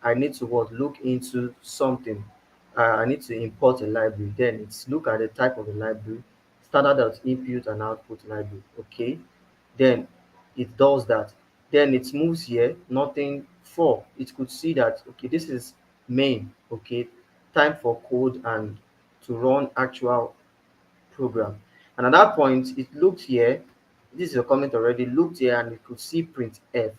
I need to what look into something. I need to import a library. Then it's look at the type of the library, standard input and output library. Okay, then it does that. Then it moves here, nothing for. It could see that okay, this is main. Okay, time for code and to run actual program. And at that point, it looked here. This is a comment already. Looked here and it could see print f.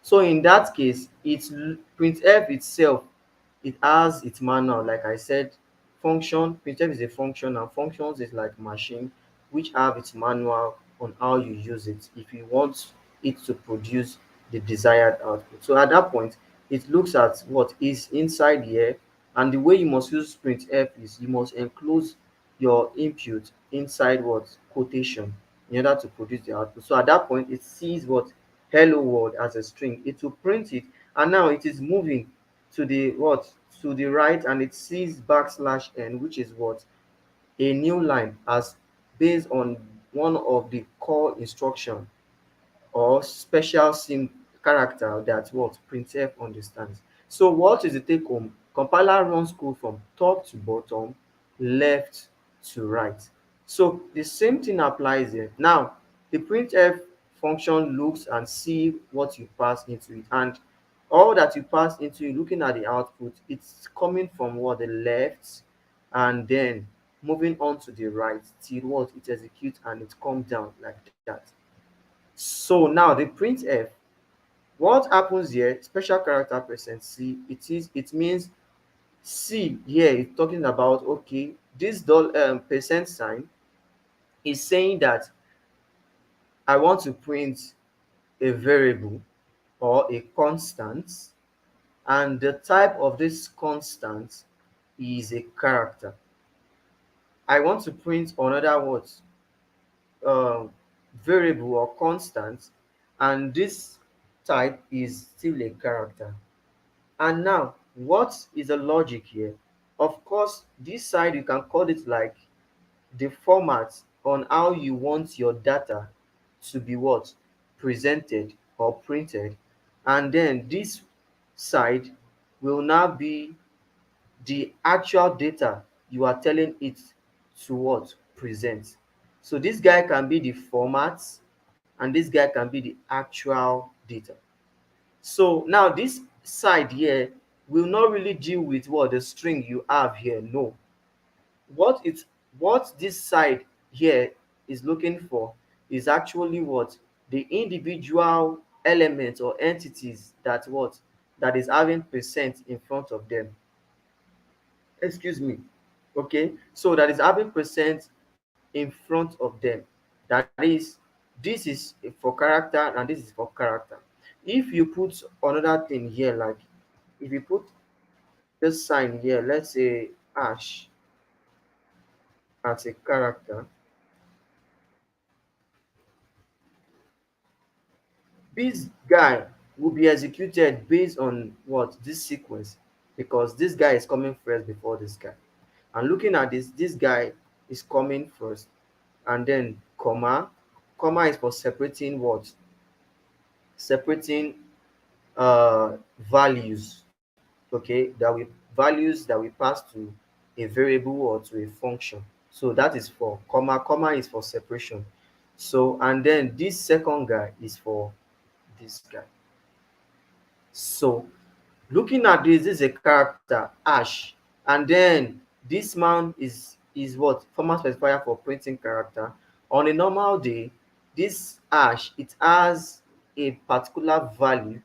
So in that case, it's printf itself, it has its manual. Like I said, function printf is a function, and functions is like machine which have its manual on how you use it if you want it to produce the desired output. So at that point, it looks at what is inside here, and the way you must use printf is you must enclose your input inside what quotation in order to produce the output. So at that point, it sees what hello world as a string. It will print it, and now it is moving to the what to the right, and it sees backslash n, which is what a new line as based on one of the core instruction or special sim character that what printf understands. So what is the take home? Compiler runs code from top to bottom, left to right. So the same thing applies here. Now the printf function looks and see what you pass into it, and all that you pass into it, looking at the output, it's coming from what the left, and then moving on to the right till what it executes and it comes down like that. So now the printf, what happens here, special character percent %c, it means c here is talking about okay, this percent sign is saying that I want to print a variable or a constant, and the type of this constant is a character. I want to print another what um variable or constant, and this type is still a character. And now, what is the logic here? Of course, this side you can call it like the format on how you want your data to be what presented or printed, and then this side will now be the actual data you are telling it to what present. So this guy can be the format, and this guy can be the actual data. So now this side here will not really deal with what the string you have here. No, what this side here is looking for is actually what the individual elements or entities that what that is having percent in front of them. Excuse me. Okay, so that is having percent in front of them. That is, this is for character and this is for character. If you put another thing here, like if you put this sign here, let's say hash as a character, this guy will be executed based on what this sequence, because this guy is coming first before this guy. And looking at this guy is coming first, and then comma. Comma is for separating what? Separating values, okay, values that we pass to a variable or to a function. So that is for comma. Comma is for separation. So and then this second guy is for this guy. So looking at this is a character hash, and then this man is what format specifier for printing character. On a normal day, this hash, it has a particular value,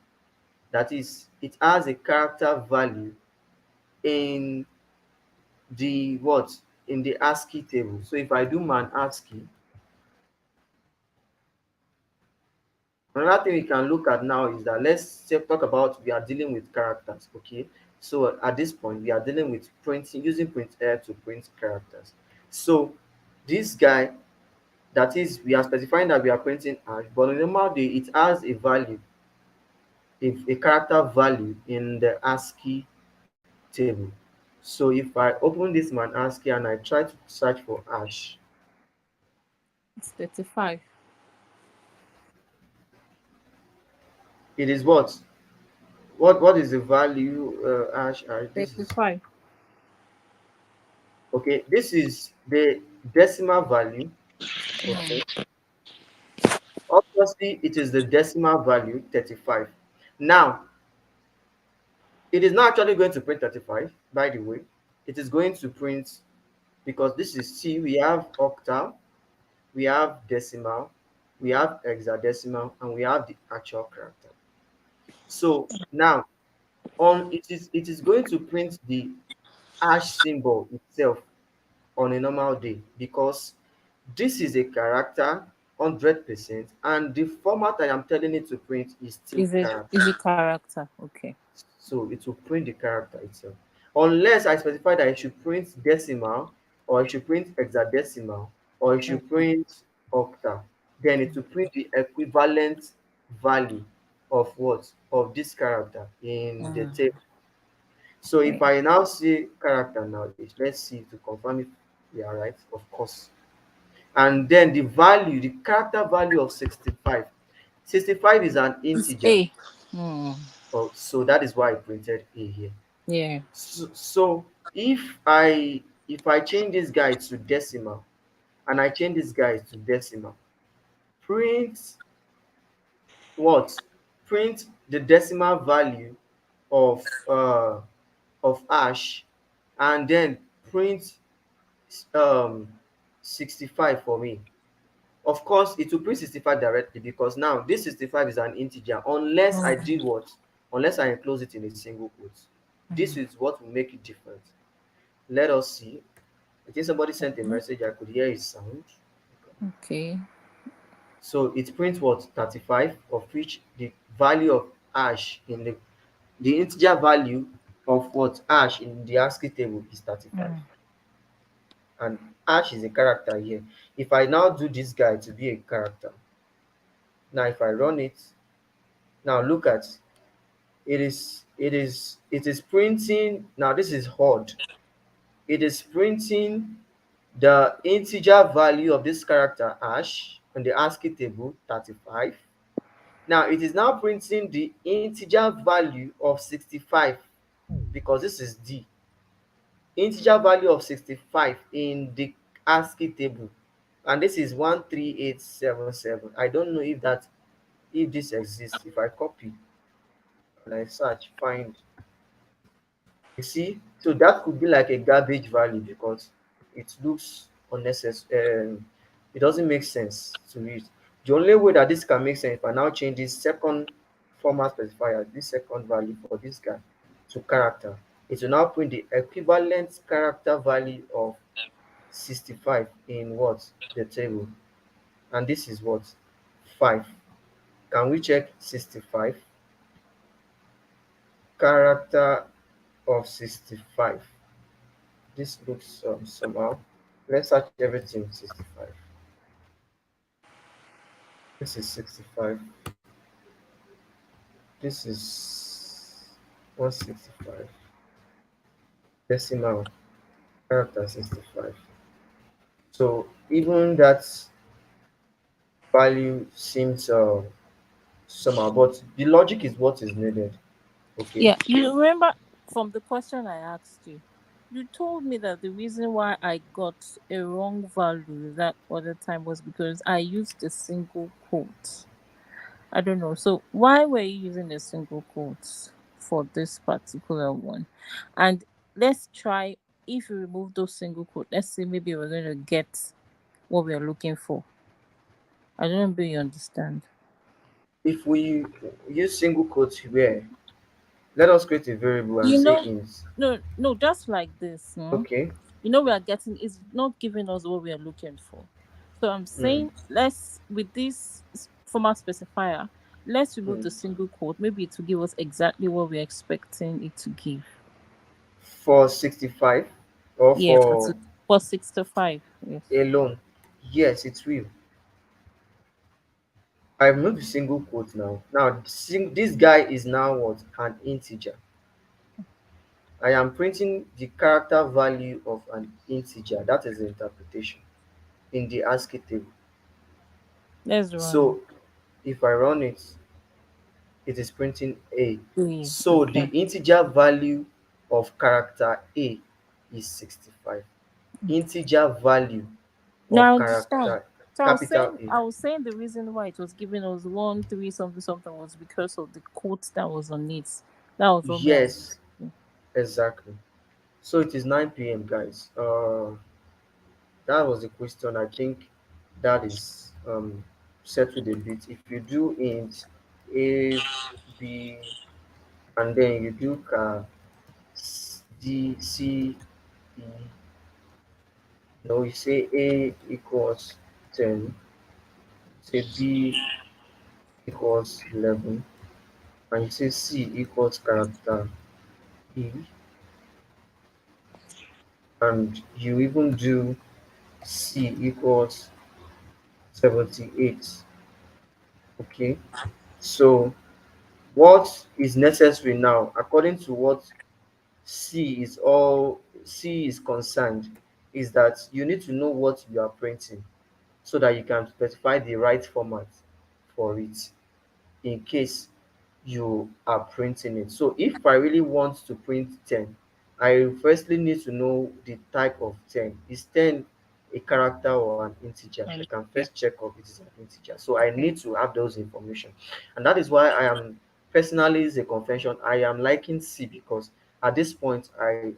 that is it has a character value in the what in the ASCII table. So if I do man ASCII, another thing we can look at now is that talk about we are dealing with characters. Okay, so at this point we are dealing with printing using printf to print characters. So this guy, that is we are specifying that we are printing hash, but on a normal day it has a value, a character value in the ASCII table. So if I open this man ASCII and I try to search for hash, It's 35. it is what? What is the value, Ash? This is 35. okay. This is the decimal value. Okay. Obviously, it is the decimal value 35. Now, it is not actually going to print 35, by the way. It is going to print, because this is C, we have octal, we have decimal, we have hexadecimal, and we have the actual character. So now, on it is going to print the hash symbol itself on a normal day, because this is a character 100%, and the format I am telling it to print is still character. Is it character? Okay. So it will print the character itself. Unless I specify that it should print decimal, or it should print hexadecimal, or it should Okay. print octal, then it will print the equivalent value of what? Of this character in the Mm. table. So if Okay. I now see character now, let's see to confirm if we are right, of course. And then the value, the character value of 65. 65 is an It's integer. A. Hmm. Oh, so that is why I printed A here. Yeah. So if I change this guy to decimal, and I change this guy to decimal, print what? Print the decimal value of hash, and then print um 65 for me. Of course, it will print 65 directly, because now this 65 is an integer, unless I did what? Unless I enclose it in a single quote. This is what will make it different. Let us see. I think somebody sent a message. I could hear his sound. Okay. So it prints what? 35, of which the value of hash in the integer value of what? Hash in the ASCII table is 35. Mm. And hash is a character here. If I now do this guy to be a character, now if I run it, now look at, it is printing. Now this is odd. It is printing the integer value of this character hash on the ASCII table 35. Now it is now printing the integer value of 65, because this is D. Integer value of 65 in the ASCII table, and this is 13877. I don't know if this exists. If I copy and I search, find, you see, so that could be like a garbage value, because it looks unnecessary. It doesn't make sense to read. The only way that this can make sense, if I now change this second format specifier, this second value for this guy, to character, it will now print the equivalent character value of 65 in what? The table. And this is what? 5. Can we check 65? Character of 65. This looks somehow. Let's search everything 65. This is 65. This is 165. Decimal character 65. So even that value seems somehow, but the logic is what is needed. Okay. Yeah. You remember from the question I asked you, you told me that the reason why I got a wrong value that other time was because I used a single quote. I don't know. So why were you using a single quote for this particular one? And let's try, if you remove those single quote, let's say maybe we're going to get what we're looking for. I don't know if you understand. If we use single quotes here, let us create a variable and You say know, int. no, just like this. Okay. We are getting, it's not giving us what we are looking for. So I'm Mm, saying, let's, with this format specifier, let's remove mm. the single quote. Maybe it will give us exactly what we're expecting it to give. For 65, or Yeah, for for 65. Yes. alone, yes, it will. I removed the single quote now. Now, this guy is now what? An integer. I am printing the character value of an integer. That is the interpretation in the ASCII table. Let's run. So if I run it, It is printing A. So the Okay. integer value of character A is 65. Integer value Now of I understand. character So capital A. I was saying the reason why it was giving us one three something something was because of the quote that was on it. That was what me I was Yes, asking. exactly. So it is 9 p.m., guys. That was the question. I think that is settled a bit. If you do int A, B, and then you do D, C, E, no, you say A equals 10, say B equals 11, and you say C equals character E, and you even do C equals 78. Okay, so what is necessary now, according to what C is concerned, is that you need to know what you are printing so that you can specify the right format for it in case you are printing it. So if I really want to print 10, I firstly need to know the type of 10. Is 10 a character or an integer? I And can yeah, first check if it is an integer. So I okay. need to have those information. And that is why I am personally is a convention. I am liking C because at this point I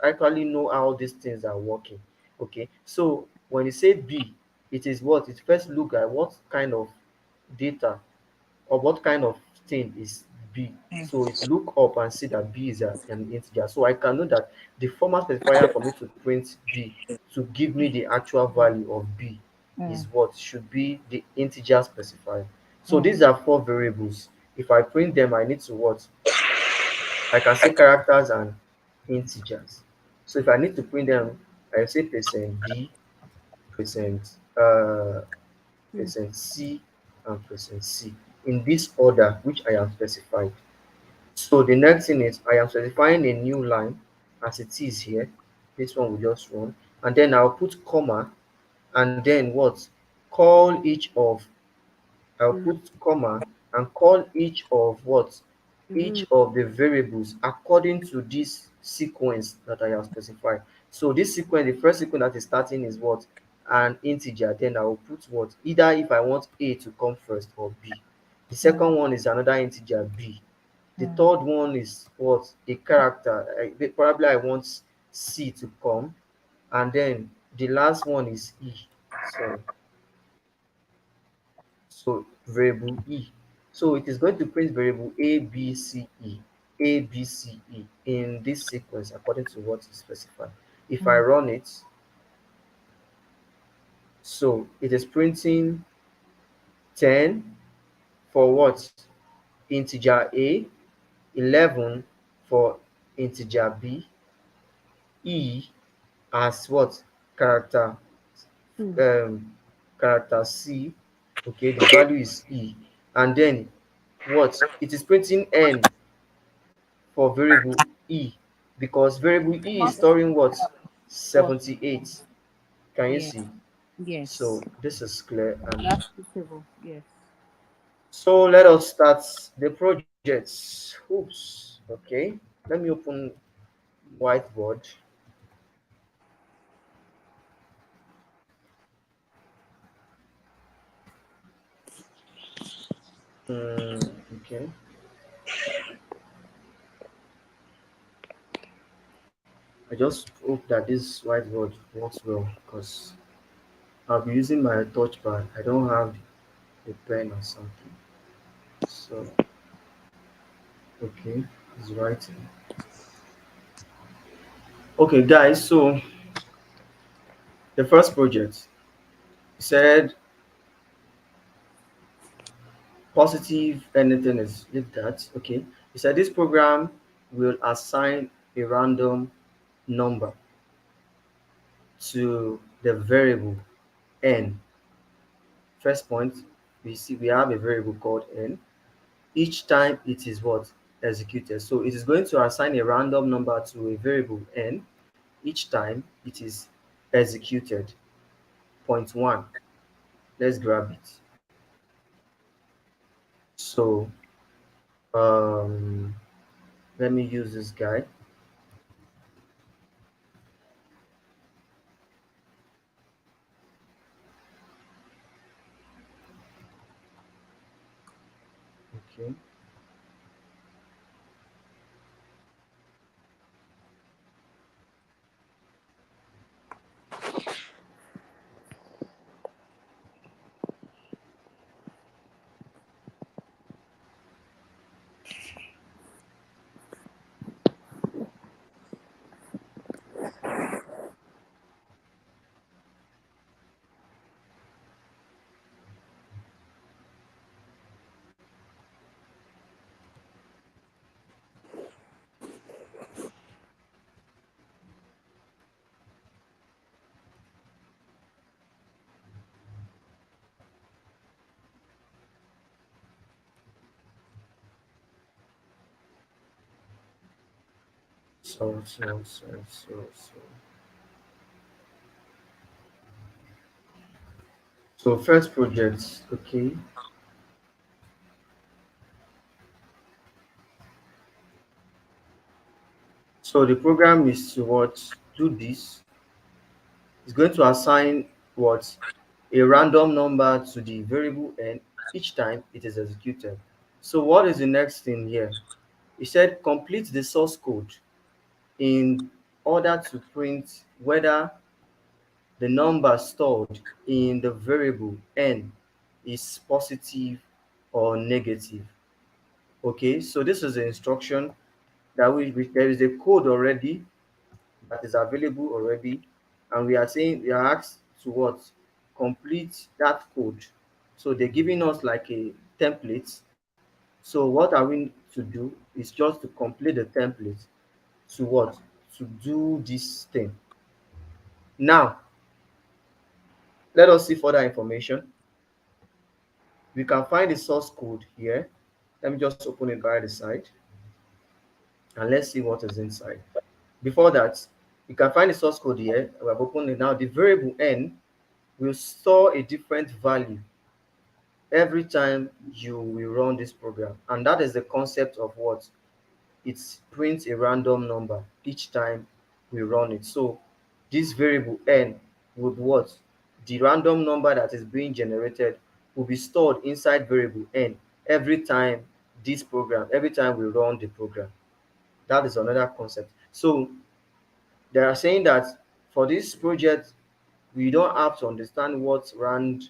actually know how these things are working. Okay. So when you say B, it is what? It first look at what kind of data or what kind of thing is B. So it look up and see that B is an integer. So I can know that the format specifier for me to print B to give me the actual value of B is Mm, what should be the integer specifier. So mm, these are four variables. If I print them, I need to what? I can say characters and integers. So if I need to print them, I say percent %B, percent mm, percent %C, and percent %C in this order which I have specified. So the next thing is I am specifying a new line as it is here. This one will just run, and then I'll put comma, and then what? Call each of I'll mm. put comma and call each of what? Mm, Each of the variables according to this sequence that I have specified. So this sequence, the first sequence that is starting is what? An integer. Then I will put what? Either if I want A to come first or B. The mm, second one is another integer B. The mm, third one is what? A character. Probably I want C to come. And then the last one is E. Sorry. So variable E. So it is going to print variable A, B, C, E, A, B, C, E in this sequence according to what is specified. If I mm, run it, so it is printing 10 for what? Integer A, 11 for integer B, E as what? Character mm. character C. Okay, the value is E. And then what? It is printing N for variable E because variable E is storing what? What? 78. Can you Yeah. see? Yes. So this is clear. And That's suitable. Yes. so let us start the projects. Oops. Okay. Let me open whiteboard. Okay. I just hope that this whiteboard works well because I'll be using my touchpad. I don't have a pen or something. So okay, it's writing. Okay, guys. So the first project said positive anything is leave that. Okay, he said this program will assign a random number to the variable n. First point, we see we have a variable called n. Each time it is what? Executed. So it is going to assign a random number to a variable n each time it is executed. Point one, let's grab it. So Um, Let me use this guy. Okay. So. So first project, okay. So the program is to what do this. It's going to assign what a random number to the variable n each time it is executed. So what is the next thing here? It said complete the source code in order to print whether the number stored in the variable n is positive or negative. Okay, so this is the instruction that there is a code already that is available already, and we are saying we are asked to what complete that code. So they're giving us like a template. So what are we to do is just to complete the template to what to do this thing. Now let us see further information. We can find the source code here. Let me just open it by the side and let's see what is inside. Before that, you can find the source code here. We have opened it now. The variable n will store a different value every time you will run this program. And that is the concept of what it prints a random number each time we run it. So this variable n would what? The random number that is being generated will be stored inside variable n every time we run the program. That is another concept. So they are saying that for this project, we don't have to understand what random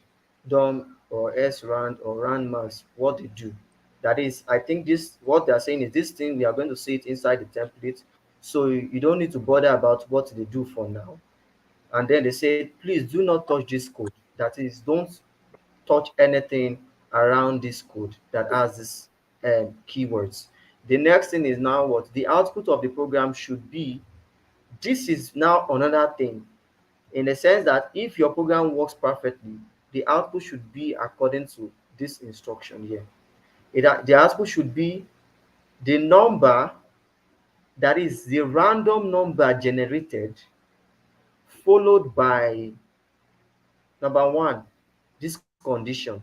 or srand or randmax what they do. That is, I think this what they are saying is this thing we are going to see it inside the template, so you don't need to bother about what they do for now. And then they say, please do not touch this code. That is, don't touch anything around this code that has this keywords. The next thing is now what the output of the program should be. This is now another thing in the sense that if your program works perfectly, the output should be according to this instruction here. The output should be the number, that is the random number generated, followed by number one, this condition.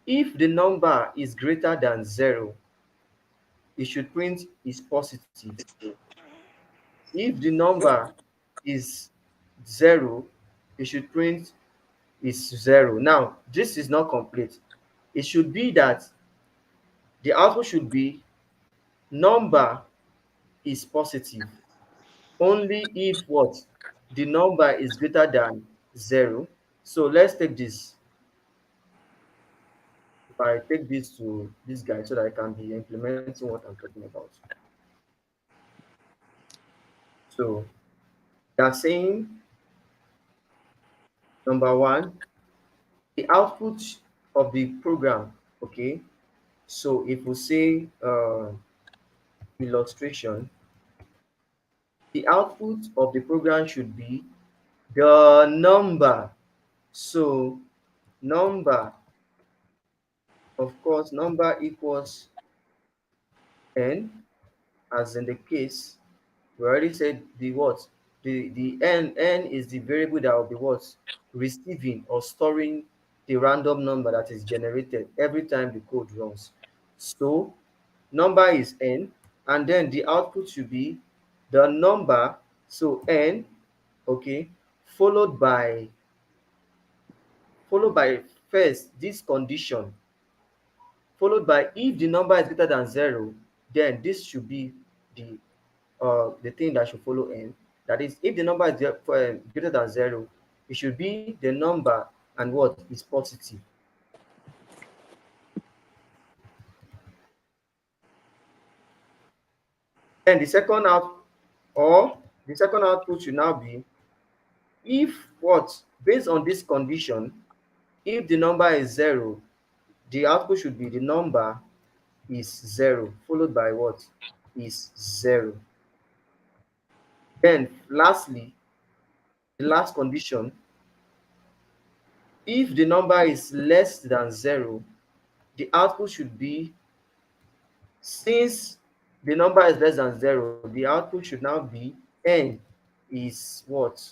If the number is greater than zero, it should print is positive. If the number is zero, it should print is zero. Now, this is not complete. It should be that the output should be number is positive only if what the number is greater than zero. So let's take this. If I take this to this guy so that I can be implementing what I'm talking about. So they are saying number one, the output of the program. Okay, so if we say illustration, the output of the program should be the number. So number, of course, number equals n, as in the case we already said the what the n is the variable that will be what receiving or storing the random number that is generated every time the code runs. So number is n, and then the output should be the number, so n, okay, followed by first this condition, followed by if the number is greater than 0, then this should be the the thing that should follow n. That is, if the number is greater than 0, it should be the number and what is positive. Then the second output should now be if what, based on this condition, if the number is 0, the output should be the number is 0 followed by what is 0. Then lastly, the last condition, if the number is less than 0, the output should be, since the number is less than 0, the output should now be n is what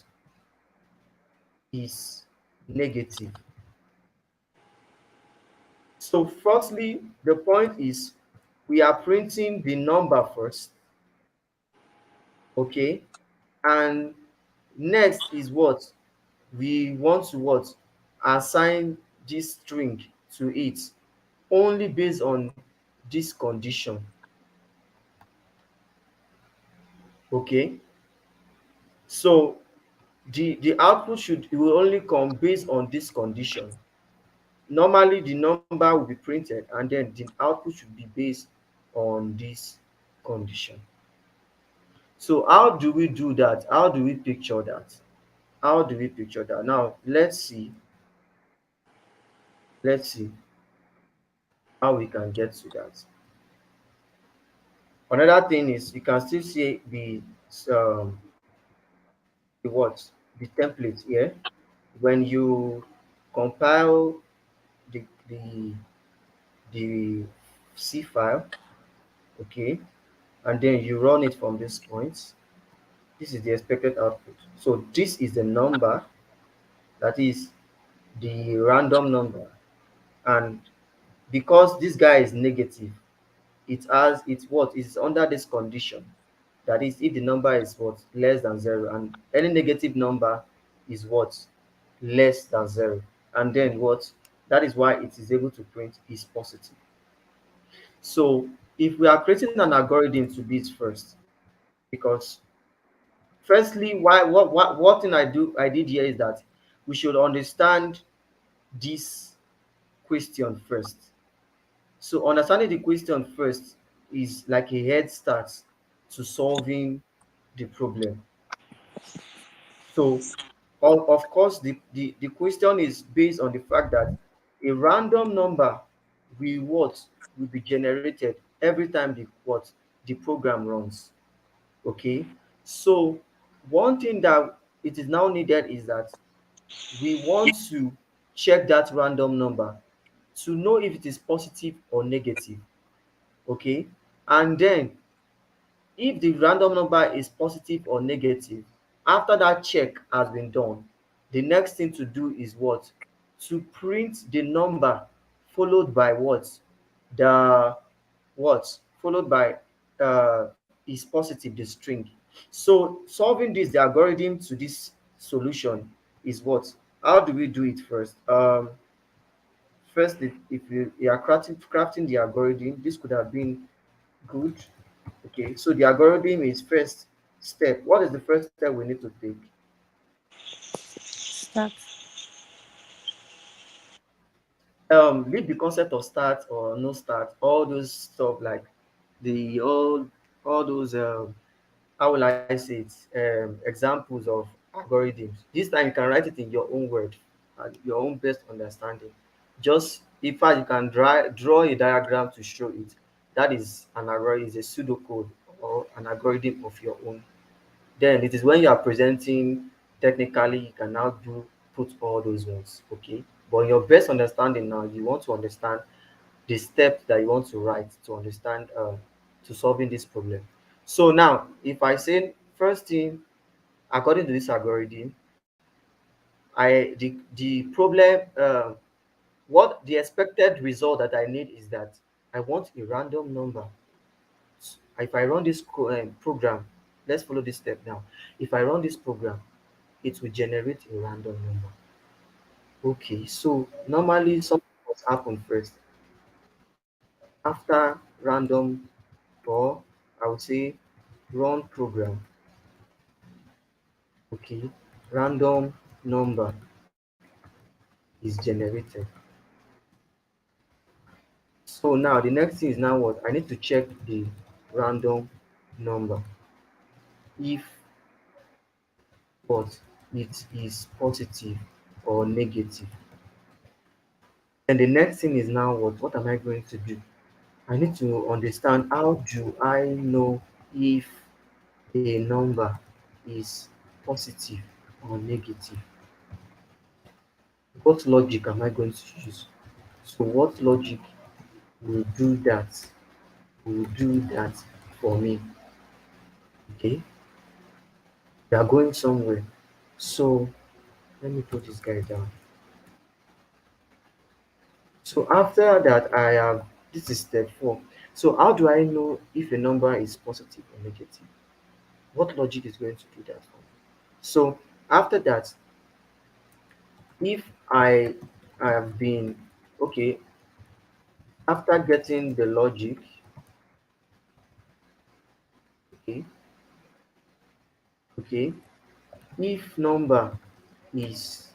is negative. So firstly, the point is we are printing the number first, okay, and next is what we want to what assign this string to it only based on this condition, okay. So the output should, it will only come based on this condition. Normally the number will be printed and then the output should be based on this condition. So how do we do that? How do we picture that? How do we picture that? Now let's see how we can get to that. Another thing is you can still see um the what the template here. When you compile the the the C file, okay, and then you run it from this point, this is the expected output. So this is the number, that is the random number, and because this guy is negative, it has, it's what is under this condition, that is if the number is what less than 0, and any negative number is what less than 0, and then what, that is why it is able to print is positive. So if we are creating an algorithm to this first, because firstly, why what thing I did here is that we should understand this question first. So understanding the question first is like a head start to solving the problem. So of course the question is based on the fact that a random number will be generated every time the program runs. Okay. So one thing that it is now needed is that we want to check that random number to know if it is positive or negative. Okay. And then if the random number is positive or negative, after that check has been done, the next thing to do is what? To print the number followed by what? The what? Followed by is positive, the string. So solving this, the algorithm to this solution is what? How do we do it first? First, if you are crafting the algorithm, this could have been good. Okay, so the algorithm is first step. What is the first step we need to take? Start. Leave the concept of start or no start, all those stuff like the all those how will I say it, examples of algorithms. This time you can write it in your own word and your own best understanding. Just in fact you can draw a diagram to show it. That is an algorithm, is a pseudocode or an algorithm of your own. Then it is when you are presenting technically you can now do put all those ones, okay. But in your best understanding now, you want to understand the steps that you want to write to understand to solving this problem. So now if I say first thing, according to this algorithm, the problem, what the expected result that I need is that I want a random number If I run this program, let's follow this step now. If I run this program, it will generate a random number. Okay, so normally something must happen first. After random, or I would say run program, okay, random number is generated. So now the next thing is now what? I need to check the random number. If what it is positive or negative. And the next thing is now what? What am I going to do? I need to understand how do I know if a number is positive or negative? What logic am I going to use? So what logic will do that? Will do that for me? Okay, we are going somewhere. So let me put this guy down. So after that, I have this is step 4. So how do I know if a number is positive or negative? What logic is going to do that for me? So after that, if I have been okay, after getting the logic, okay, okay, if number is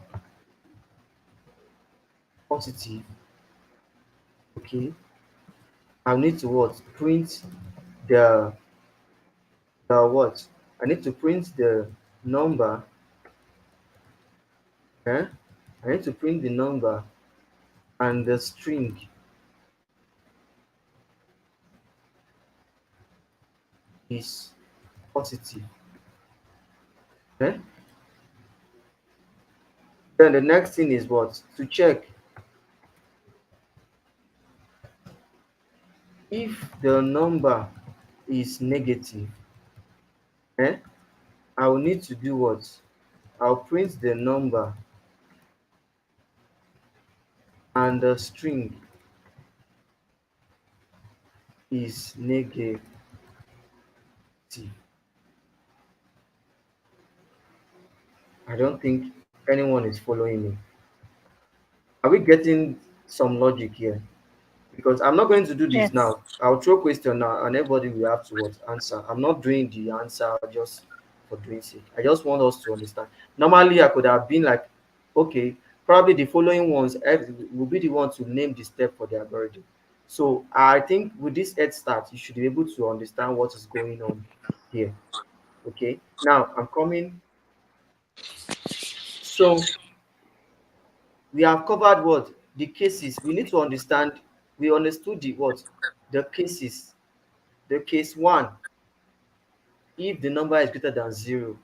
positive, okay, I need to what? Print the what? I need to print the number, eh? I need to print the number and the string is positive. Eh? Then the next thing is what? To check if the number is negative. Eh? I will need to do what? I'll print the number and the string is negative. I don't think anyone is following me. Are we getting some logic here? Because I'm not going to do this Yes. now. I'll throw question now and everybody will have to what answer. I'm not doing the answer just for doing sake. I just want us to understand. Normally, I could have been like, okay, probably the following ones will be the one to name the step for the algorithm. So I think with this head start, you should be able to understand what is going on here. Okay. Now I'm coming. So we have covered what the cases. We need to understand. We understood the what the cases. The case one, if the number is greater than 0,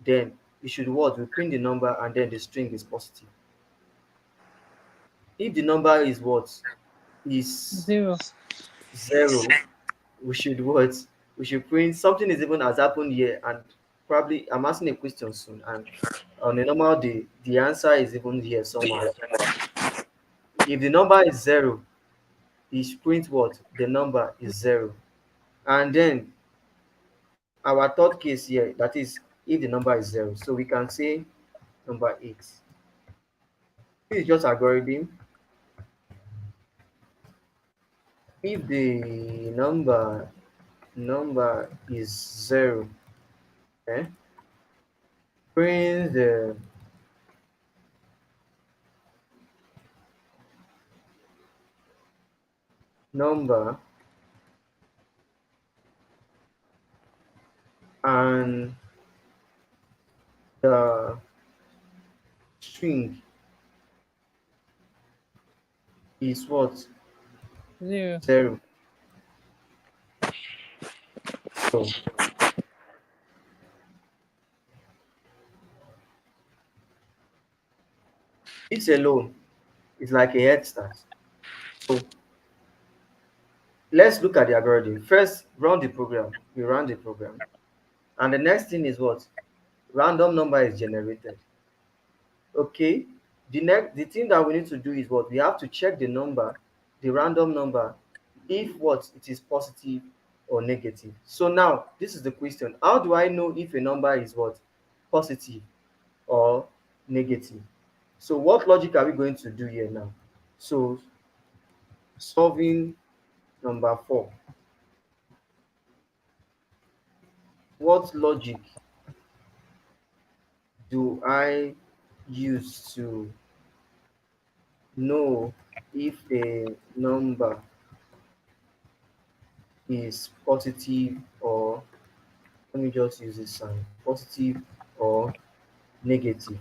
then we should what? We print the number and then the string is positive. If the number is what? Is Zero. 0, we should what? We should print something is even has happened here and probably I'm asking a question soon and on a normal day, the answer is even here somewhere. If the number is 0, we should print what? The number is 0. And then our third case here, that is if the number is 0. So we can say number 8. This is just algorithm. If the number is 0, eh, print the number and the string is what? Zero. 0. So this alone is like a head start. So let's look at the algorithm. First, run the program. We run the program. And the next thing is what? Random number is generated. Okay. The thing that we need to do is what? We have to check the number, the random number, if what? It is positive or negative. So now this is the question. How do I know if a number is what? Positive or negative? So what logic are we going to do here now? So solving number 4. What logic do I use to know if a number is positive or, let me just use this sign, positive or negative?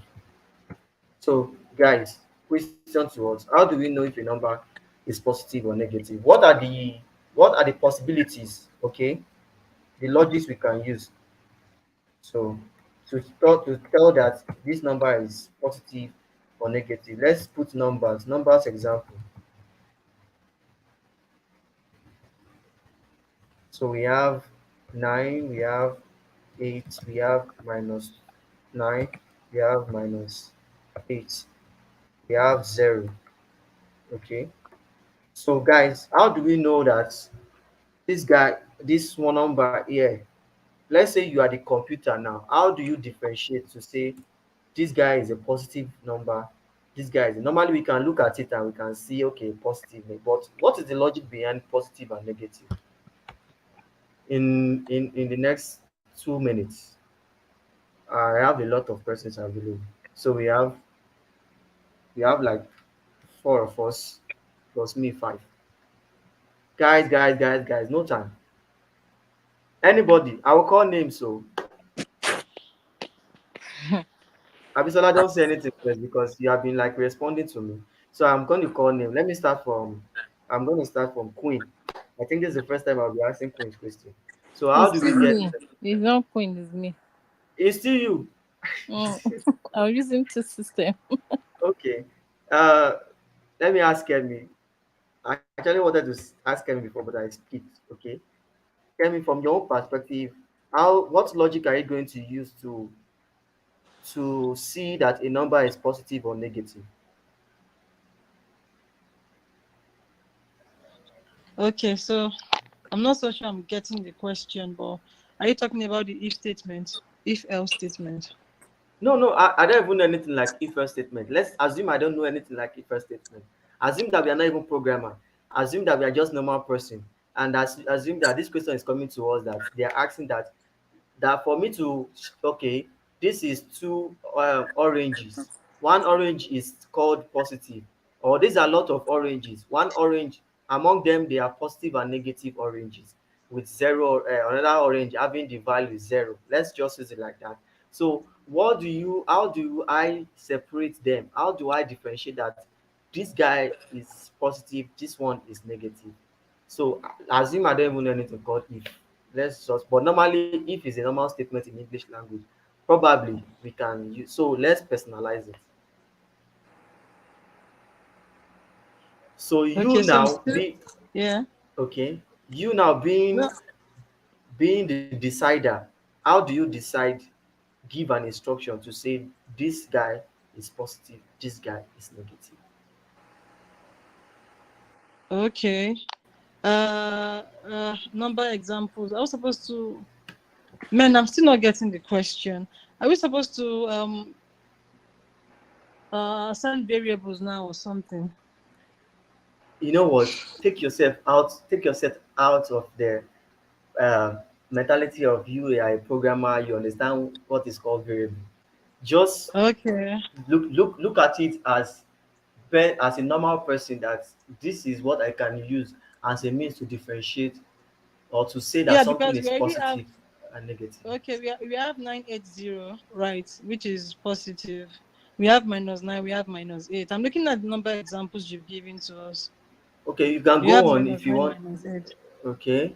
So guys, question to us: how do we know if a number is positive or negative? What are the possibilities? Okay, the logics we can use. So to tell that this number is positive or negative, let's put numbers example. So we have 9, we have 8, we have minus 9, we have minus 8, we have 0. Okay, so guys, how do we know that this one number here, let's say you are the computer now, how do you differentiate to say this guy is a positive number, this guy is, normally we can look at it and we can see, okay, positive, but what is the logic behind positive and negative? In the next 2 minutes, I have a lot of persons available. So we have like four of us plus me, 5. Guys, no time. Anybody, I will call names. So Abisola, don't say anything first because you have been like responding to me. So I'm going to call name. I'm going to start from Queen. I think this is the first time I'll be asking Queen's question. So how It's do still we get? me. It's not Queen, it's me. It's still you. Mm. I'm using two system. Okay. Uh, let me ask Kemi. I actually wanted to ask Kemi before, but I skipped. Okay. Kemi, from your own perspective, what logic are you going to use to see that a number is positive or negative? Okay, so I'm not so sure I'm getting the question, but are you talking about the if statement, if else statement? No, I don't even know anything like if-else statement. Let's assume I don't know anything like if-else statement. Assume that we are not even programmer. Assume that we are just normal person, and assume that this question is coming to us that they are asking that for me to, okay, this is two oranges. One orange is called positive, or these are a lot of oranges. One orange, among them they are positive and negative oranges with zero, another orange having the value 0. Let's just use it like that. So how do I separate them? How do I differentiate that this guy is positive, this one is negative? So assume I don't even know anything called if. Let's just, but normally if is a normal statement in English language, probably we can use, so let's personalize it. So you Okay, so I'm now still, be yeah. okay, you now No, being the decider, how do you decide, give an instruction to say this guy is positive, this guy is negative? okay. Number examples. I was supposed to. Man, I'm still not getting the question. Are we supposed to assign variables now or something? You know what, take yourself out of the um mentality of you are a programmer, you understand what is called variable. Just Okay. look at it as a normal person, that this is what I can use as a means to differentiate or to say that Yeah, something because is we already have. positive and negative. Okay, we have 980, right, which is positive. We have -9. We have -8. I'm looking at the number examples you've given to us. Okay, you can We have go on if you -9, want. -8. Okay,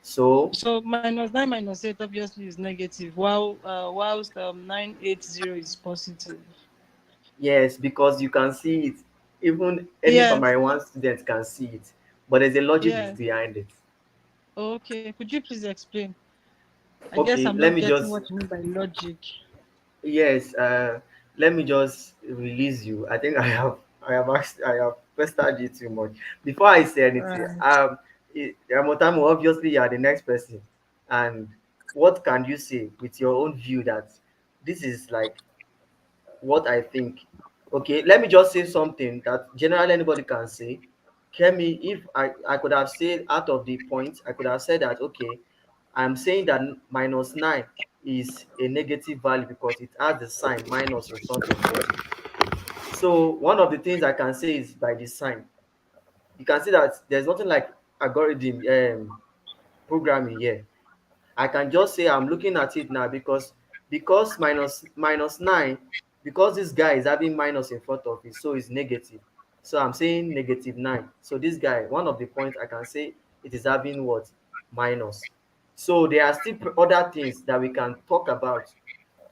so So -9, -8 obviously is negative, whilst 980 is positive. yes, because you can see it, even any Yes, primary one student can see it, but there's a logic yes. behind it. Okay, could you please explain? I guess Okay, I'm let not me getting just, what you mean by logic. yes, let me just release you. I think I have pestered you too much. Before I say anything, Right. Ramotamu, obviously you are the next person. And what can you say with your own view that this is like what I think? Okay, let me just say something that generally anybody can say. Kemi, if I could have said out of the points, I could have said that, okay, I'm saying that -9 is a negative value because it has the sign minus in front of it. So one of the things I can say is by the sign. You can see that there's nothing like algorithm programming here. I can just say I'm looking at it now because minus 9, because this guy is having minus in front of it, so it's negative. So I'm saying -9. So this guy, one of the points I can say it is having what? Minus. So there are still other things that we can talk about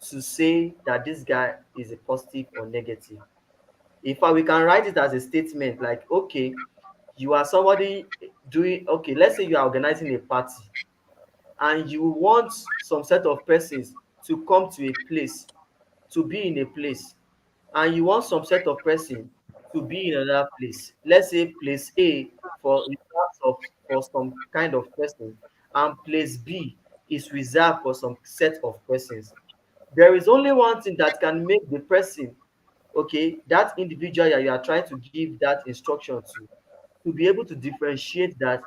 to say that this guy is a positive or negative. In fact, we can write it as a statement like, okay, you are somebody doing, okay, let's say you are organizing a party and you want some set of persons to come to a place, to be in a place, and you want some set of person to be in another place. Let's say place A for reserved for some kind of person, and place B is reserved for some set of persons. There is only one thing that can make the person, okay, that individual that you are trying to give that instruction to be able to differentiate that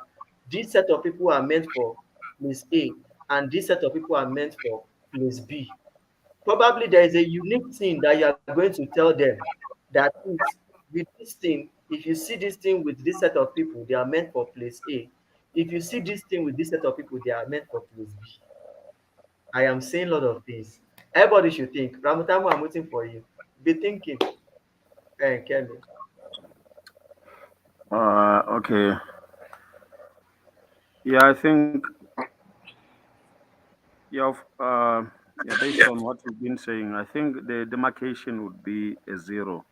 this set of people are meant for place A and this set of people are meant for place B. Probably there is a unique thing that you are going to tell them that is, with this thing, if you see this thing with this set of people, they are meant for place A. If you see this thing with this set of people, they are meant for place B. I am saying a lot of things. Everybody should think. Ramutamu, I'm waiting for you. Be thinking. Kelly. Okay. Yeah, I think yeah, yeah, based on what you've been saying, I think the demarcation would be a zero.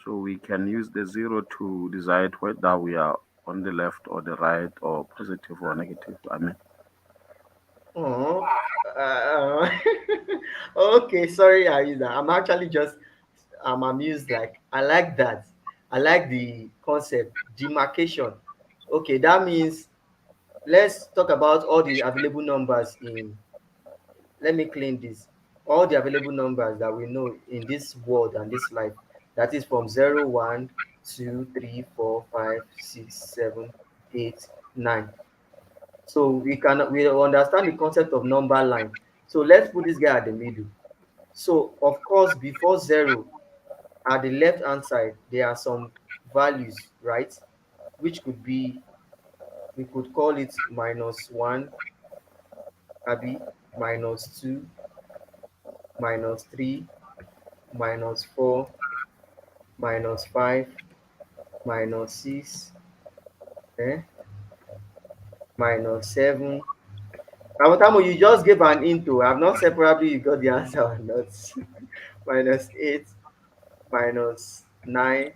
So we can use the zero to decide whether we are on the left or the right or positive or negative. I mean, Oh, uh, okay. Sorry, Aida. I'm actually just I'm amused. Like I like that. I like the concept demarcation. Okay, that means let's talk about all the available numbers in. Let me clean this. All the available numbers that we know in this world and this life. That is from 0, 1, 2, 3, 4, 5, 6, 7, 8, 9. So we understand the concept of number line. So let's put this guy at the middle. So of course, before 0, at the left hand side, there are some values, right? Which could be, we could call it -1, Abby, -2, -3, -4, -5, -6, eh? -7. Tamo, you just gave an into. I've not said probably you got the answer or not. -8, -9,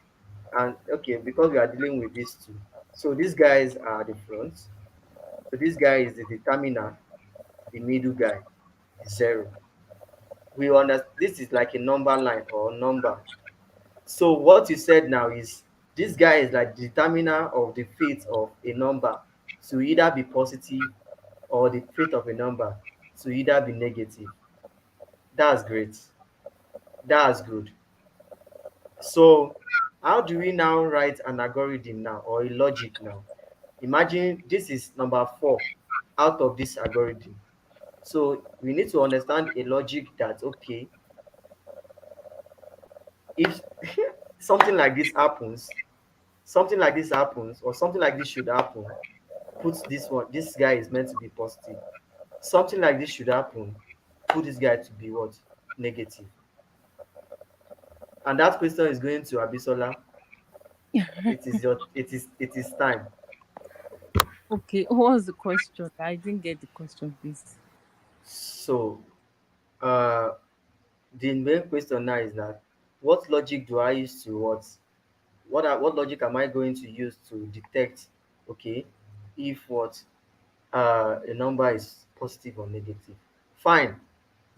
and okay, because we are dealing with these two. So these guys are the front. So this guy is the determiner, the middle guy, the 0. We understand this is like a number line or number. So what you said now is this guy is like the determiner of the fate of a number to either be positive or the fate of a number to either be negative. That's great. That's good. So how do we now write an algorithm now or a logic now? Imagine this is number 4 out of this algorithm. So we need to understand a logic that, okay, if something like this happens, something like this happens, or something like this should happen, put this one, this guy is meant to be positive. Something like this should happen, put this guy to be what? Negative. And that question is going to Abisola. It is time. Okay, what was the question? I didn't get the question, please. So uh the main question now is that what logic do I use to what logic am I going to use to detect, okay, if what a number is positive or negative? Fine.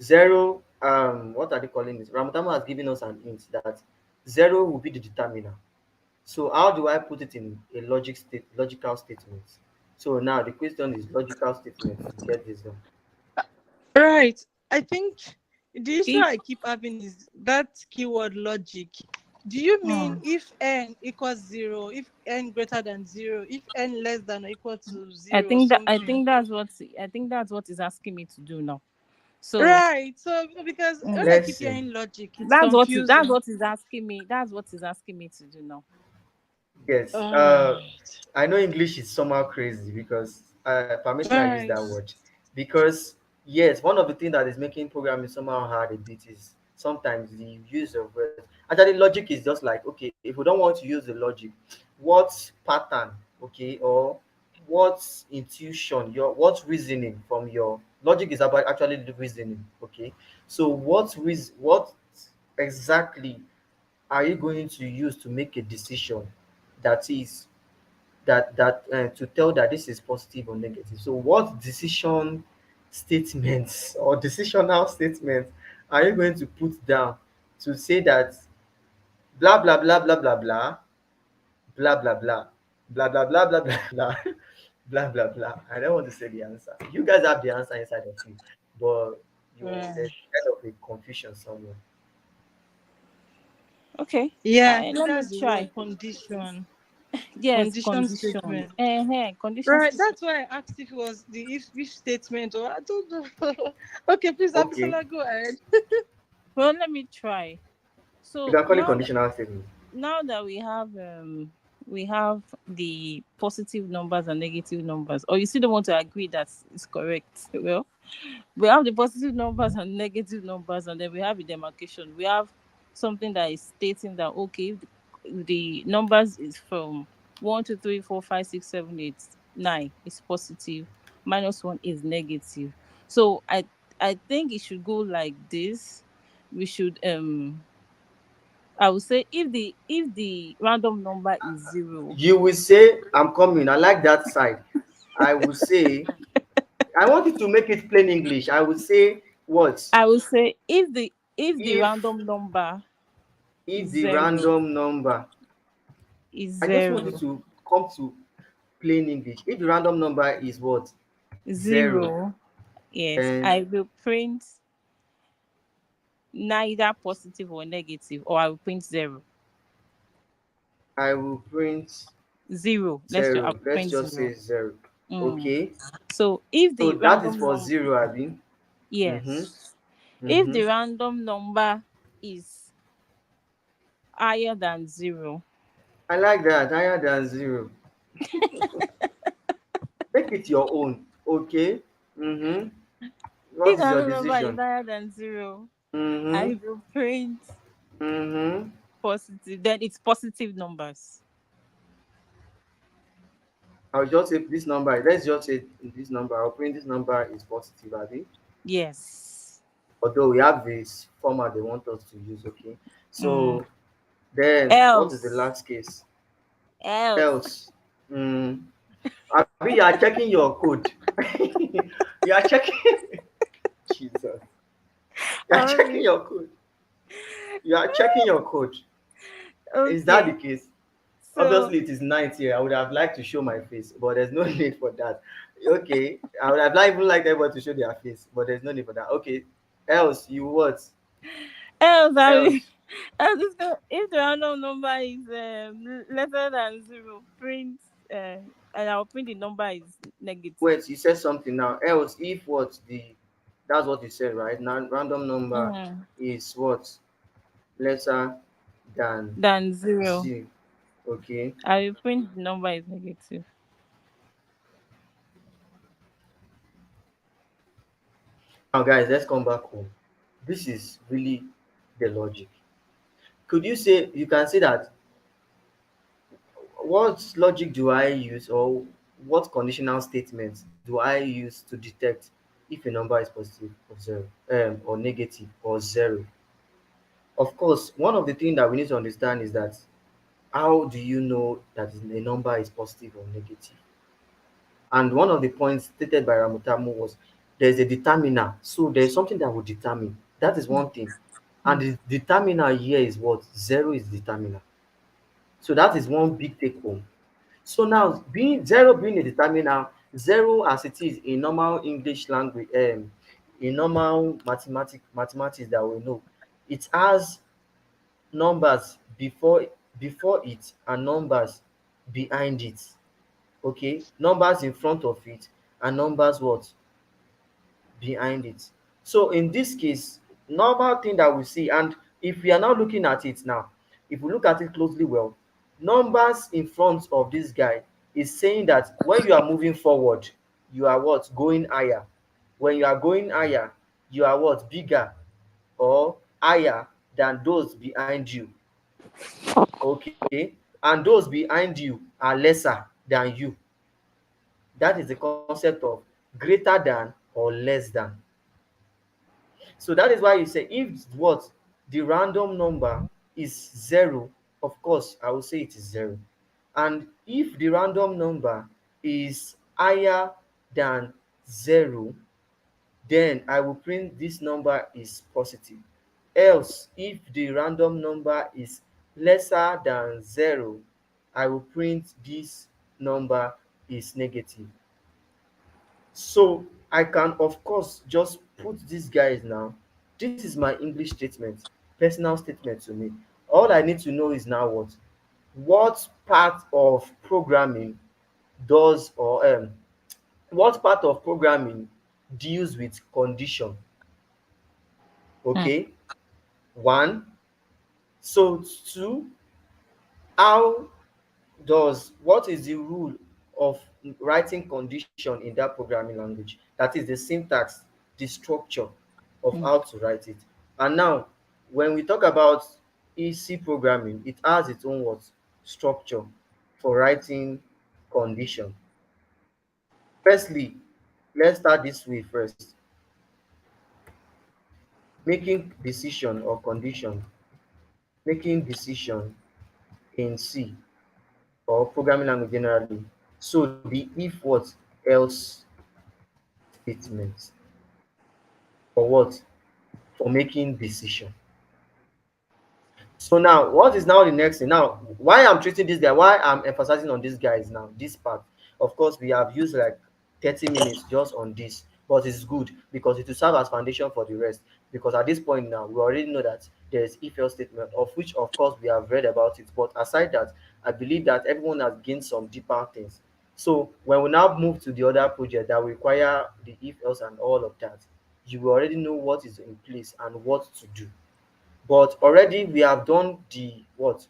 0, what are they calling this? Ramatama has given us an hint that 0 will be the determiner. So how do I put it in a logical statement? So now the question is logical statements to get this done. Right. I think the issue If I keep having is that keyword logic. Do you mean mm, if n equals zero, if n greater than zero, if n less than or equal to I zero or think that something? I think that's what is asking me to do now. So Right. So because when mm, I Let's keep see. hearing logic, it's that's confusing. what is asking me. That's what is asking me to do now. Yes. Alright. I know English is somehow crazy because permit me I use Right. that word because yes, one of the things that is making programming somehow hard a bit is sometimes the use of words. Actually, logic is just like okay, if we don't want to use the logic, what pattern, okay, or what intuition, your what reasoning from your logic is about actually the reasoning, okay. So what exactly are you going to use to make a decision that is to tell that this is positive or negative? So what decision statements or decisional statements are you going to put down to say that blah blah blah blah blah blah blah blah blah blah blah blah blah blah blah blah blah blah? I don't want to say the answer. You guys have the answer inside of you, but there's Right. kind of a confusion somewhere. Okay. Yeah, I think Let me that's the try. word condition. Yes, Condition condition. statement. Condition Right. statement. That's why I asked if it was the if statement or I don't know. Okay, please, Okay, Abisola, go ahead. Well, let me try. you So can call it conditional statement. now that we have the positive numbers and negative numbers, or you still don't want to agree that it's correct. Well, we have the positive numbers and negative numbers, and then we have a demarcation. We have something that is stating that okay, if the numbers is from 1, 2, 3, 4, 5, 6, 7, 8, 9 is positive, -1 is negative. So I think it should go like this. We should I would say if the random number is zero, You will say, I'm coming. I like that side. I will say, I want you to make it plain English. I will say, what? I would say if the If random number if is the zero random number, is I just want you zero to come to plain English. If the random number is what? Zero. zero, yes, And I will print neither positive or negative, or I will print zero. I will print Zero. I zero. will Let's print just say zero. zero. Mm. Okay. So if So the that is random for number, zero, Abby. Mm-hmm. yes, if Mm-hmm. the random number is higher than zero, I like that. Higher than zero. Make it your own. Okay. Mm-hmm. if What the is your random number is decision? higher than zero, Mm-hmm. I will print Mm-hmm. positive. Then it's positive numbers. I'll just say this number. Let's just say this number. I'll print this number is positive, Abby. Yes. Although we have this format they want us to use. Okay. Mm. So then, what is the Else, last case? else. Else. Mm. Abby, you are checking your code. You are checking. Jesus. You are checking Sorry. your code. You are checking your code. Is that the Okay. case? So Obviously, it is night here. I would have liked to show my face, but there's no need for that. Okay, I would have even liked everyone to show their face, but there's no need for that. Okay, else you what? else, I mean, Else if the random number is lesser than zero, print and I'll print the number is negative. wait, you said something now. Else if what the that's what you said, right? Now random number Mm. is what lesser than Than zero, zero. Okay. I will print the number is negative. Now, guys, let's come back home. This is really the logic. Could you say you can say that what logic do I use or what conditional statements do I use to detect if a number is positive or zero or negative or zero? Of course, one of the things that we need to understand is that how do you know that a number is positive or negative? And one of the points stated by Ramutamu was there's a determiner. So there's something that will determine. That is one thing. And Mm. the determiner here is what? Zero is determiner. So that is one big take home. So now being zero being a determiner, zero as it is in normal English language, in normal mathematics that we know, it has numbers before it and numbers behind it. Okay, numbers in front of it and numbers what behind it. So in this case, normal thing that we see, and if we are now looking at it now, if we look at it closely well, numbers in front of this guy is saying that when you are moving forward, you are what going higher. When you are going higher, you are what bigger or higher than those behind you. Okay, and those behind you are lesser than you. That is the concept of greater than or less than. So that is why you say if what the random number is zero, of course I will say it is zero. And if the random number is higher than zero, then I will print this number is positive. Else, if the random number is lesser than zero, I will print this number is negative. So I can of course just put these guys now. This is my English statement, personal statement to me. All I need to know is now what part of programming does or what part of programming deals with condition. Mm. Okay, one. So two, how does what is the rule of writing condition in that programming language? That is the syntax, the structure of Mm. how to write it. And now, when we talk about EC programming, it has its own what structure for writing condition. Firstly, let's start this way first. Making decision or condition, making decision in C or programming language generally. So the if what else statement for what? For making decision. So now what is now the next thing? Now why I'm treating this guy, why I'm emphasizing on this guy is now this part. Of course, we have used like 30 minutes just on this, but it's good because it will serve as foundation for the rest. Because at this point now, we already know that there is if else statement, of which of course we have read about it. But aside that, I believe that everyone has gained some deeper things. So when we now move to the other project that require the if else and all of that, you will already know what is in place and what to do. But already we have done the what?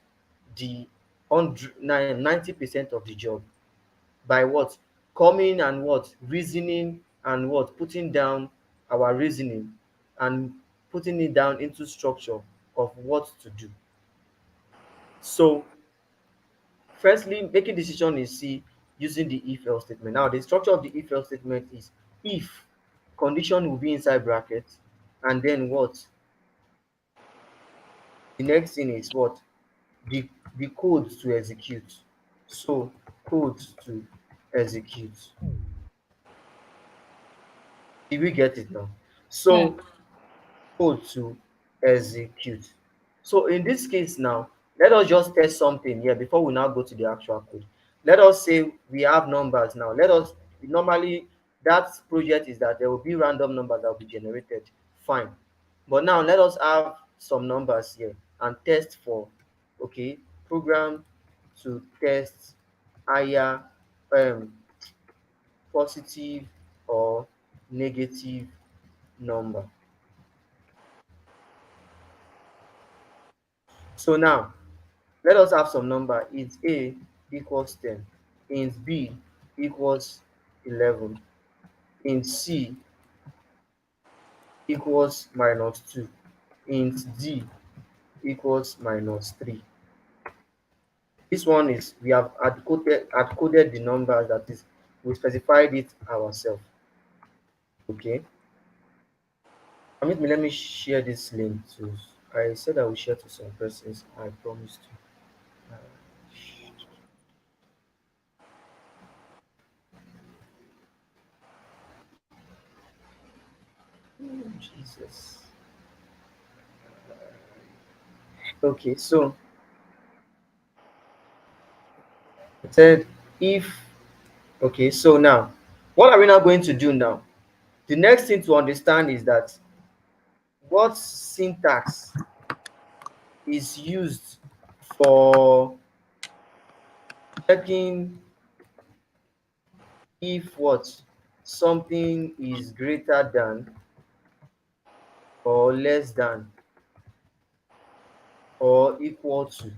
The 90% of the job by what? Coming and what? Reasoning and what? Putting down our reasoning and putting it down into structure of what to do. So firstly, making decision in C using the if else statement. Now the structure of the if else statement is if condition will be inside bracket, and then what? The next thing is what? the the code to execute. So code to execute. Did we get it now? Mm. So code to execute. So in this case now, let us just test something here before we now go to the actual code. Let us say we have numbers now. Let us normally that project is that there will be random numbers that will be generated. Fine. But now let us have some numbers here and test for okay program to test higher um positive or negative number. So now let us have some number. Int A equals 10, int B equals 11, int C equals minus 2, int D equals minus 3. This one is we have hard coded the numbers, that is we specified it ourselves. Okay. Permit me, let me share this link to. I said I will share to some persons. I promised to. Uh, Jesus. Okay, so I said. if okay, so now what are we now going to do now? The next thing to understand is that what syntax is used for checking if what something is greater than or less than or equal to.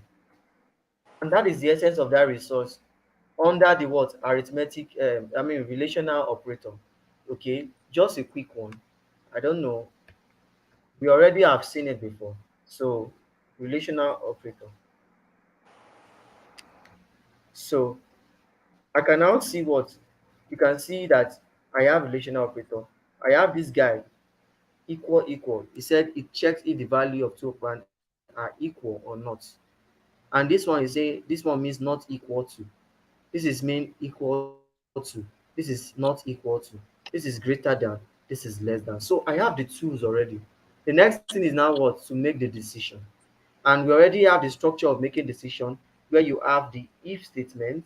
And that is the essence of that resource under the what arithmetic relational operator. Okay, just a quick one. I don't know, we already have seen it before. So relational operator. So I can now see what you can see that I have relational operator. I have this guy equal equal. He said it checks if the value of two operand are equal or not. And this one is saying this one means not equal to. This is mean equal to. This is not equal to. This is greater than. This is less than. So I have the tools already. The next thing is now what to make the decision. And we already have the structure of making decision where you have the if statement,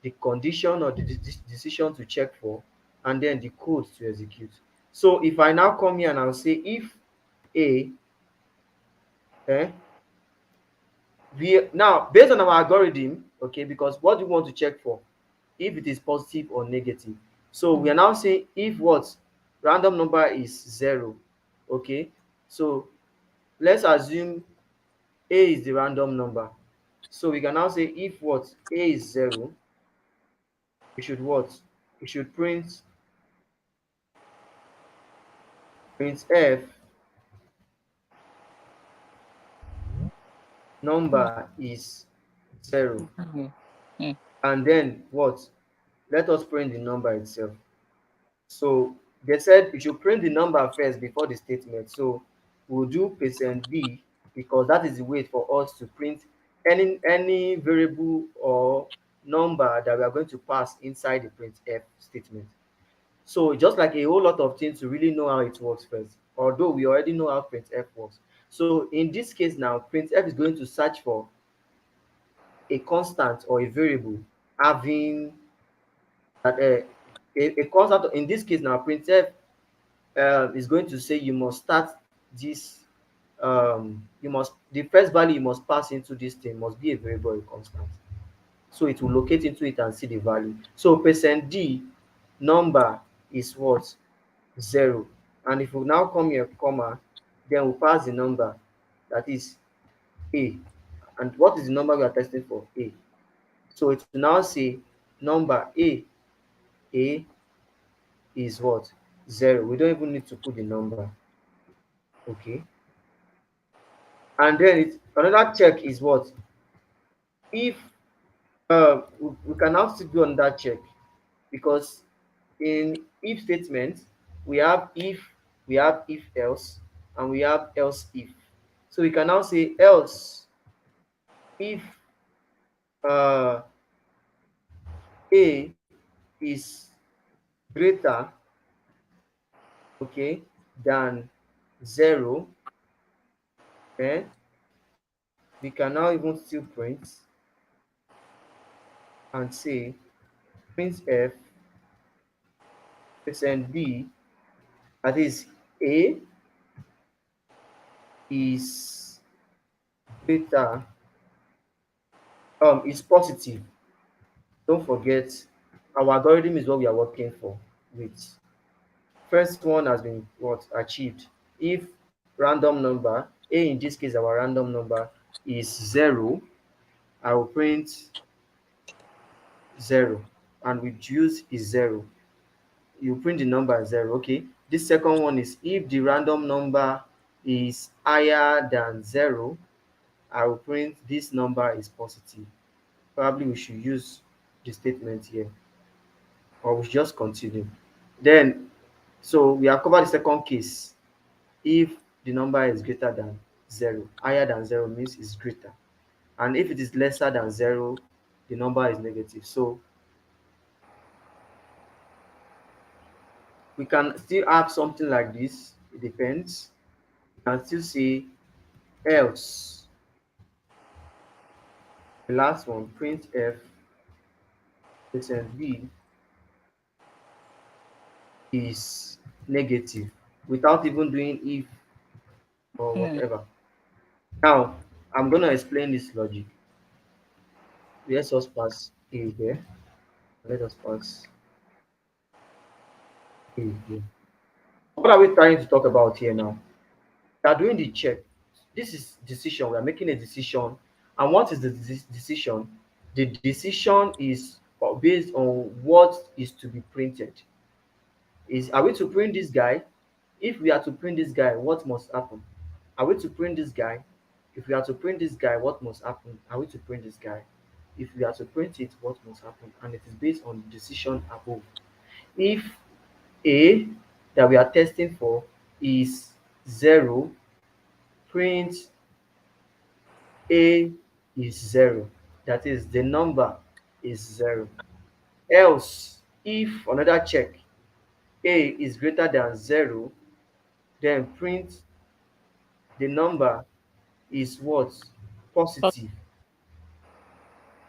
the condition or the decision to check for, and then the code to execute. So if I now come here and I'll say if a eh, we now based on our algorithm, okay, because what do we want to check for? If it is positive or negative. So we are now saying if what random number is 0, okay. So let's assume a is the random number. So we can now say if what a is 0, we should what? We should print f number is 0, Mhm. Mm. and then what? Let us print the number itself. So they said we should print the number first before the statement. So we'll do %b because that is the way for us to print any variable or number that we are going to pass inside the printf statement. So just like a whole lot of things to really know how it works first, although we already know how printf works. So in this case now, printf is going to search for a constant or a variable having that a constant. In this case now, printf is going to say you must start this you must the first value you must pass into this thing must be a variable or a constant. So it will locate into it and see the value. So %d number is what? 0. And if we now come here comma, then we pass the number, that is a. And what is the number we are testing for? A. So it will now say number a is what? 0. We don't even need to put the number. Okay. And then another check is what? If we can now still do another check, because in if statement we have if else, and we have else if. So we can now say else if uh, a is greater, okay, than 0, then we can now even still print and say printf %b, that is a is greater is positive. Don't forget, our algorithm is what we are working for with. First one has been what achieved. If random number a, in this case our random number, is 0, I will print 0, and with use is 0. You print the number as 0. Okay, this second one is if the random number is higher than 0, I will print this number is positive. Probably we should use the statement here, or we should just continue. Then, so we have covered the second case. If the number is greater than 0, higher than 0 means it's greater. And if it is lesser than 0, the number is negative. So we can still have something like this. It depends. We can still say else. The last one, printf percent B is negative without even doing if or Hmm. whatever. Now, I'm going to explain this logic. Let us pass A here. Let us pass A here. What are we trying to talk about here now? We are doing the check. This is decision. We are making a decision. And what is the decision? The decision is based on what is to be printed. Is are we to print this guy? If we are to print this guy, what must happen? Are we to print this guy? If we are to print this guy, what must happen? Are we to print this guy? If we are to print it, what must happen? And it is based on the decision above. If A that we are testing for is 0, print A is 0. That is, the number is 0. Else, if another check, A is greater than 0, then print the number is what? Positive.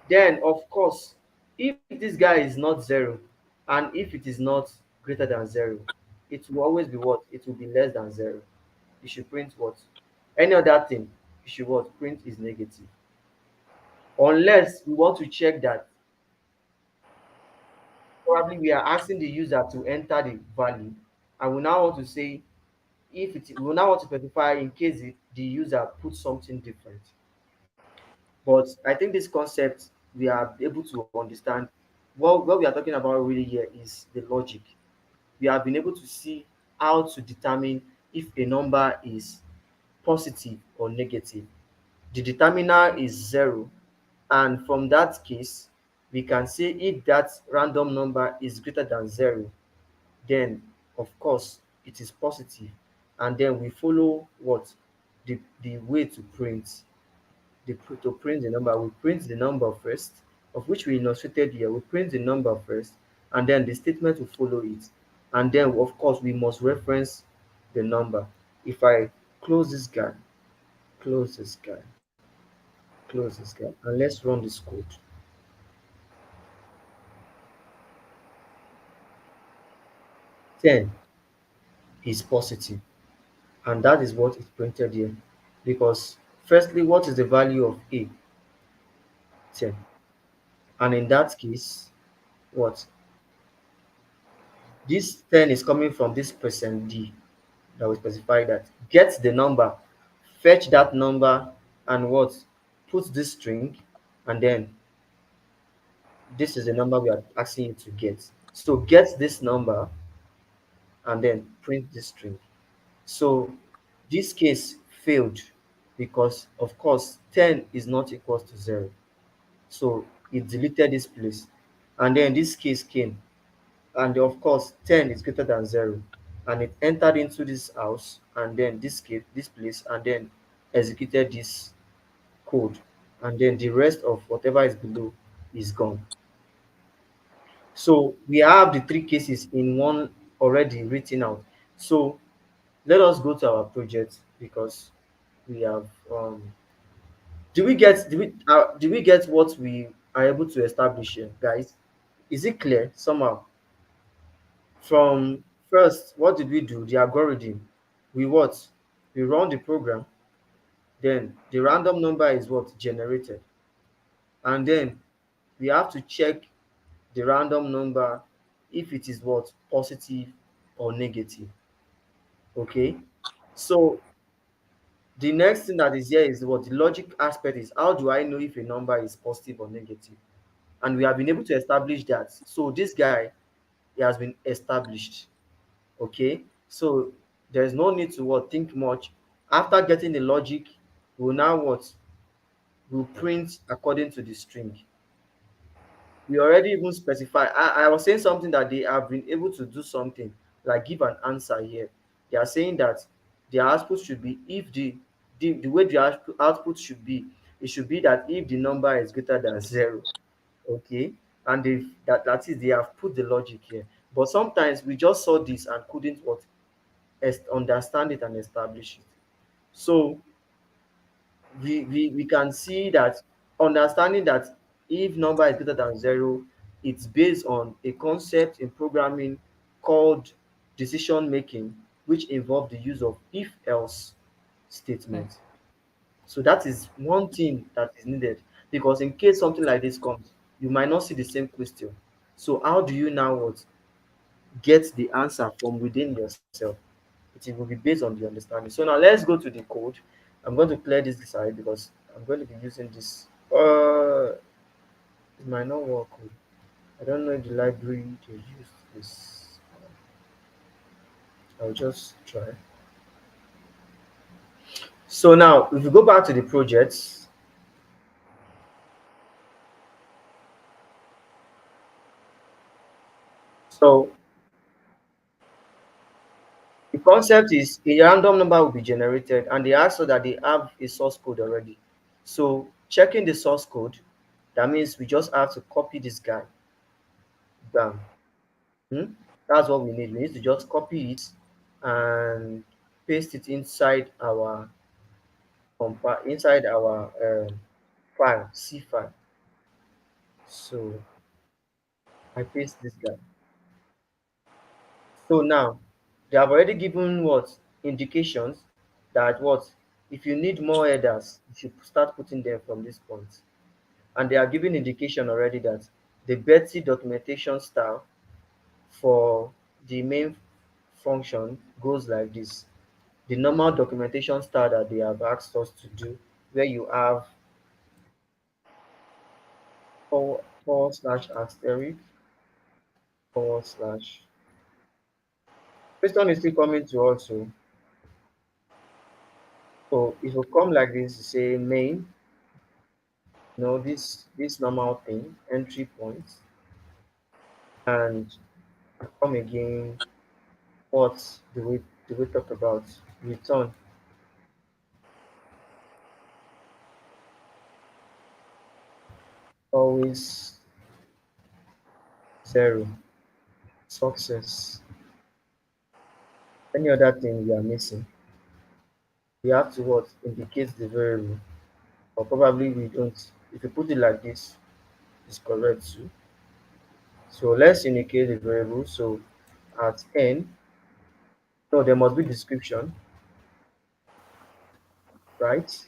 Then, of course, if this guy is not 0, and if it is not greater than 0, it will always be what? It will be less than 0. You should print what? Any other thing, you should what? Print is negative. Unless we want to check that probably we are asking the user to enter the value, and we now want to say if it we now want to specify in case the user puts something different. But I think this concept we are able to understand. What we are talking about really here is the logic. We have been able to see how to determine if a number is positive or negative. The determiner is 0, and from that case we can say if that random number is greater than 0, then of course it is positive. And then we follow what? The way to print to print the number. We print the number first, of which we illustrated here. We print the number first, and then the statement will follow it. And then of course we must reference the number. If I close this guy, close this guy, close this guy, and let's run this code. 10 is positive, and that is what is printed here. Because firstly, what is the value of A? 10. And in that case, what? This 10 is coming from this percent D that we specify that. Get the number, fetch that number, and what? Put this string, and then this is the number we are asking you to get. So get this number and then print this string. So this case failed because of course 10 is not equal to 0. So it deleted this place. And then this case came, and of course 10 is greater than 0, and it entered into this house, and then this place, and then executed this code, and then the rest of whatever is below is gone. So we have the three cases in one already written out. So let us go to our project because we have do we get what we are able to establish here, guys? Is it clear somehow? From first, what did we do? The algorithm. We what? We run the program, then the random number is what? Generated. And then we have to check the random number if it is what? Positive or negative. Okay. So the next thing that is here is what? The logic aspect is how do I know if a number is positive or negative? And we have been able to establish that. So this guy, he has been established. Okay, so there's no need to what think much. After getting the logic, we'll now what? We'll print according to the string. We already even specify. I was saying something that they have been able to do something like give an answer here. They are saying that the output should be if the way the output should be, it should be that if the number is greater than 0. Okay, and that is they have put the logic here. But sometimes we just saw this and couldn't what understand it and establish it. So we can see that understanding that if number is greater than 0, it's based on a concept in programming called decision making, which involve the use of if else Hmm. statements. So that is one thing that is needed, because in case something like this comes, you might not see the same question. So how do you now what get the answer from within yourself? It will be based on the understanding. So now let's go to the code. I'm going to clear this aside because I'm going to be using this. It might not work. I don't know if the library they use this. I'll just try. So now, if we go back to the projects, so the concept is a random number will be generated, and they ask so that they have a source code already. So checking the source code, that means we just have to copy this guy. Bam. Hmm? That's what we need. We need to just copy it and paste it inside our file, C file. So I paste this guy. So now they have already given what indications that what if you need more headers, you should start putting them from this point. And they are giving indication already that the Betsy documentation style for the main function goes like this. The normal documentation style that they have asked us to do, where you have forward slash asterisk forward slash. Question is still coming to also. So it will come like this, say main, this normal thing, entry points, and come again, what do we talk about? Return, always zero, success. Any other thing we are missing, we have to what indicate the variable, or probably we don't. If you put it like this, it's correct too. So let's indicate the variable. So at n, no, there must be description, right?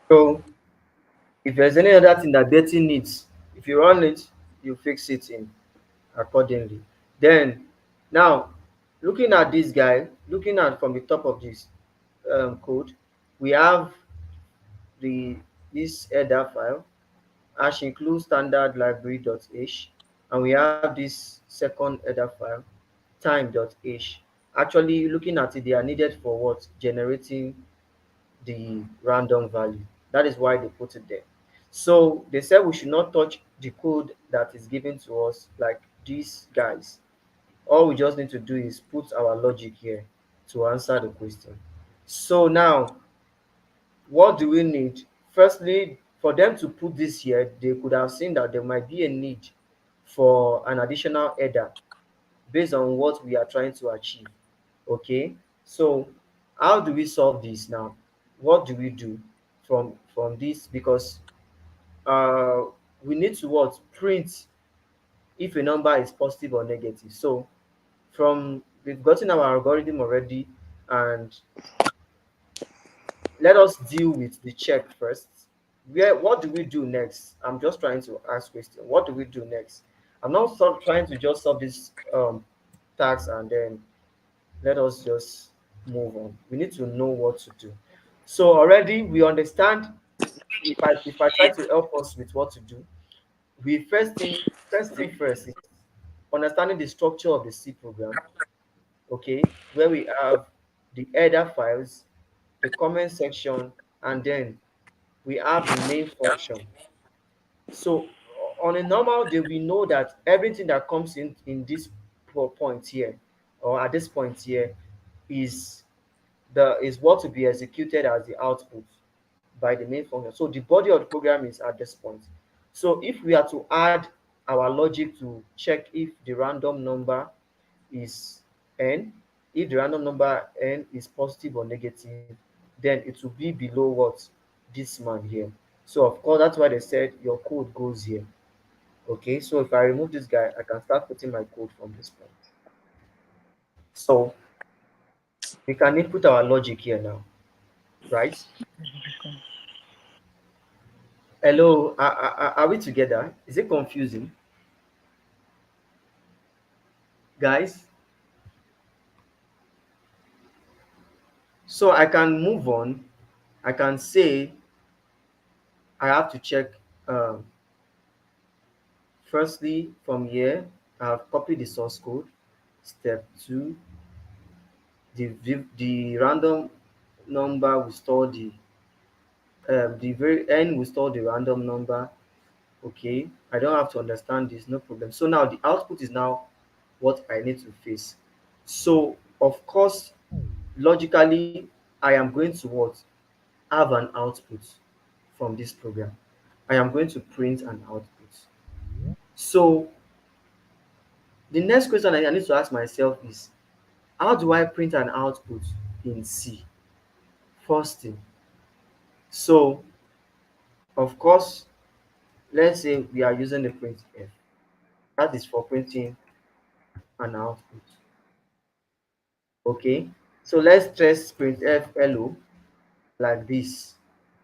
So if there's any other thing that Betty needs, if you run it, you fix it in accordingly. Then now looking at this guy, looking at from the top of this code, we have the this header file, hash include standard library.h, and we have this second header file, time.h. Actually, looking at it, they are needed for what? Generating the random value. That is why they put it there. So they said we should not touch the code that is given to us like these guys. All we just need to do is put our logic here to answer the question. So now, what do we need? Firstly, for them to put this here, they could have seen that there might be a need for an additional header based on what we are trying to achieve. Okay, so how do we solve this now? What do we do from this? Because uh, we need to what print if a number is positive or negative. So from we've gotten our algorithm already, and let us deal with the check first. Where what do we do next? I'm just trying to ask question. What do we do next? I'm not trying to just solve this task and then let us just move on. We need to know what to do. So already we understand. If I try to help us with what to do, we first thing first is understanding the structure of the C program. Okay, where we have the header files, the comment section, and then we have the main function. So on a normal day, we know that everything that comes in this point here, or at this point here, is the is what to be executed as the output by the main function. So the body of the program is at this point. So if we are to add our logic to check if the random number is n, if the random number n is positive or negative, then it will be below what this man here. So of course that's why they said your code goes here. Okay, so if I remove this guy, I can start putting my code from this point. So we can input our logic here now, right? Hello, are we together? Is it confusing, guys? So I can move on. I can say I have to check. Firstly, from here, I've copied the source code. Step two, the random number will store the very n will store the random number. Okay, I don't have to understand this, no problem. So now the output is now what I need to face. So of course, logically, I am going to what have an output from this program. I am going to print an output. So the next question I need to ask myself is, how do I print an output in C? First thing. So of course, let's say we are using the printf. That is for printing an output. Okay. So let's test printf hello like this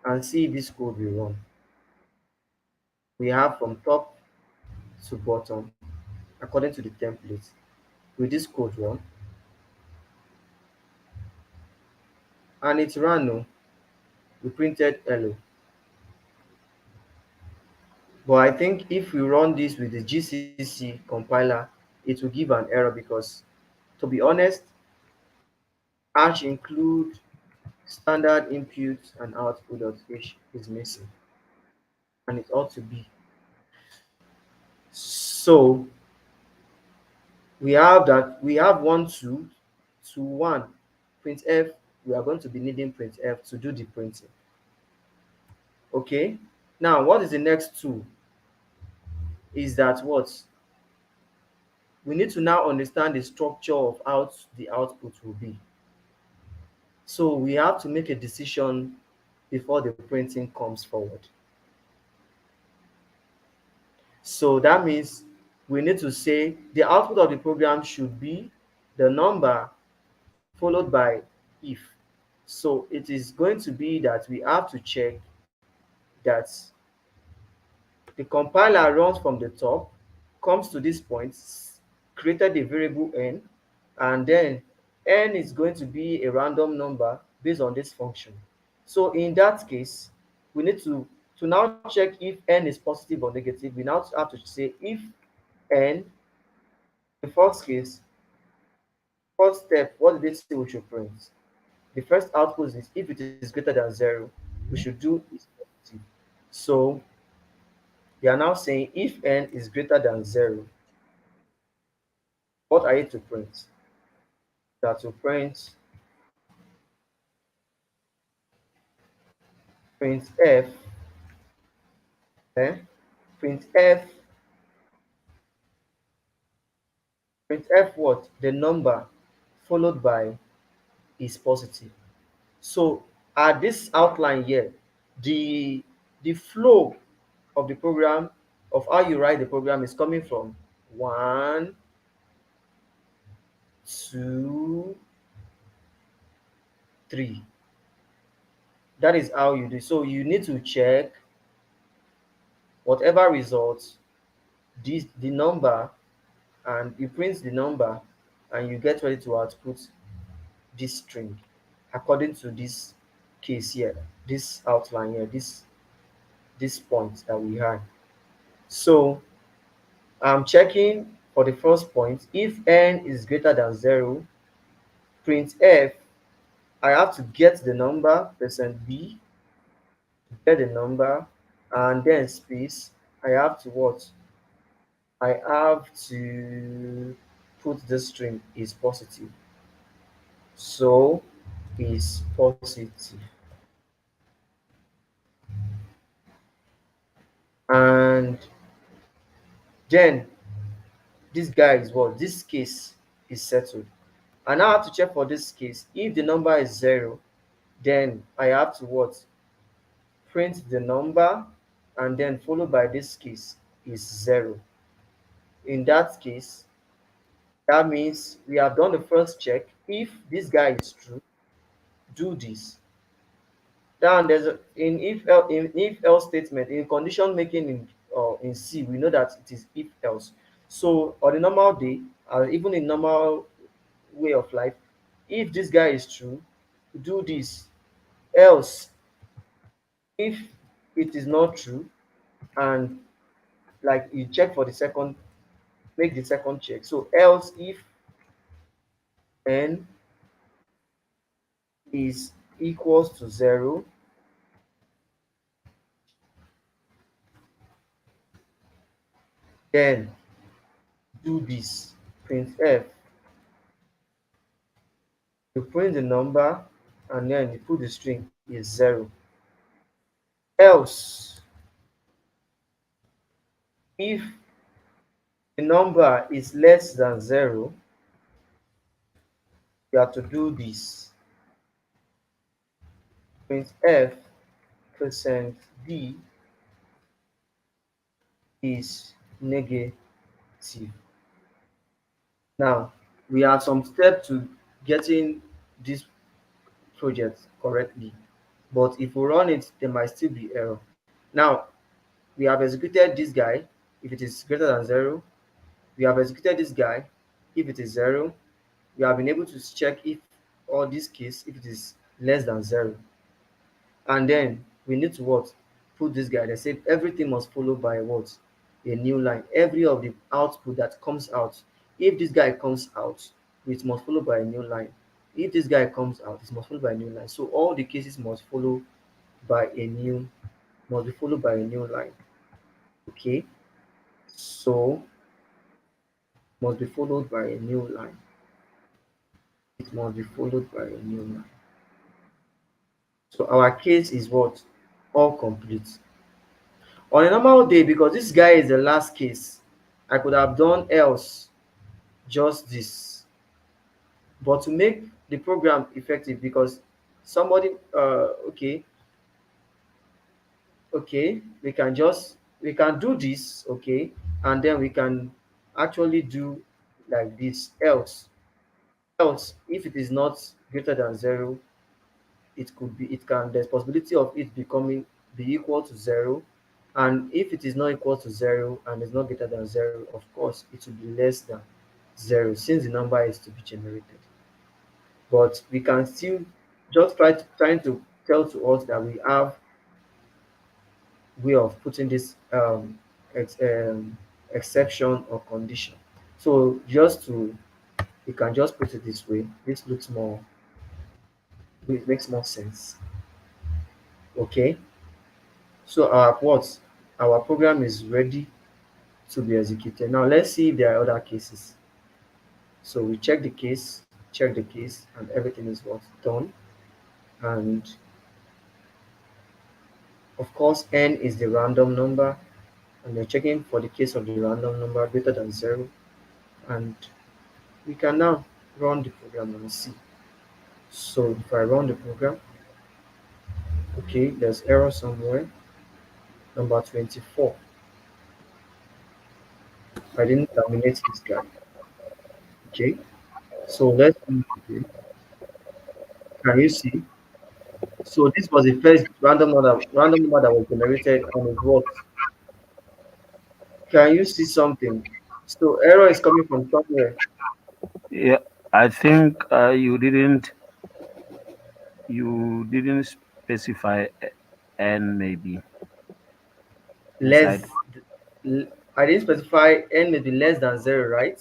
and see if this code will run. We have from top to bottom according to the template. Will this code run? And it ran no. We printed hello. But I think if we run this with the GCC compiler, it will give an error because, to be honest, hash include standard input and output.h is missing, and it ought to be. So we have 1 2 to 1 printf. We are going to be needing printf to do the printing. Okay. Now what is the next tool? Is that what we need to now understand the structure of how the output will be. So we have to make a decision before the printing comes forward. So that means we need to say the output of the program should be the number followed by if. So it is going to be that we have to check that the compiler runs from the top, comes to this point, created a variable n, and then n is going to be a random number based on this function. So in that case, we need to now check if n is positive or negative. We now have to say if n, the first case, first step, what did they say we should print? The first output is if it is greater than 0, we should do is positive. So they are now saying if n is greater than 0, what are you to print? That to print f, eh? print f, print f what? The number followed by is positive. So at this outline here, the flow of the program, of how you write the program, is coming from 1, 2, 3. That is how you do. So you need to check whatever results, the number, and you print the number, and you get ready to output this string according to this case here, this outline here, this point that we had. So I'm checking for the first point. If n is greater than 0, print f, I have to get the number, %b, get the number, and then space. I have to what? I have to put the string is positive. So is positive. And then this guy is what? This case is settled. And now I have to check for this case. If the number is 0, then I have to what? Print the number, and then followed by this case is 0. In that case, that means we have done the first check. If this guy is true, do this. Then there's in if else statement in condition making in C, we know that it is if else. So on a normal day, or even in normal way of life, if this guy is true, do this. Else, if it is not true, and like you check for the second, make the second check. So else if n is equals to 0, then do this. Print f. You print the number, and then you put the string is 0. Else, if the number is less than 0, you have to do this. Print f percent %d is negative. Now, we have some steps to getting this project correctly, but if we run it, there might still be error. Now, we have executed this guy if it is greater than 0. We have executed this guy if it is 0. We have been able to check if, or this case, if it is less than 0. And then we need to what? Put this guy. They said everything must follow by what? A new line. Every of the output that comes out, if this guy comes out, it must follow by a new line. If this guy comes out, it must follow by a new line. So all the cases must be followed by a new line. Okay, so must be followed by a new line. It must be followed by a new line. So our case is what? All complete. On a normal day, because this guy is the last case, I could have done else just this. But to make the program effective, because somebody okay, we can do this, okay, and then we can actually do like this. Else if it is not greater than 0, there's possibility of it becoming be equal to 0. And if it is not equal to 0 and is not greater than 0, of course it will be less than 0, since the number is to be generated. But we can still just trying to tell to us that we have way of putting this exception or condition. So just to we can just put it this way. This looks more, it makes more sense. Okay, so our program is ready to be executed. Now let's see if there are other cases. So we check the case, and everything is what's done. And of course, n is the random number, and we're checking for the case of the random number greater than 0. And we can now run the program and see. So if I run the program, okay, there's error somewhere. Number 24. I didn't terminate this guy. Okay, so let's do it again. Can you see? So this was the first random number that was generated, and it worked. Can you see something? So error is coming from somewhere. Yeah, I think you didn't specify n maybe inside Less. I didn't specify n may be less than 0, right?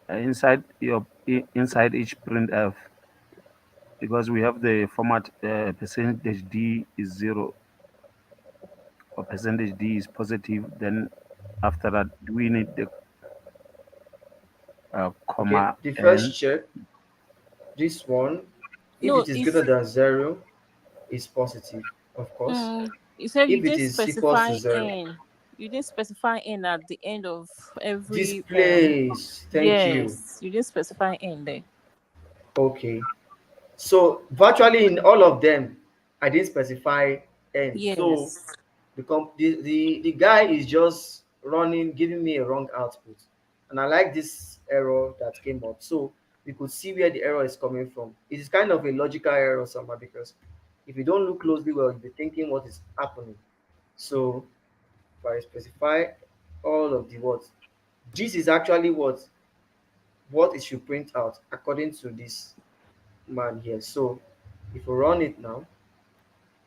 inside each printf, because we have the format percentage d is 0 or percentage d is positive. Then after that, do we need the Okay, comma the n? first check. This one, if No, it is greater it's than 0, is positive, of course. you said you If it didn't is equals to specify 0, n. You didn't specify n at the end of every displays. Thank you. yes, you didn't specify n there. Okay. So virtually in all of them, I didn't specify n. So Yes. the guy is just running, giving me a wrong output. And I like this error that came up. So we could see where the error is coming from. It is kind of a logical error somewhere because if you don't look closely well, you'll be thinking what is happening. So if I specify all of the words, this is actually what it should print out according to this man here. So if we run it now,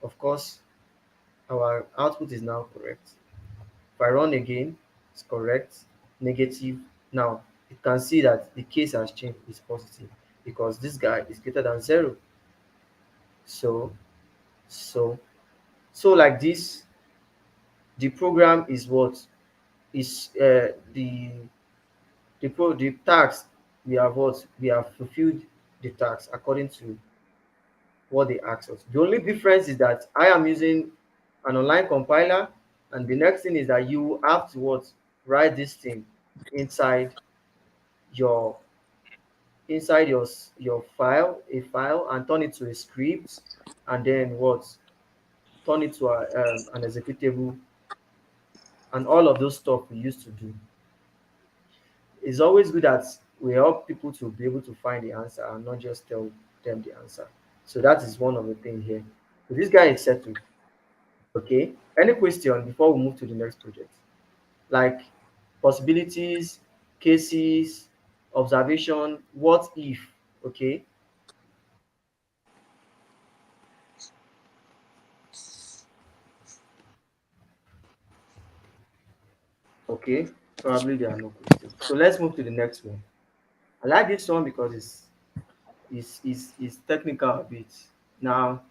of course, our output is now correct. If I run again, it's correct, negative. Now you can see that the case has changed, it's positive because this guy is greater than 0. So, so, so like this, the program is what is the task we have what we have fulfilled the task according to what they ask us. The only difference is that I am using an online compiler, and the next thing is that you have to what write this thing inside your your file, a file, and turn it to a script, and then what turn it to an executable, and all of those stuff we used to do. It's always good that we help people to be able to find the answer and not just tell them the answer. So that is one of the things here. So this guy is settled. Okay. Any question before we move to the next project? Like possibilities, cases, observation, what if? Okay. Okay. Probably there are no questions. So let's move to the next one. I like this one because it's technical a bit. Now,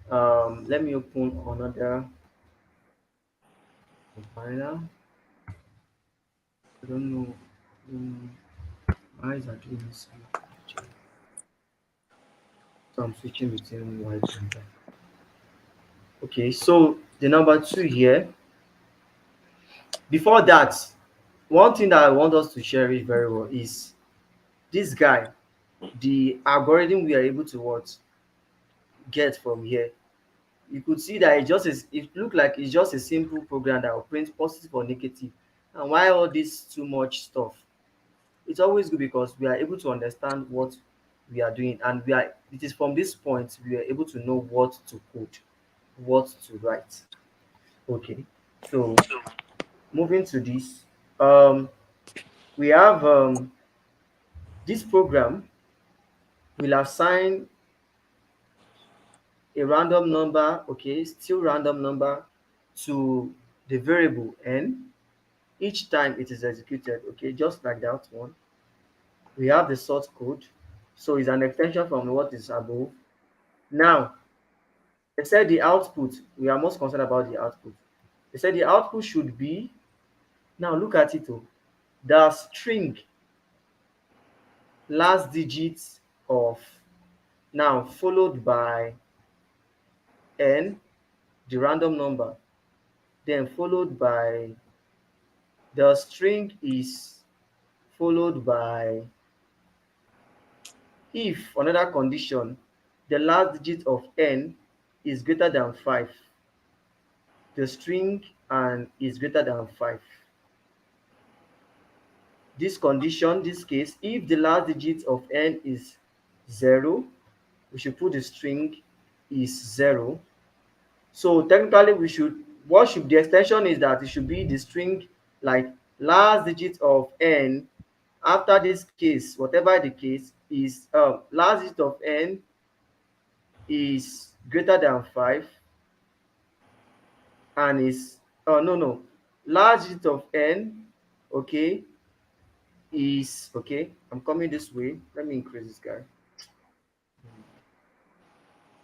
let me open another compiler. I don't know. Why is that doing this? So I'm switching between white and black. Okay, so the number two here. Before that, one thing that I want us to share it very well is this guy, the algorithm we are able to what get from here. You could see that it looked like it's just a simple program that will print positive or negative. And why all this too much stuff? It's always good because we are able to understand what we are doing, and it is from this point we are able to know what to code, what to write. Okay, so moving to this, we have this program will assign a random number, okay, still random number, to the variable n each time it is executed. Okay, just like that one. We have the source code, so it's an extension from what is above. Now they said the output, we are most concerned about the output. They said the output should be, now look at it, oh, the string last digits of, now followed by n, the random number, then followed by the string is followed by, if another condition, the last digit of n is greater than 5, the string and is greater than 5. This condition, this case, if the last digit of n is 0, we should put the string is 0. So technically what should the extension is that it should be the string, like last digit of n after this case, whatever the case is, last digit of n is greater than 5 and is, oh no, no, last digit of n, okay, is, okay, I'm coming this way, let me increase this guy.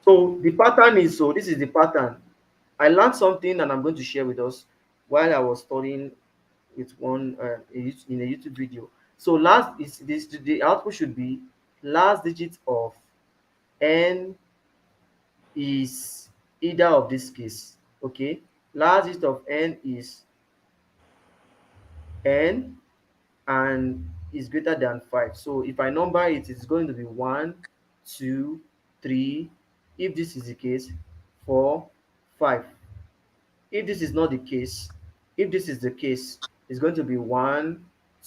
So the pattern is, so this is the pattern. I learned something and I'm going to share with us while I was studying with one in a YouTube video. So last is this, the output should be last digit of n is either of this case. Okay, last digit of n is n and is greater than 5. So if I number it, it's going to be 1, 2, 3. If this is the case, 4, 5. If this is not the case, if this is the case, it's going to be 1,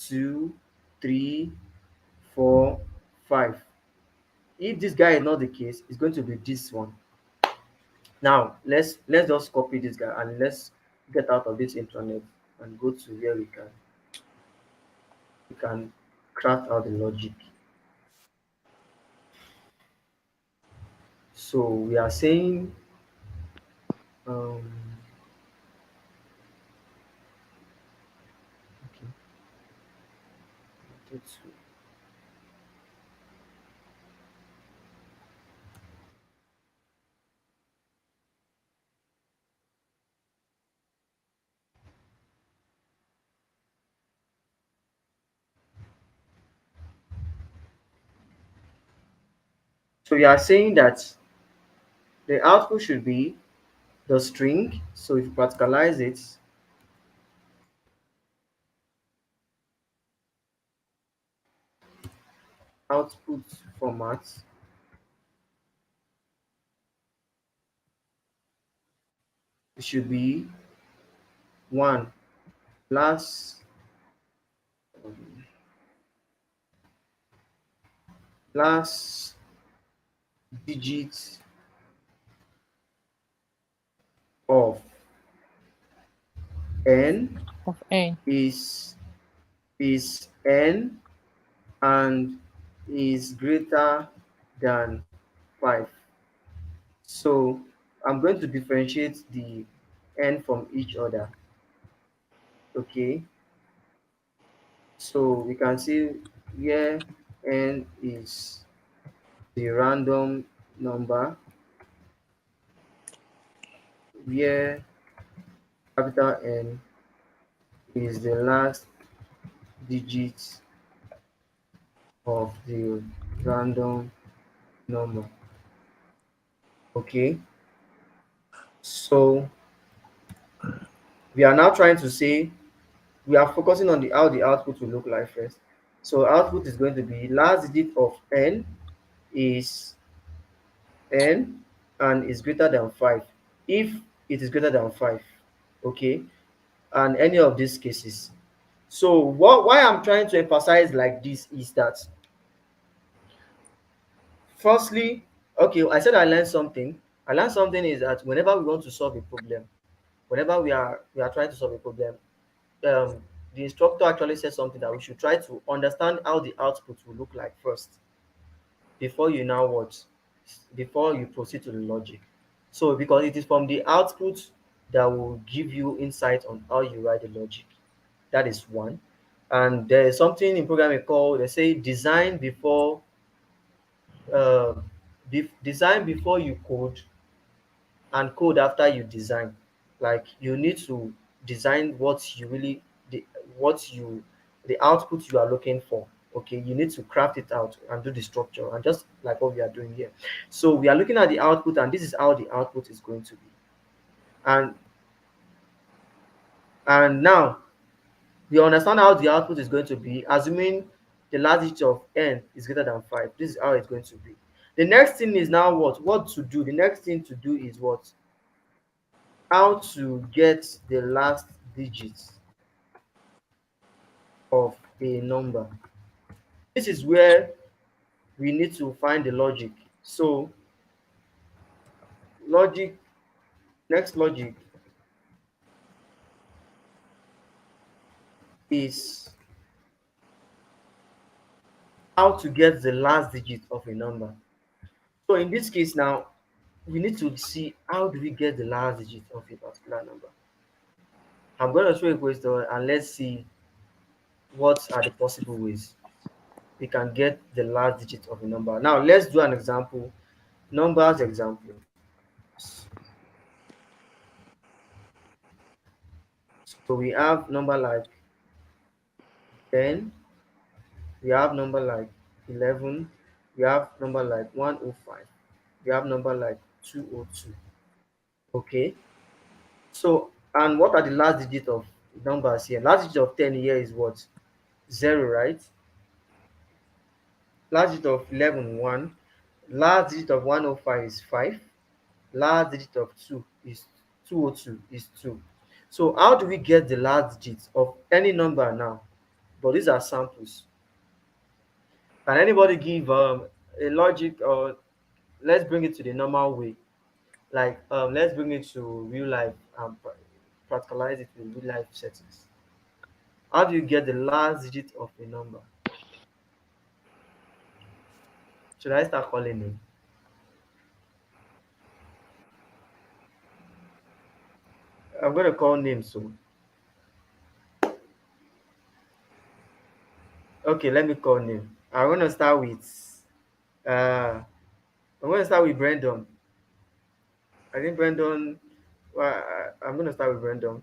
2, 3, 4, 5. If this guy is not the case, it's going to be this one. Now let's just copy this guy and let's get out of this internet and go to where we can craft out the logic. So we are saying um okay, so we are saying that the output should be the string. So if you particularize it, output format, it should be one last um, last digit of n Of n. is n and is greater than 5. So I'm going to differentiate the n from each other. Okay, so we can see where n is the random number, where capital N is the last digit of the random number. Okay, so we are now trying to say we are focusing on the how the output will look like first. So output is going to be last digit of n is n and is greater than 5 if it is greater than 5. Okay, and any of these cases. So why I'm trying to emphasize like this is that firstly, okay, I said I learned something. I learned something is that whenever we want to solve a problem, whenever we are trying to solve a problem, the instructor actually said something that we should try to understand how the output will look like first before you now what before you proceed to the logic. So because it is from the output that will give you insight on how you write the logic. That is one. And there is something in programming called, they say, design before uh, design before you code and code after you design. Like you need to design what you really the what you the output you are looking for. Okay, you need to craft it out and do the structure, and just like what we are doing here. So we are looking at the output, and this is how the output is going to be. And now we understand how the output is going to be, assuming the last digit of n is greater than 5. This is how it's going to be. The next thing is now what to do. The next thing to do is what? How to get the last digit of a number. This is where we need to find the logic. So logic, next logic is how to get the last digit of a number. So in this case now, we need to see how do we get the last digit of a particular number. I'm going to show a question and let's see what are the possible ways we can get the last digit of a number. Now let's do an example, numbers example. So we have number like 10, we have number like 11, We have number like 105. We have number like 202. Okay. So, and what are the last digit of numbers here? Last digit of 10 here is what? 0, right? Last digit of 11, 1. Last digit of 105 is 5. Last digit of 2 is 202 is 2. So how do we get the last digit of any number now? But these are samples. Can anybody give a logic, or let's bring it to the normal way? Like let's bring it to real life and practicalize it with real life settings. How do you get the last digit of a number? Should I start calling him? I'm gonna call names. So okay, let me call name. I'm gonna start with uh I'm gonna start with Brandon. I think Brandon. Well, I'm gonna start with Brandon.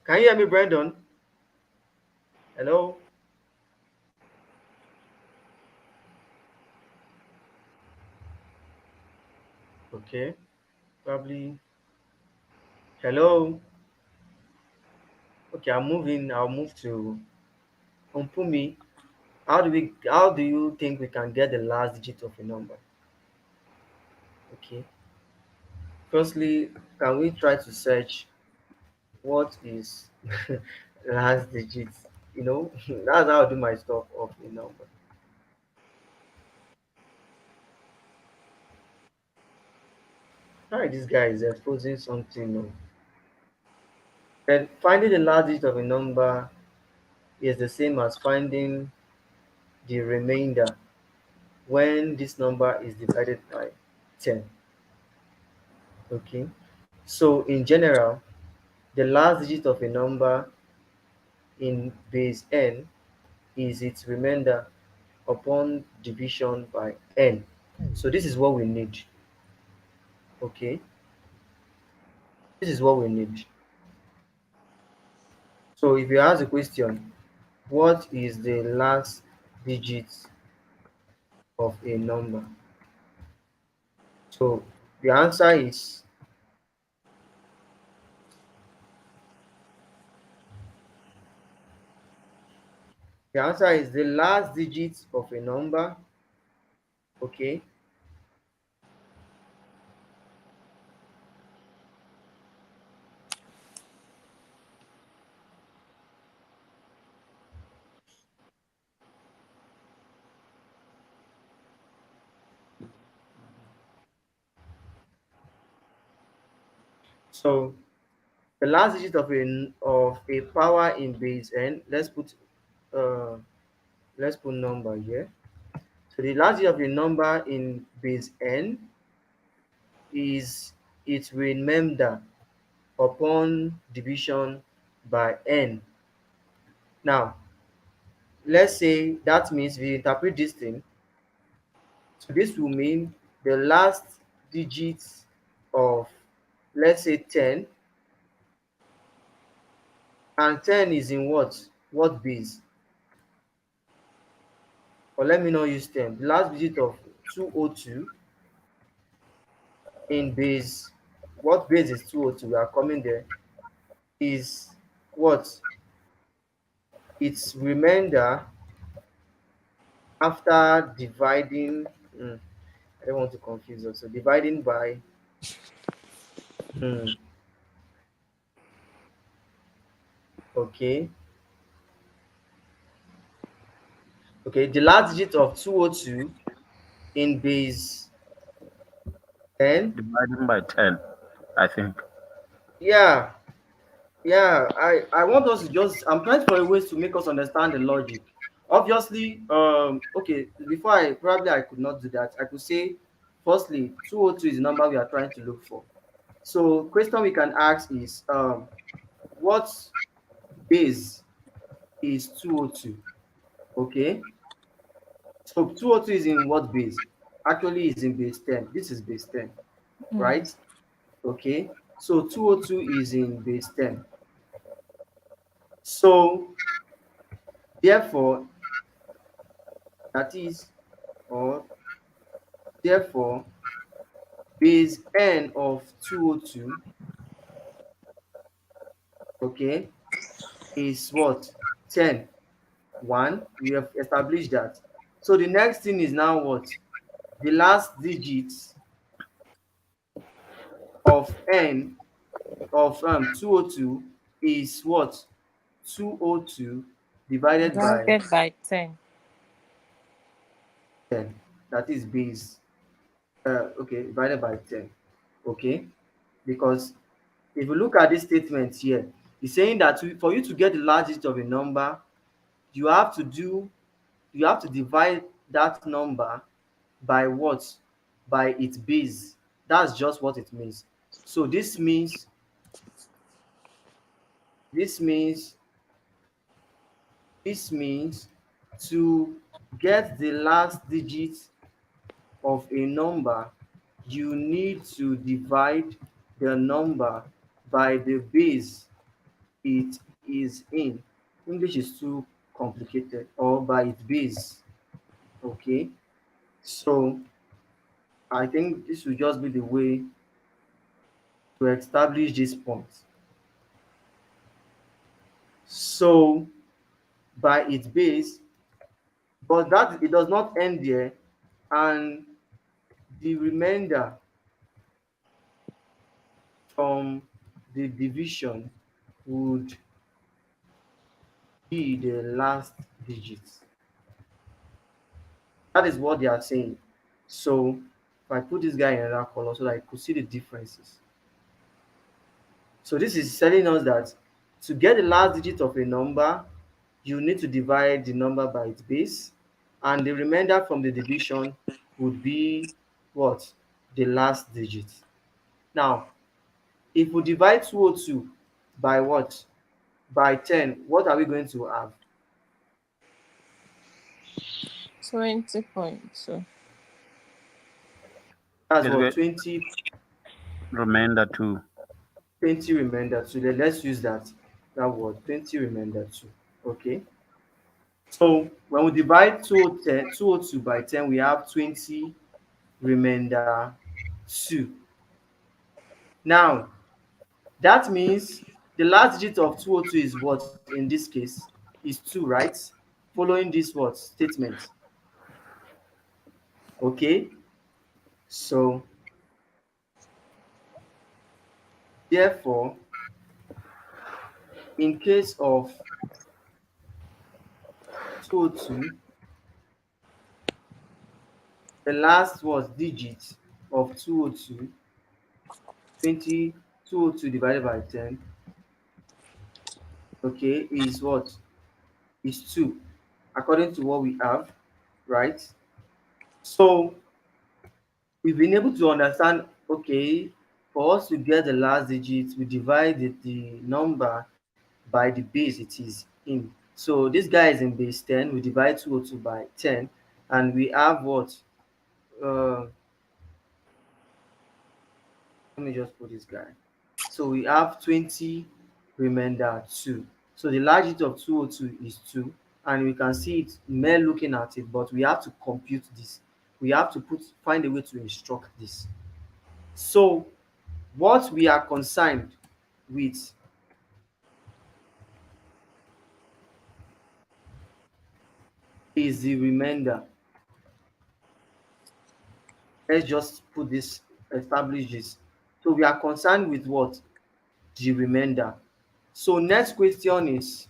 Can you hear me, Brandon? Hello. Okay. Probably. Hello. Okay, I'm moving. I'll move to Umpumi. How do you think we can get the last digit of a number? Okay. Firstly, can we try to search what is last digit? That's how I do my stuff of a number. All right, this guy is exposing something. No. Then finding the last digit of a number is the same as finding the remainder when this number is divided by 10. Okay. So in general, the last digit of a number in base n is its remainder upon division by n. So this is what we need. Okay, this is what we need. So if you ask a question, what is the last digit of a number? So the answer is the last digit of a number. Okay. So the last digit of a power in base n. Uh let's put number here. So the last digit of a number in base n is its remainder upon division by n. Now, let's say that means we interpret this thing. So this will mean the last digit of, let's say, 10, and 10 is in what? What base? Or let me not use 10. The last digit of 202 in base, what base is 202? We are coming there. Is what? Its remainder after dividing. I don't want to confuse us. So dividing by hmm, okay. Okay, the last digit of 202 in base 10. Dividing by 10, I think. Yeah, yeah. I want us to just, I'm trying for a ways to make us understand the logic. Obviously, okay, before I could not do that. I could say firstly 202 is the number we are trying to look for. So question we can ask is what base is 202? Okay. So 202 is in what base? Actually is in base 10. This is base 10, Mm. right? Okay. So 202 is in base 10. So therefore, that is or therefore base n of 202, okay, is what? 10. 1. We have established that. So the next thing is now what? The last digits of n of 202 is what? 202 divided by Divided by 10. 10. That is base. Okay, divided by 10. Okay, because if you look at this statement here, it's saying that for you to get the last digit of a number, you have to do you have to divide that number by what? By its base. That's just what it means. So this means this means to get the last digit of a number, you need to divide the number by the base it is in. English is too complicated, or by its base. Okay, so I think this will just be the way to establish this point. So by its base, but that it does not end there, and the remainder from the division would be the last digit. That is what they are saying. So if I put this guy in another color so that I could see the differences. So this is telling us that to get the last digit of a number, you need to divide the number by its base, and the remainder from the division would be what? The last digit. Now, if we divide 202 by what? By 10, what are we going to have? 20.2. That's Let's what? get 20, remainder 2. 20 remainder 2. Let's use that word, 20 remainder 2. Okay. So when we divide 202 by 10, we have 20 remainder 2. Now, that means the last digit of 202 is what in this case? Is 2, right? Following this what? Statement. Okay. So, therefore, in case of 202, the last what digit of 202, 202 divided by 10, okay, is what? Is 2, according to what we have, right? So we've been able to understand, okay, for us to get the last digit, we divide the number by the base it is in. So this guy is in base 10, we divide 202 by 10, and we have what? Uh, Let me just put this guy. So we have 20 remainder 2. So the large digit of 202 is 2, and we can see it mere looking at it, but we have to compute this. We have to find a way to instruct this. So what we are concerned with is the remainder. Let's just put this, establish this. So we are concerned with what? The remainder. So next question is,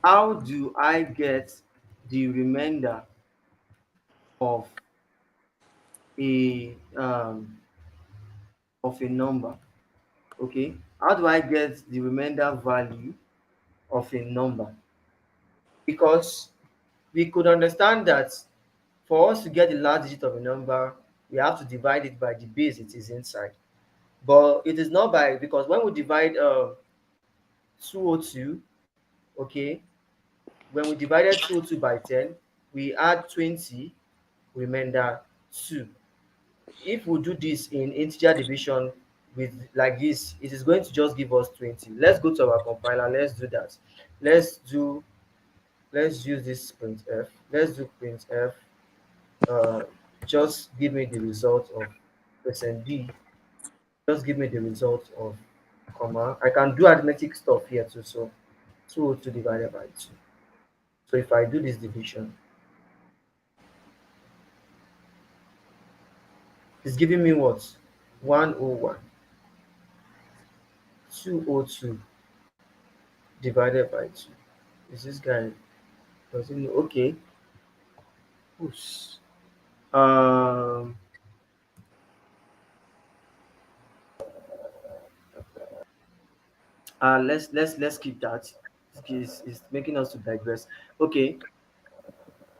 how do I get the remainder of a number? Okay, how do I get the remainder value of a number? Because we could understand that for us to get the last digit of a number, we have to divide it by the base it is inside. But it is not by, because when we divide 202, okay, when we divided 202 by 10, we add 20 remainder 2. If we do this in integer division with like this, it is going to just give us 20. Let's go to our compiler. Let's do that. Let's do let's use this printf. Let's do printf. Uh, just give me the result of %d. Just give me the result of comma. I can do arithmetic stuff here too. So 202 divided by 2. So if I do this division, it's giving me what? 101. 202 divided by 2. Is this guy, does he know? Okay. Oops. Um, let's keep that. It's making us to digress. Okay,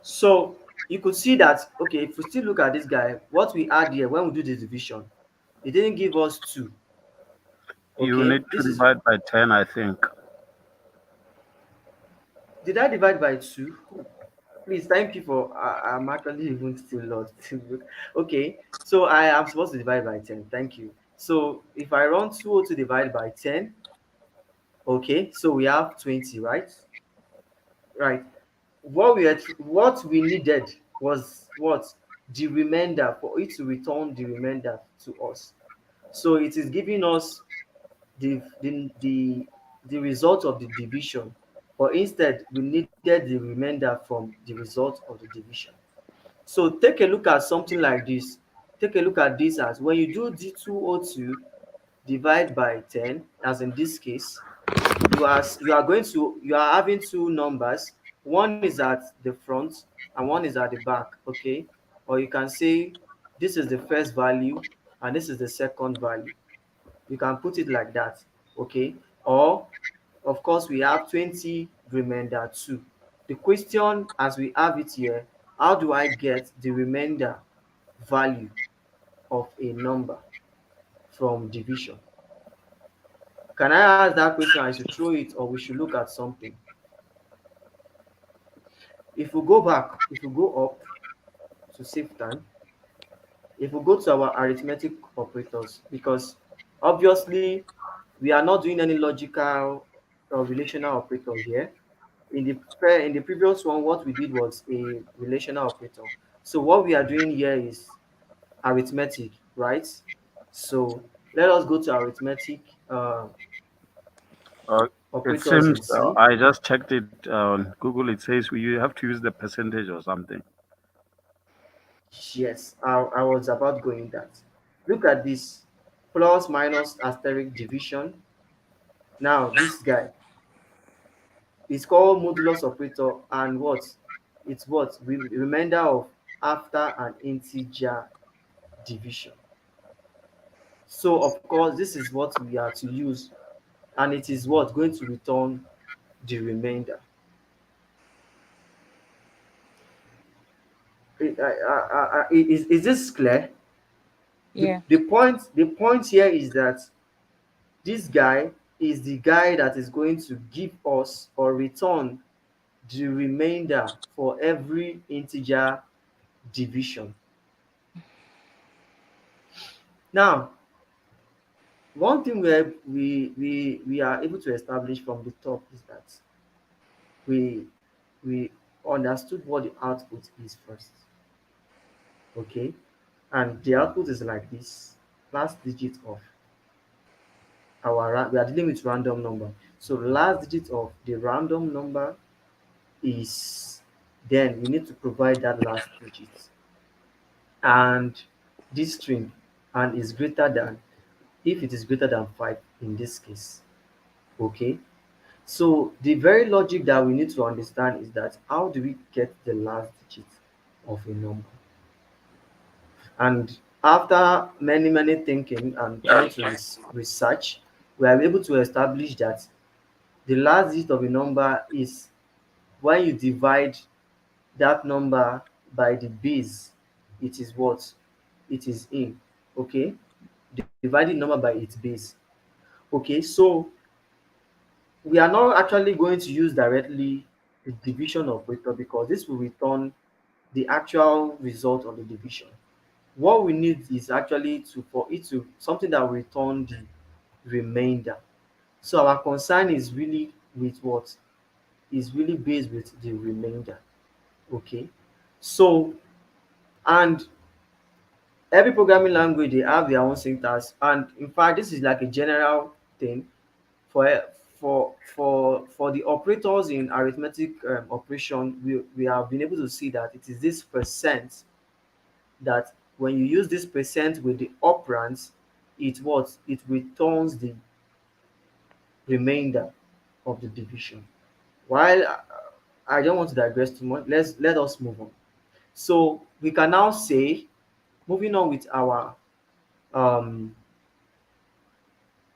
so you could see that. Okay, if we still look at this guy, what we add here when we do the division, it didn't give us 2. You Okay, need to this is, divide by 10, I think. did I divide by 2? Please, thank you for. I'm actually even still lost. Okay, so I am supposed to divide by 10. Thank you. So if I run 202 divided by 10, okay, so we have 20, right? Right. What we needed was what? The remainder, for it to return the remainder to us. So it is giving us the result of the division, but instead we needed the remainder from the result of the division. So take a look at something like this. Take a look at this as when you do D202 divide by 10, as in this case, you are having two numbers. One is at the front and one is at the back. Okay, or you can say this is the first value and this is the second value. You can put it like that. Okay, or of course we have 20 remainder 2. The question as we have it here, how do I get the remainder value of a number from division? Can I ask that question? I should throw it or we should look at something? If we go back, if we go up to save time, if we go to our arithmetic operators, because obviously we are not doing any logical or relational operator here. In the previous one, what we did was a relational operator. So what we are doing here is arithmetic, right? So let us go to arithmetic Uh, it operators seems in C. I just checked it on Google. It says you have to use the percentage or something. Yes, I was about going that. Look at this, plus minus asterisk division. Now this guy is called modulus operator, and what? It's what? Remainder of after an integer division. So of course this is what we are to use, and it is what going to return the remainder. Is this clear? Yeah. The point here is that this guy is the guy that is going to give us or return the remainder for every integer division. Now, one thing we are able to establish from the top is that we we understood what the output is first. Okay, and the output is like this: last digit of we are dealing with random number. So the last digit of the random number is, then we need to provide that last digit and this string, and is greater than, if it is greater than 5 in this case. Okay, so the very logic that we need to understand is that how do we get the last digit of a number? And after many thinking and trying to research, we are able to establish that the last digit of a number is when you divide that number by the base, it is what it is in. Okay, dividing number by its base. Okay, so we are not actually going to use directly the division operator because this will return the actual result of the division. What we need is actually to for it to something that will return the remainder. So our concern is really with what is really based with the remainder. Okay, so and every programming language they have their own syntax, and in fact this is like a general thing for for the operators in arithmetic operation. We have been able to see that it is this percent, that when you use this percent with the operands, it returns the remainder of the division. While I don't want to digress too much, let us move on. So we can now say, moving on with um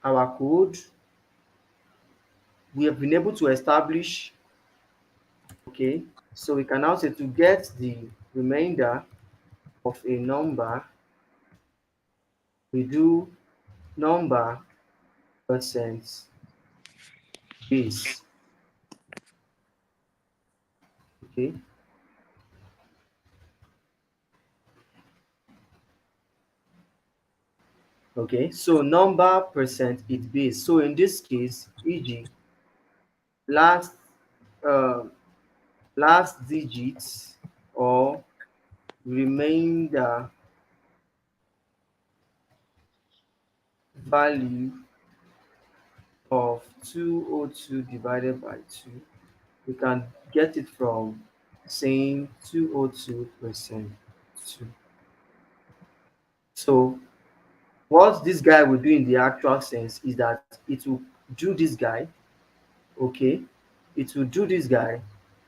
our code, we have been able to establish. Okay, so we can now say to get the remainder of a number, we do number percent base. Okay, okay, so number percent is base. So in this case, e.g., last um last digits or remainder value of 202 divided by 2, we can get it from saying 202% 2. So what this guy will do in the actual sense is that it will do this guy, okay, it will do this guy,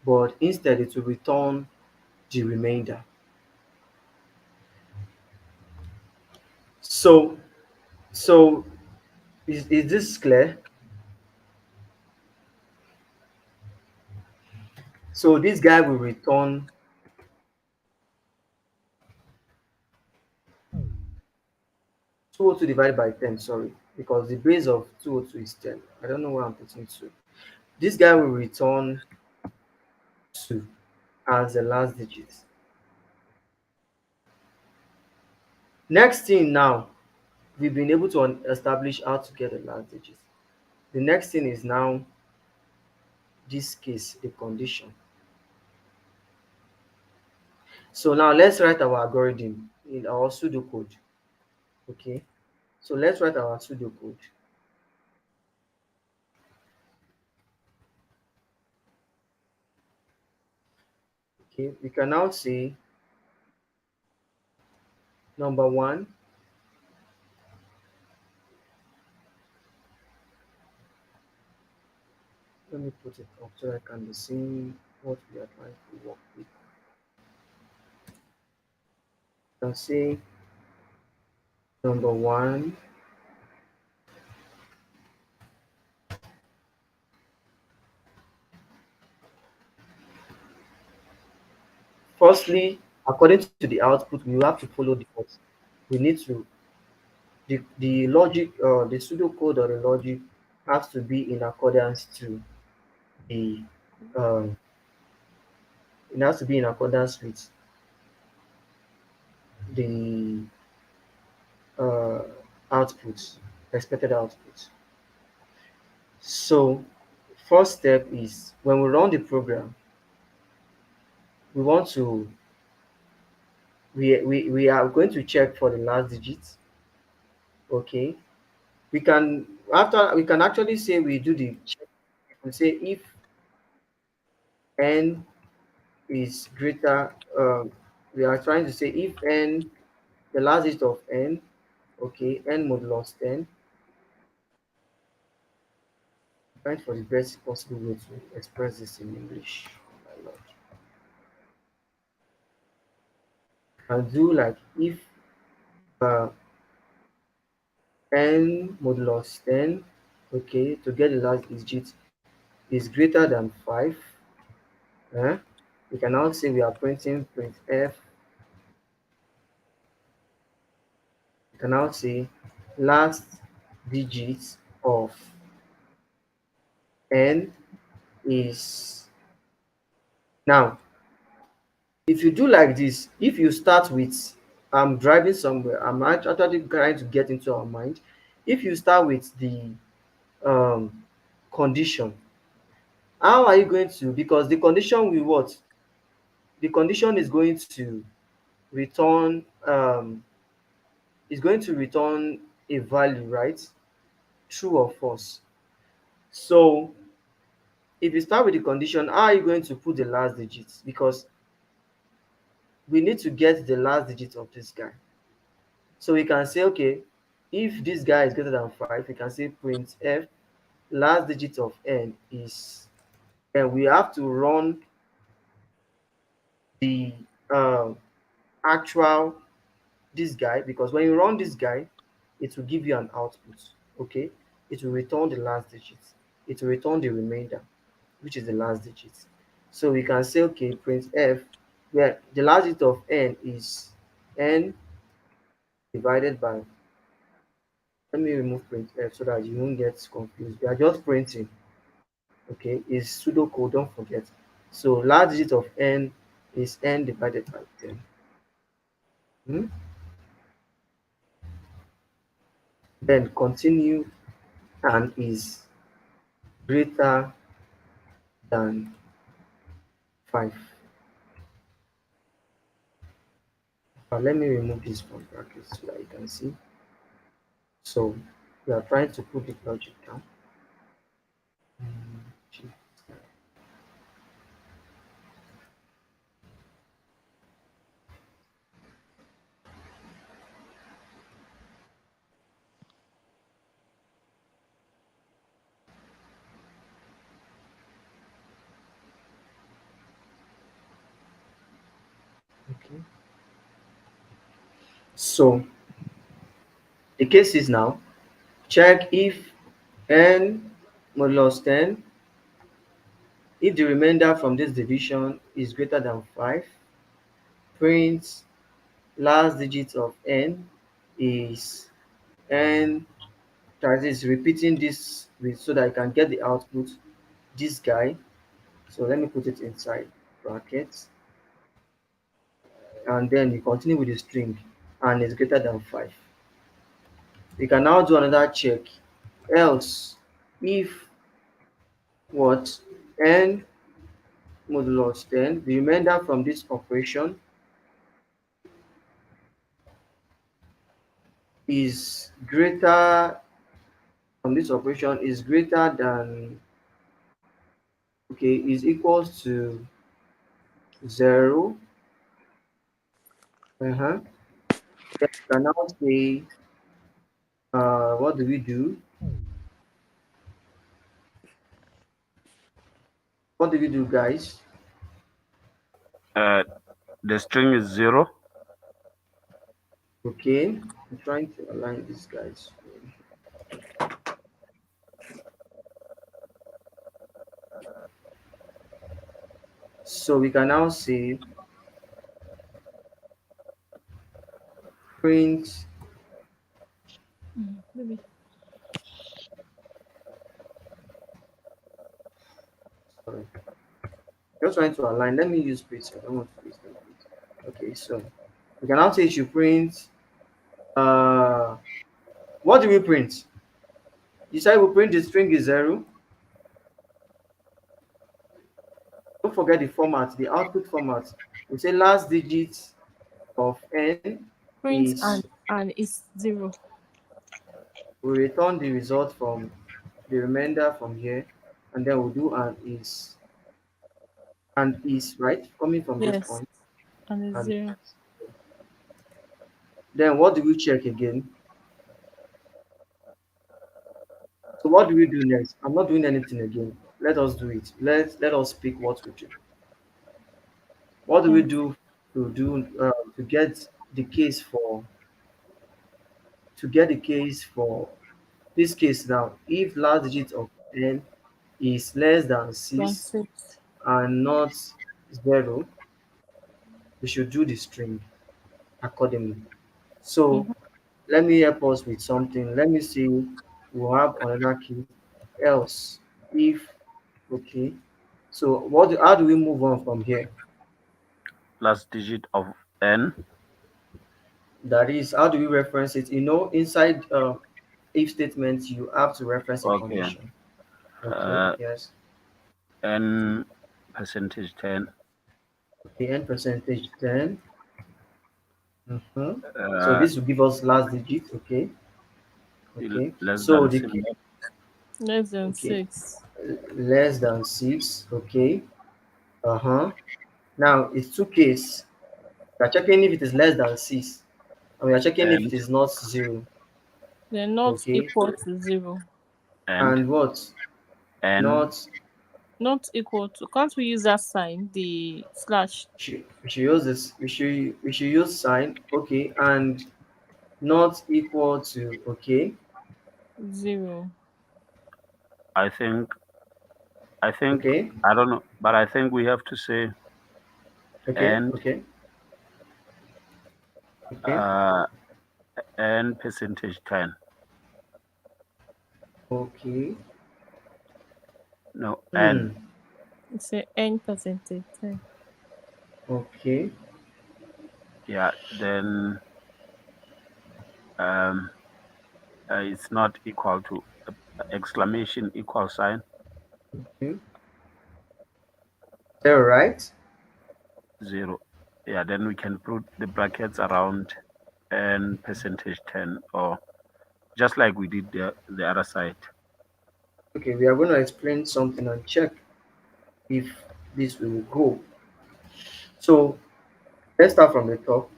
but instead it will return the remainder. So so is this clear? So this guy will return 202 divided by 10, sorry, because the base of 202 is 10. I don't know why I'm putting 2. This guy will return 2 as the last digit. Next thing now, we've been able to establish how to get the last digit. The next thing is now this case, the condition. So now let's write our algorithm in our pseudocode. Okay, so let's write our pseudocode. Okay, we can now say number one, let me put it up so I can be seeing what we are trying to work with. You can say number one, firstly, according to the output, we have to follow the course. We need to the logic, the pseudocode or the logic has to be in accordance to the um, it has to be in accordance with the uh, outputs, expected outputs. So first step is when we run the program, we want to we are going to check for the last digit. Okay, we can actually say we do the check. We say if n is greater, we are trying to say if n, the last digit of n, okay, n modulus 10, find for the best possible way to express this in English. Oh my lord. And do like if uh, n modulus 10, okay, to get the last digit is greater than 5, eh? We can now say we are printing printf. We can now say last digit of n is now. If you do like this, if you start with I'm driving somewhere, I'm actually trying to get into our mind. If you start with the um, condition, How are you going to, because the condition will what? The condition is going to return a value, right? True or false. So if you start with the condition, how are you going to put the last digits? Because we need to get the last digit of this guy. So we can say, okay, if this guy is greater than 5, we can say print f last digit of n is, and we have to run the um, actual this guy, because when you run this guy, it will give you an output. Okay, it will return the last digit, it will return the remainder, which is the last digit. So we can say, okay, print f where the last digit of n is n divided by, let me remove printf so that you won't get confused. We are just printing, okay, is pseudocode, don't forget. So last digit of n is n divided by 10. Hmm? Then continue, and is greater than 5. Let me remove this from brackets so that you can see. So we are trying to put the logic down. Mm, okay. So the case is now, check if n modulus 10, if the remainder from this division is greater than 5, print last digit of n is n, that is repeating this with, so that I can get the output, this guy. So let me put it inside brackets, and then you continue with the string, and it's greater than 5. We can now do another check. Else, if what, n modulus 10, the remainder from this operation is greater, from this operation is greater than, okay, is equals to 0. Uh-huh. Then we can now say, what do we do? What do we do, guys? Uh, the string is 0. Okay, I'm trying to align these guys. So we can now say print, Maybe. sorry, just trying to align. Let me use print. I don't want to use them. Okay, so we can now say it should print. Uh, what do we print? You said we print the string is 0. Don't forget the format, the output format. We say last digit of n Print is, and it's 0. we return the result from the remainder from here, and then we'll do and is, right, coming from this Yes, point. and it's And 0. then what do we check again? So what do we do next? I'm not doing anything again. Let us do it. Let us pick what we do. What do we Okay. do to get the case for, this case now? If last digit of n is less than One 6 6. and not 0, we should do the string accordingly. So Mm-hmm. let me help us with something. Let me see. We'll have another key. Else, if, okay. So how do we move on from here? Last digit of n. That is, how do we reference it? Inside if statements, you have to reference a Okay. condition. Okay, Uh, yes. n percentage 10, Okay, n percentage 10. Mm-hmm. So uh, this will give us last digit. Okay. Okay. less So than the 7, Less than okay, 6. less than 6. Okay. Uh-huh. Now it's two case. We are checking if it is less than 6, and we are checking if and it is not 0. They're not Okay. equal to 0. and And what? n. Not, Not equal to. Can't we use that sign? The slash we should use this. We should use sign. Okay. And not equal to. Okay. 0. I think I think Okay. I don't know, but I think we have to say Okay. and Okay. Okay. uh, n percentage 10. Okay. No, n. Hmm. It's a n percentage 10. Okay. Yeah, then um, it's not equal to exclamation equal sign Okay. Is that right? 0. Yeah, then we can put the brackets around n percentage 10, or just like we did the other side. Okay. We are going to explain something and check if this will go. So let's start from the top.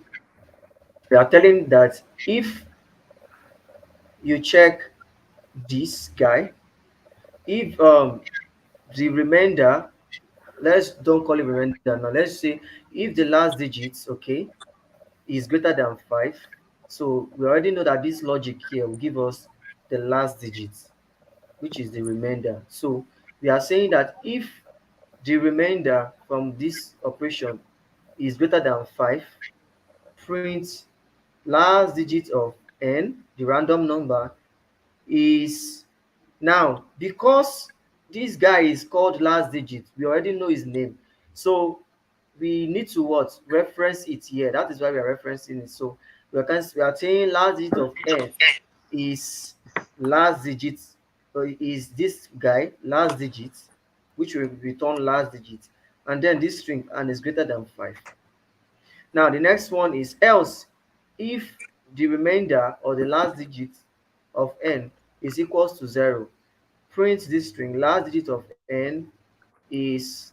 We are telling that if you check this guy, if the remainder, let's don't call it remainder now. Let's say if the last digits, okay, is greater than 5. So we already know that this logic here will give us the last digit, which is the remainder. So we are saying that if the remainder from this operation is greater than 5, print last digit of n, the random number, is now because this guy is called last digit, we already know his name. So we need to what? Reference it here. That is why we are referencing it. So we are saying last digit of n is last digit, is this guy last digit, which will return last digit, and then this string and is greater than 5. Now the next one is else if the remainder or the last digit of n is equals to 0, print this string last digit of n is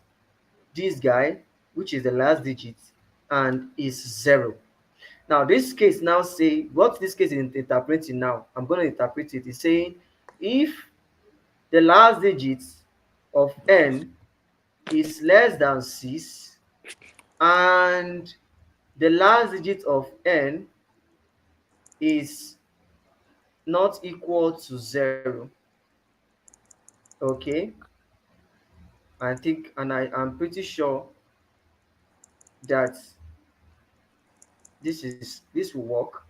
this guy, which is the last digit, and is 0. Now this case now say what this case is interpreting. Now I'm going to interpret it. Is saying if the last digit of n is less than 6 and the last digit of n is not equal to 0, okay, I think, and I'm pretty sure that this will work.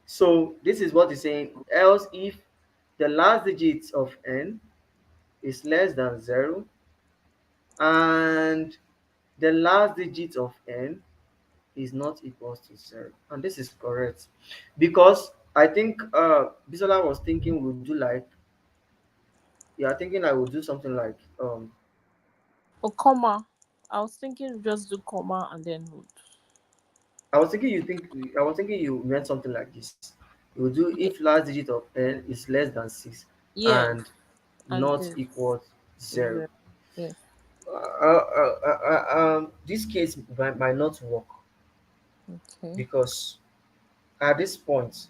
So this is what is saying. Else, if the last digit of n is less than 0 and the last digit of n is not equals to 0, and this is correct because I think Bisola was thinking we'll do like, yeah, thinking I would do something like Or comma. I was thinking just do comma and then root. I was thinking you meant something like this. You would do if Ye- last digit of n is less than 6 Yes. and And not equals 0. the yes. This case might not work Okay. because at this point,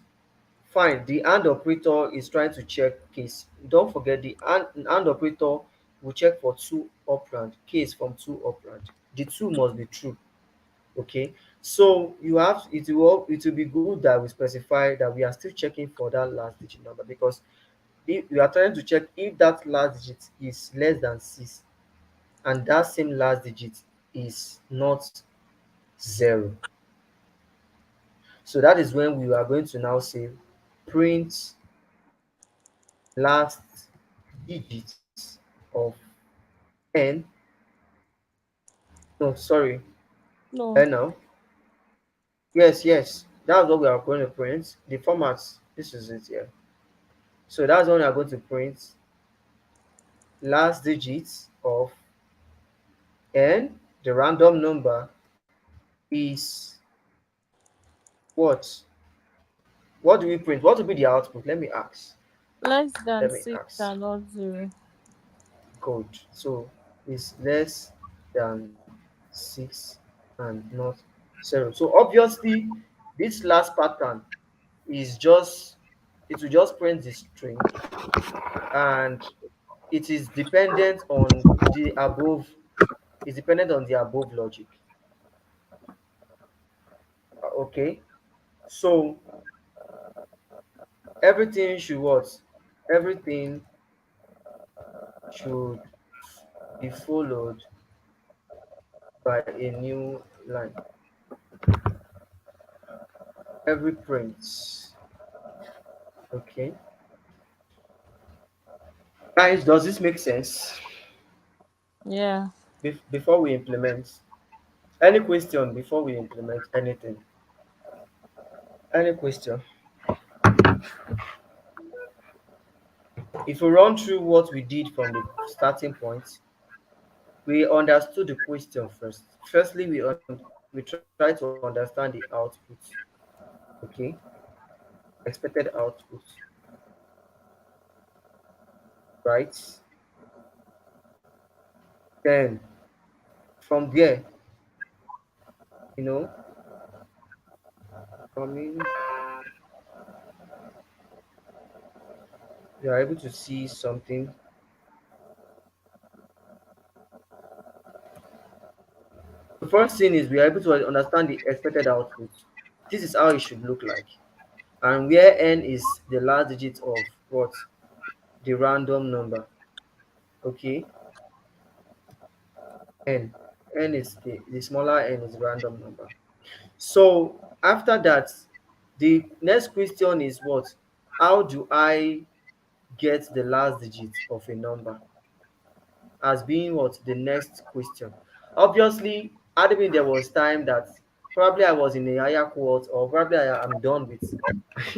fine, the AND operator is trying to check case. Don't forget the AND operator will check for two operand, case from two operand. The two must be true. Okay, so it will be good that we specify that we are still checking for that last digit number, because if we are trying to check if that last digit is less than 6 and that same last digit is not 0. So that is when we are going to now say print last digits of n. No, sorry, No. now, yes, that's what we are going to print. The format, this is it here. So that's when we are going to print last digits of and the random number is what? What do we print? What will be the output? Let me ask. Less than Let me 6 ask. and not 0. Code. So it's less than 6 and not 0. So obviously, this last pattern is just, it will just print the string, and it is dependent on the above, is dependent on the above logic. Okay. So everything should what? Everything should be followed by a new line. Every print. Okay. Guys, does this make sense? Yeah. Before we implement, any question before we implement anything? Any question? If we run through what we did from the starting point, we understood the question first. Firstly, we try to understand the output. Okay, expected output, right? Then from there, you know, coming, we are able to see something. The first thing is we are able to understand the expected output. This is how it should look like. And where n is the last digit of what? The random number. Okay, n. N is the smaller n is random number. So after that, the next question is what? How do I get the last digit of a number? As being what? The next question. Obviously, admin, there was time that probably I was in a higher cohort, or probably am done with.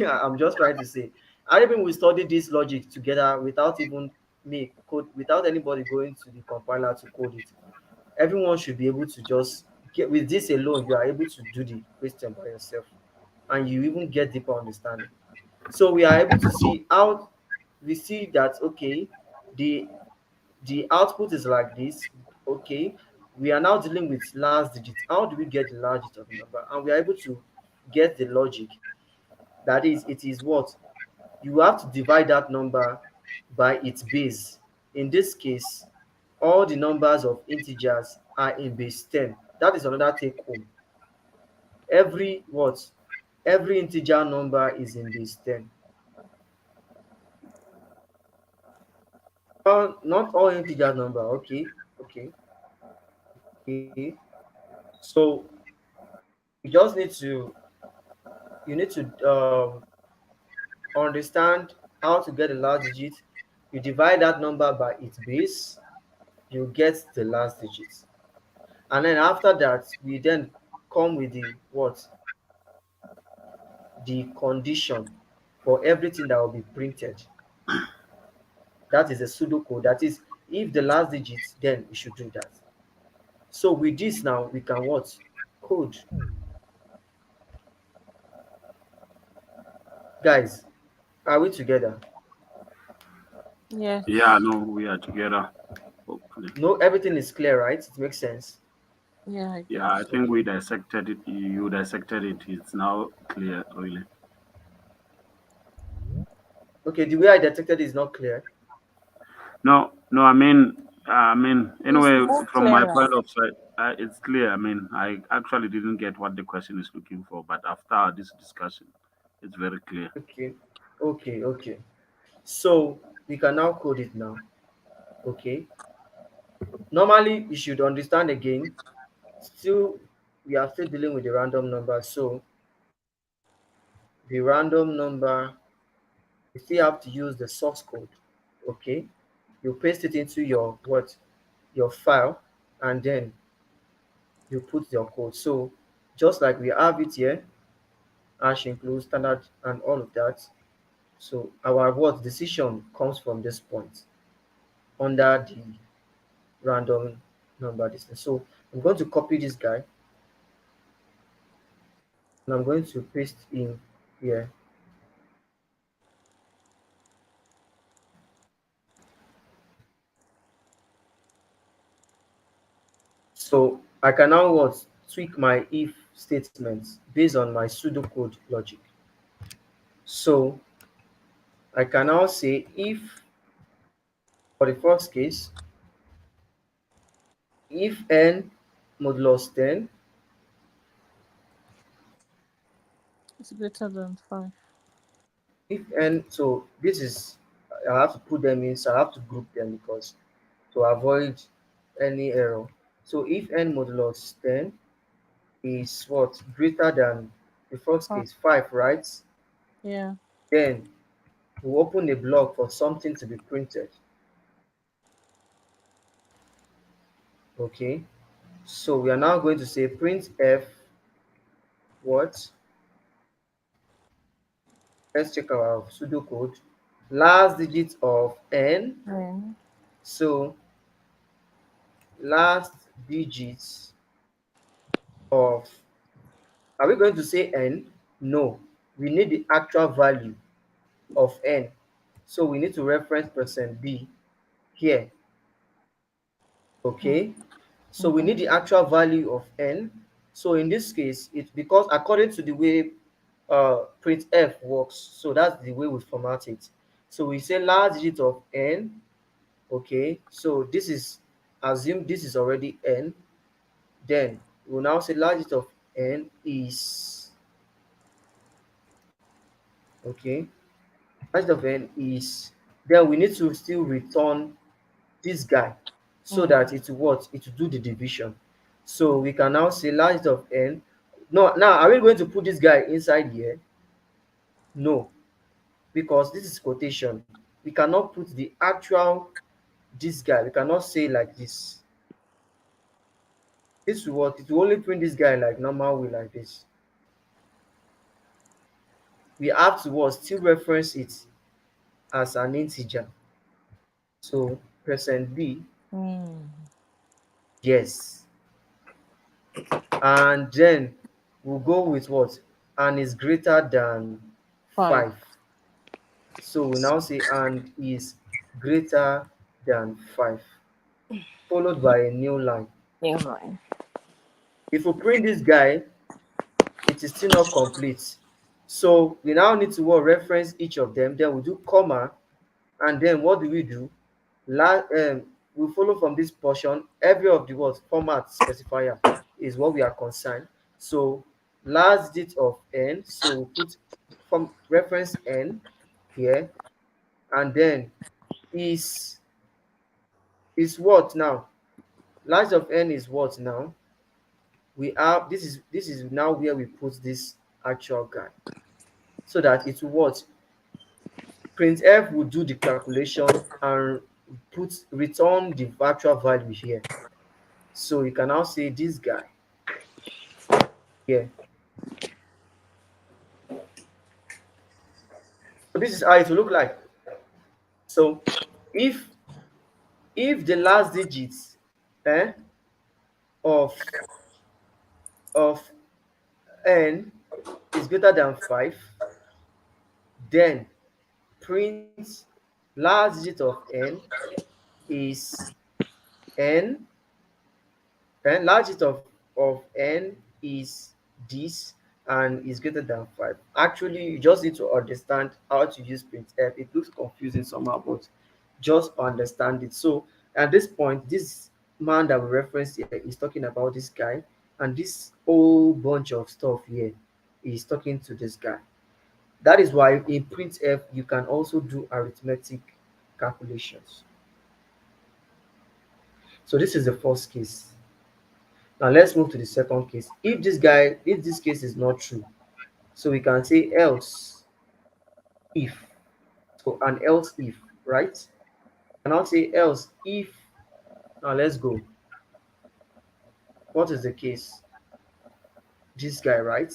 I'm just trying to say, admin, we studied this logic together without even me code, without anybody going to the compiler to code it. Everyone should be able to just get with this alone. You are able to do the question by yourself, and you even get deeper understanding. So we are able to see how we see that okay, the the output is like this. Okay, we are now dealing with last digit. How do we get the last digit of the number? And we are able to get the logic. That is, it is what? You have to divide that number by its base. In this case, all the numbers of integers are in base 10. That is another take home. Every what? Every integer number is in base 10. Not all integer number. Okay, okay, okay. So you just need to, you need to understand how to get the last digit. You divide that number by its base, you get the last digit. And then after that, we then come with the what? The condition for everything that will be printed. That is a pseudocode. That is, if the last digit, then we should do that. So with this now, we can what? Code. Guys, are we together? Yeah, Yes. no, we are together. Hopefully. No, everything is clear, right? It makes sense. Yeah, I Yeah, think I so. think we Okay. dissected it. You dissected it. It's now clear, really. Okay, the way I detected is not clear. No, no, I mean, It's anyway, more from my clearer. point of sight, it's clear. I mean, I actually didn't get what the question is looking for, but after this discussion, it's very clear. Okay, okay, okay. So we can now code it now. Okay. Normally, you should understand again. Still, we are still dealing with the random number. So the random number, you still have to use the source code. Okay. You paste it into your what? Your file, and then you put your code. So just like we have it here, hash include standard and all of that. So our what decision comes from this point under the random. number distance. So I'm going to copy this guy and I'm going to paste in here. So I can now what tweak my if statements based on my pseudocode logic. So I can now say if for the first case, if n modulus 10, It's greater than 5. if n, so this is, I have to put them in, so I have to group them because to avoid any error. So if n modulus 10 is what greater than the first 5. case 5, right? Yeah. Then we open a block for something to be printed. Okay, so we are now going to say print f what? Let's check our pseudocode. Last digit of n. N. So last digits of, are we going to say n? No, we need the actual value of n. So we need to reference percent %b here. Okay, so we Mm-hmm. need the actual value of n. So in this case, it's because according to the way printf works, so that's the way we format it. So we say last digit of n. Okay, so this is, assume this is already n. Then we'll now say last digit of n is, okay, last digit of n is, then we need to still return this guy so Mm. that it will what, it will do the division. So we can now say last digit of n. No, now are we going to put this guy inside here? No, because this is quotation. We cannot put the actual this guy. We cannot say like this. This will what, it will only print this guy like normal way like this. We have to what, still reference it as an integer. So percent %b, Mm. yes. And then we'll go with what? And is greater than 5. 5. So we now say and is greater than 5, followed by a new line. Never mind. If we print this guy, it is still not complete. So we now need to what, reference each of them. Then we do comma, and then what do we do? We follow from this portion. Every of the words format specifier is what we are concerned. So last digit of n. So we put from reference n here, and then is what now? Last of n is what now? We have, this is now where we put this actual guy so that it will what, printf will do the calculation and return the actual value here. So you can now say this guy here. So this is how it will look like. So if the last digits eh, of of n is greater than 5, then print last digit of n is n, and large digit of n is this and is greater than 5. Actually, you just need to understand how to use printf. It looks confusing somehow, but just understand it. So at this point, this man that we referenced here is talking about this guy, and this whole bunch of stuff here is talking to this guy. That is why in printf you can also do arithmetic calculations. So this is the first case. Now let's move to the second case. If this case is not true, so we can say else if. So an else if, right? And I'll say else if. Now let's go. What is the case? This guy, right?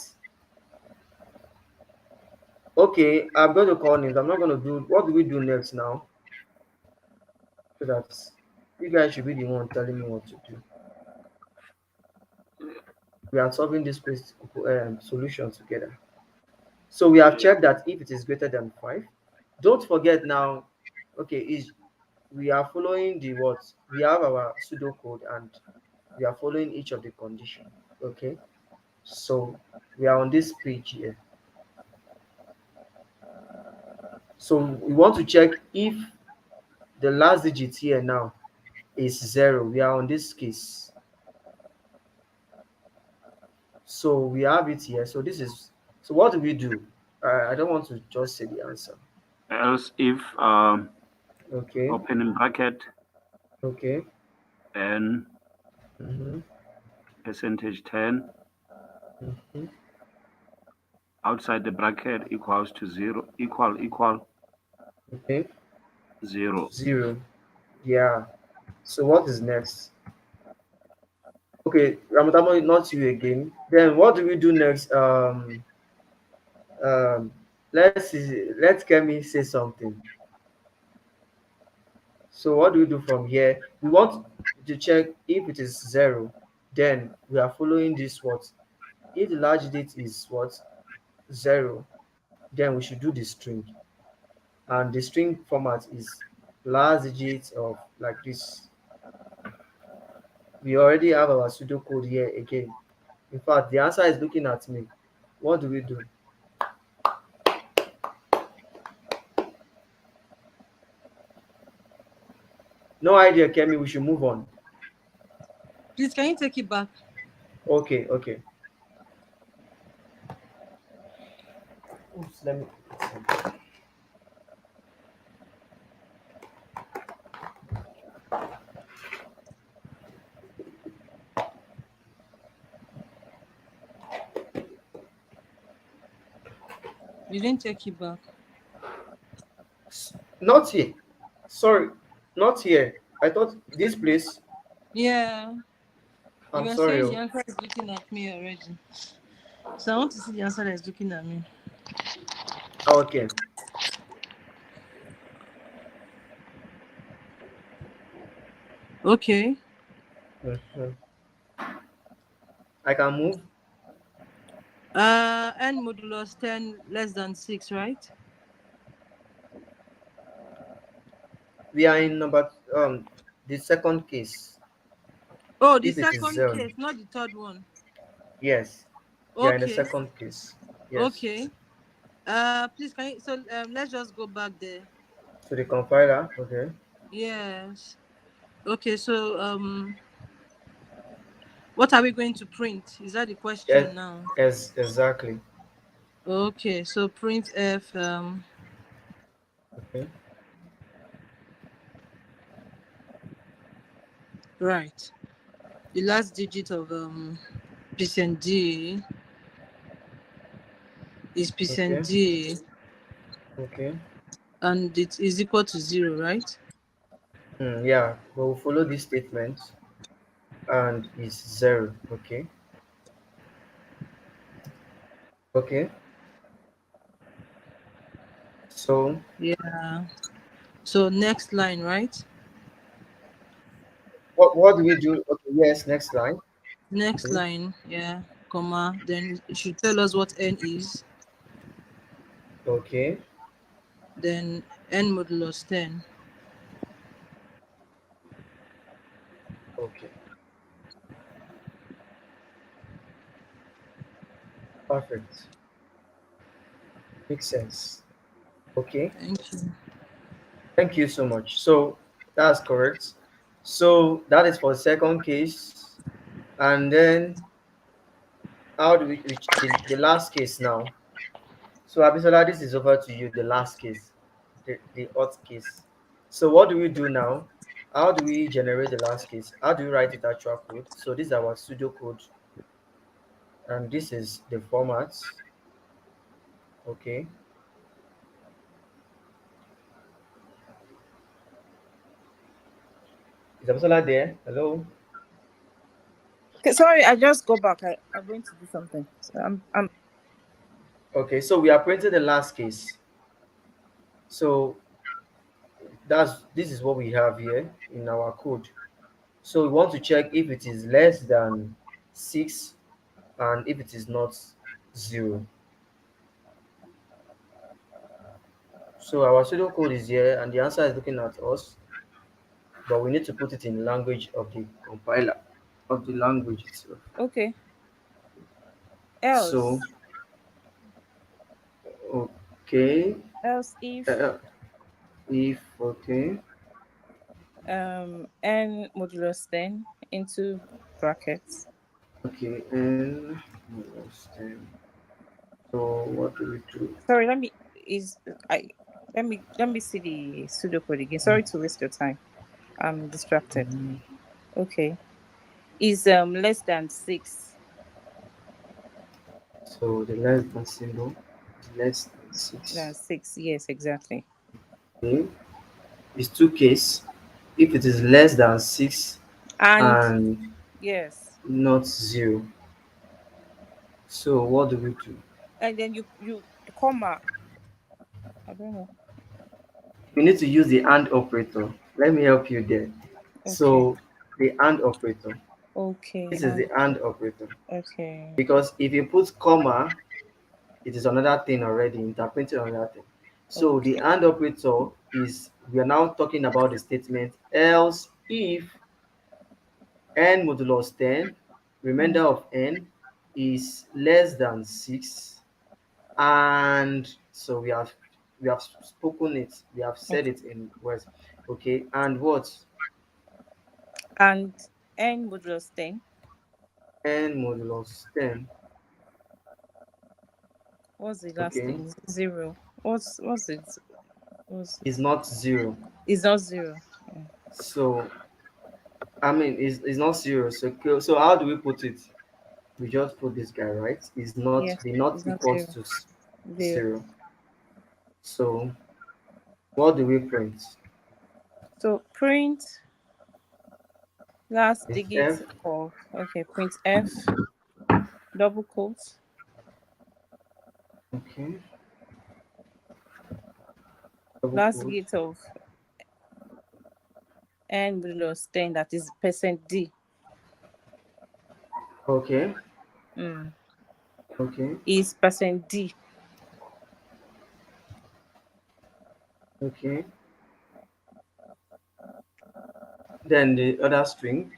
Okay, I'm going to call names. I'm not going to do, what do we do next now? So that You guys should be the one telling me what to do. We are solving this solution together. So we have checked that if it is greater than 5, don't forget now, okay, is we are following the what? We have our pseudocode and we are following each of the condition. Okay, so we are on this page here. So we want to check if the last digit here now is 0. We are on this case. So we have it here. So this is, so what do we do? I don't want to just say the answer. Else, if Okay, opening bracket okay. n Mm-hmm. percentage 10 Mm-hmm. outside the bracket equals to 0 equal Okay, 0. 0. Yeah. So what is next? Okay, Ramatamo, not you again. Then what do we do next? Um, let's see, let Kemi say something. So what do we do from here? We want to check if it is 0. Then we are following this what? If the large digit is what? 0, then we should do the string. And the string format is last digit of like this. We already have our pseudocode here again. In fact, the answer is looking at me. What do we do? No idea, Kemi. We should move on. Please, can you take it back? Okay, okay. Oops, let me. You didn't take it back. Not here. Sorry, not here. I thought this place. Yeah. You I'm were sorry. saying the Oh. answer is looking at me already. So I want to see the answer that is looking at me. Okay. Okay. Mhm. I can move. N modulus 10 less than 6, right? We are in number the second case. Oh, the If it is second 0, case, not the third one. yes, we are in the Okay. second case. Yes. Okay. Please can you, so let's just go back there. So the compiler. Okay. Yes. Okay, so what are we going to print? Is that the Yes. question now? Yes. Exactly. Okay, so print f Okay. right. The last digit of percent d is percent Okay. d, Okay. and it is equal to 0, right? Yeah. We'll follow this statement, and it's 0. Okay. Okay. So Yeah. So next line, right? what do we do? Okay. Yes. Next line. Next Okay. line, yeah, comma. Then it should tell us what n is. Okay. Then n modulus 10. Okay. Perfect. Makes sense. Okay. Thank you. Thank you so much. So that's correct. So that is for second case. And then how do we reach the last case now? So Abisola, this is over to you, the last case, the odd case. So what do we do now? How do we generate the last case? How do we write it actual code? So this is our pseudo code, and this is the format. Okay. Is Abisola there? Hello? Okay, sorry, I just go back. I'm going to do something. So I'm Okay, so we are printing the last case. So this is what we have here in our code. So we want to check if it is less than 6 and if it is not 0. So our pseudocode is here and the answer is looking at us, but we need to put it in language of the compiler of the language itself. Okay. So Else, okay, else if uh, if okay, n modulus 10 into brackets. okay, and minus 10. So what do we do? Sorry, let me is I let me see the pseudocode again. Sorry to waste your time. I'm distracted. Mhm. Okay. Is less than 6. So the less than symbol is less than Than 6. 6, yes, exactly. Okay, it's two case. If it is less than 6 And and yes. not 0, so what do we do? And then you comma. I don't know. We need to use the AND operator. Let me help you there. Okay. So the AND operator. Okay. This is And the AND operator. okay. Because if you put comma, it is another thing already, interpreting another thing. So the Okay. AND operator is, we are now talking about the statement else if n modulus 10, Mm. remainder of n, is less than 6, and so we have spoken it, we have said Okay. it in words. Okay, and what? And n modulus 10. N modulus 10. What's the last Okay, thing? 0. What's it? What's is not 0. It's not 0. Yeah. So I mean it's not 0. So so how do we put it? We just put this guy, right? Is not, Yes, the not it's not equals 0. to 0. 0. So what do we print? So print last Is digit f. of, okay, print f double quote Okay, double last quote. digit of n modulus 10, that is percent %d. Okay, Mm. okay, Is percent %d. okay. Then the other string,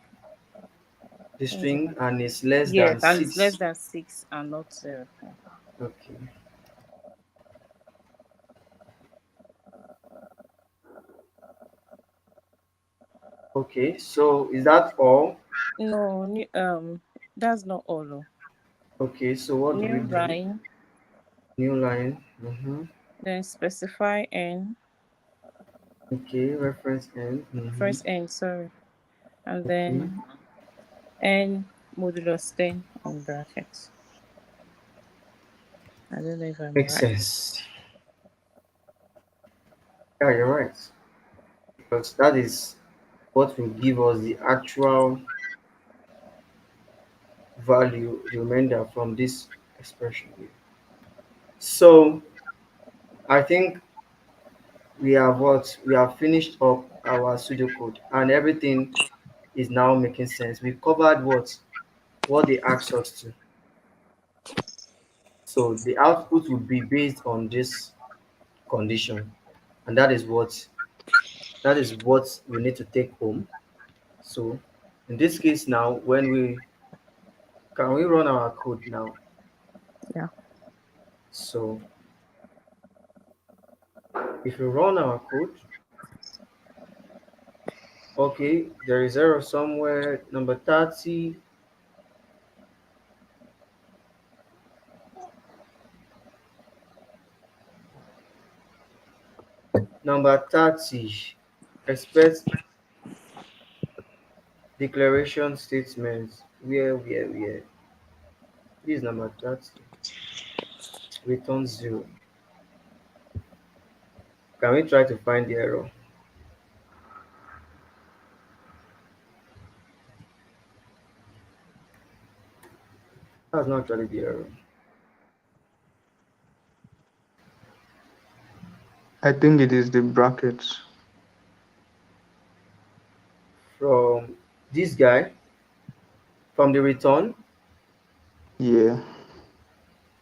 the What's string, that? and it's less Yes, than and it's less 6. than 6 and not 0. Yeah. Okay, okay. So is that all? No, that's not all. Oh. Okay, so what do we New do? line, New line. Mm-hmm. then specify n, Okay, reference n. Mm-hmm. first n, sorry, and Okay, then n modulus 10 in brackets. I don't know if I'm makes right. sense. Yeah, you're right. Because that is what will give us the actual value, the remainder from this expression here. So I think we have finished up our pseudocode and everything is now making sense. We covered what they asked us to. So the output will be based on this condition, and that is what we need to take home. So in this case now, when we can we run our code now? Yeah. So if we run our code, okay, there is error somewhere. Number 30, number 30, expect declaration statements. Where? This is number 30. Return 0. Can we try to find the error? That's not actually the error. I think it is the brackets. this guy from the return. Yeah,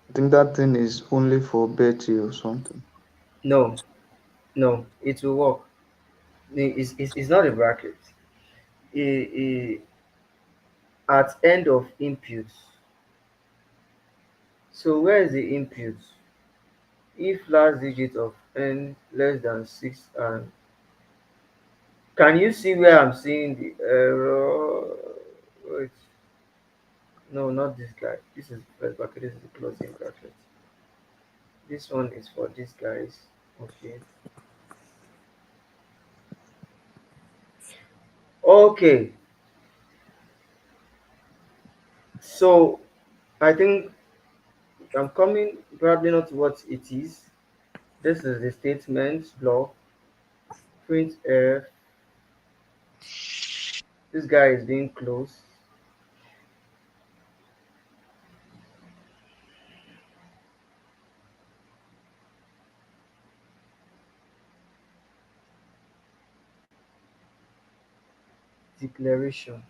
I think that thing is only for Betty or something. No, no, it will work. It's not a bracket. At end of input. So where is the input? If last digit of n less than 6, and can you see where I'm seeing the error? Wait, no, not this guy. This is first bracket, this is the closing bracket. This one is for these guys. Okay. Okay. So I think I'm coming probably not what it is. This is the statement block. Print f. This guy is being closed. Declaration.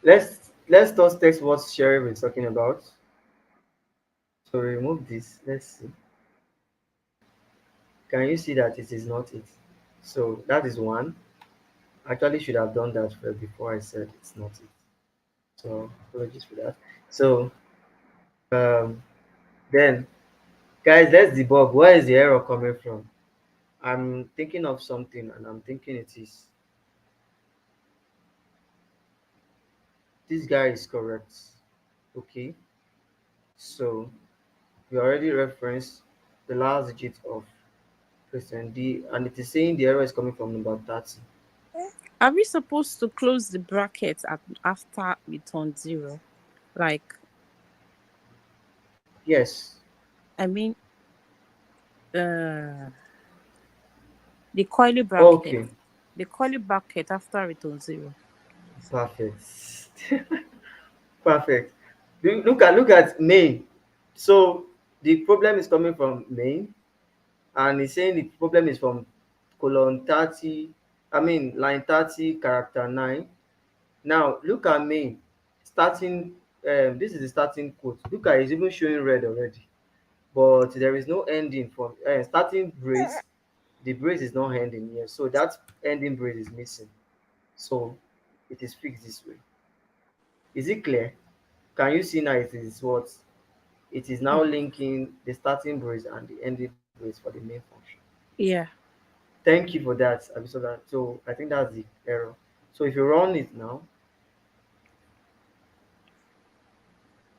Let's just text what Sheriff is talking about. So remove this. Let's see. Can you see that it is not it? So that is one. Actually should have done that first before I said it's not it. So apologies for that. So um, then guys, let's debug. Where is the error coming from? I'm thinking of something and I'm thinking it is this guy is correct. Okay. So we already referenced the last digit of Christian D, and it is saying the error is coming from number 30. Are we supposed to close the bracket after return 0? Like, Yes. I mean, uh, the curly bracket. Okay. The curly bracket after return 0. Perfect. Perfect. Look at main. So the problem is coming from main, and he's saying the problem is from colon 30. I mean line 30, character 9. Now look at main. Starting. This is the starting quote. Look at it's even showing red already, but there is no ending from starting brace. The brace is not ending here, so that ending brace is missing. So it is fixed this way. Is it clear? Can you see now it is what? It is now linking the starting brace and the ending brace for the main function. Yeah. Thank you for that, Abisola. So I think that's the error. So if you run it now,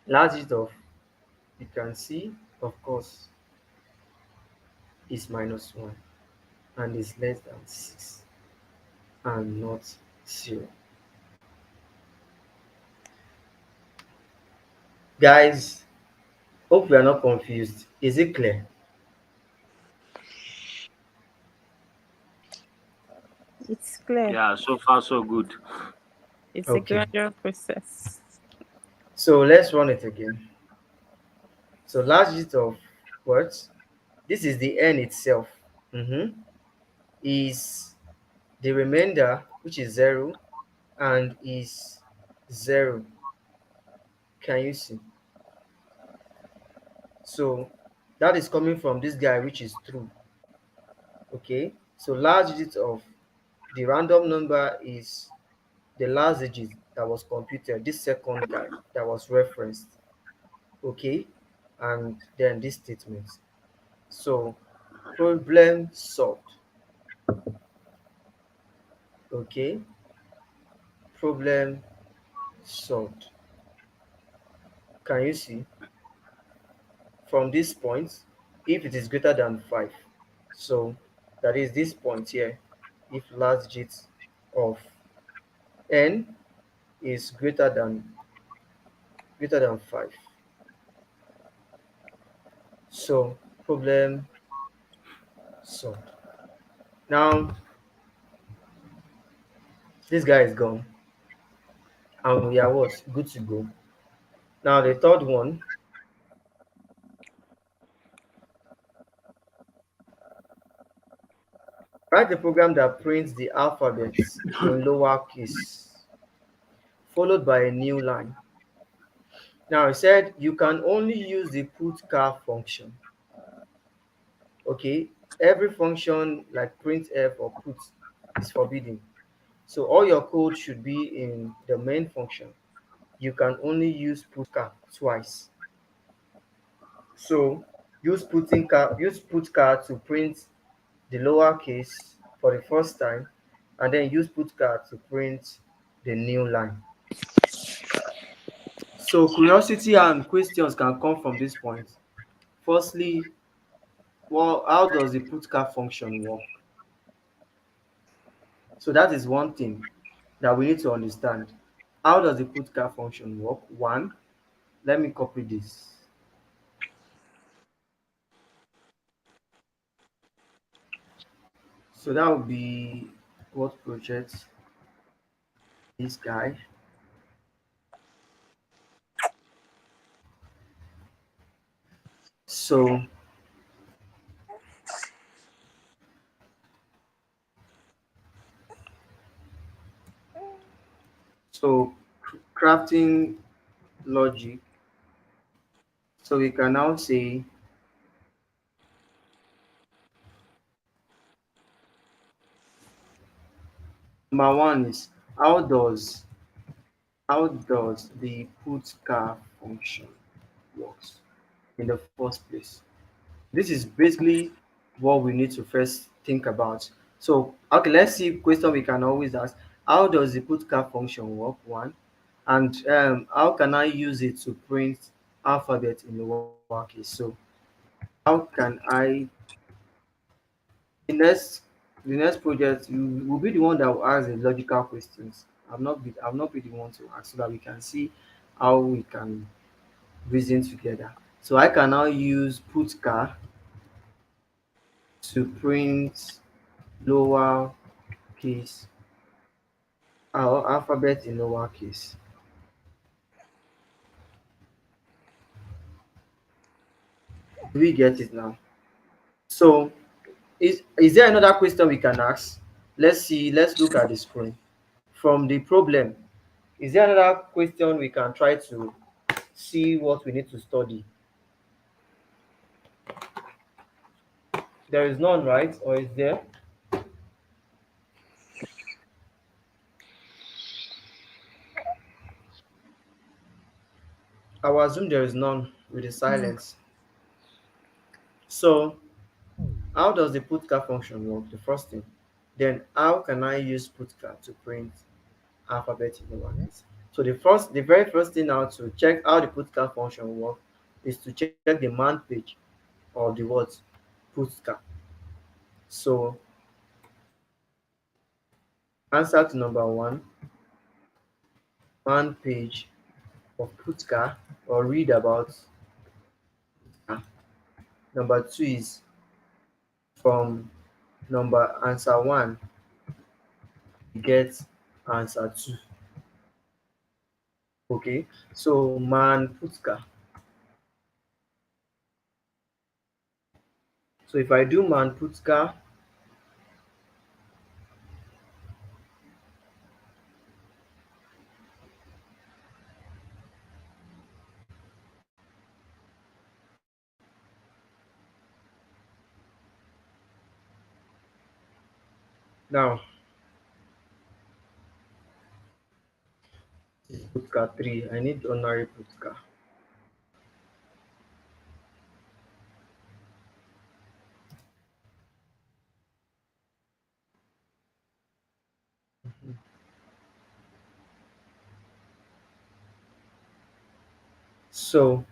last digit of you can see, of course, is -1 and is less than 6 and not 0. Guys, hope we are not confused. Is it clear? It's clear. Yeah, so far so good. It's a Okay. gradual process. So let's run it again. So last digit of what? This is the n itself. Is the remainder, which is 0, and is 0. Can you see? So that is coming from this guy, which is true. Okay. So last digit of the random number is the last digit that was computed, this second guy that was referenced. Okay. And then this statement. So problem solved. Okay. Problem solved. Can you see? From this point, if it is greater than 5, so that is this point here, if last digit of n is greater than 5, so problem solved. Now this guy is gone and we are what, good to go. Now the third one, Write a program that prints the alphabets in lowercase, followed by a new line. Now, I said you can only use the putcar function. Okay, every function like printf or put is forbidden. So all your code should be in the main function. You can only use putcar twice. So use putcar to print the lowercase for the first time, and then use putcar to print the new line. So curiosity and questions can come from this point. Firstly, well, how does the putcar function work? So that is one thing that we need to understand. How does the putcar function work? One, let me copy this. So that would be what project this guy. So so crafting logic. So we can now say number one is how does the putcar function works in the first place? This is basically what we need to first think about. So, okay, let's see question we can always ask. How does the putcar function work? One, and how can I use it to print alphabet in lowercase? So, how can I the next the next project you will be the one that will ask the logical questions. I'll not be the one to ask so that we can see how we can reason together. So I can now use putcar to print lower case or alphabet in lowercase. Do we get it now? So is there another question we can ask? Let's see, let's look at the screen. From the problem, is there another question we can try to see what we need to study? There is none, right? Or is there? I will assume there is none with the No. silence. So how does the putcar function work? The first thing. Then how can I use putcar to print alphabet in lowercase? So the very first thing now to check how the putcar function work is to check the man page of the what putcar. So answer to number one, man page of putcar or read about putcar. Number two is from number answer one, we get answer two. Okay, so man putcar. So if I do man putcar, now putcar 3, I need ordinary putcar. So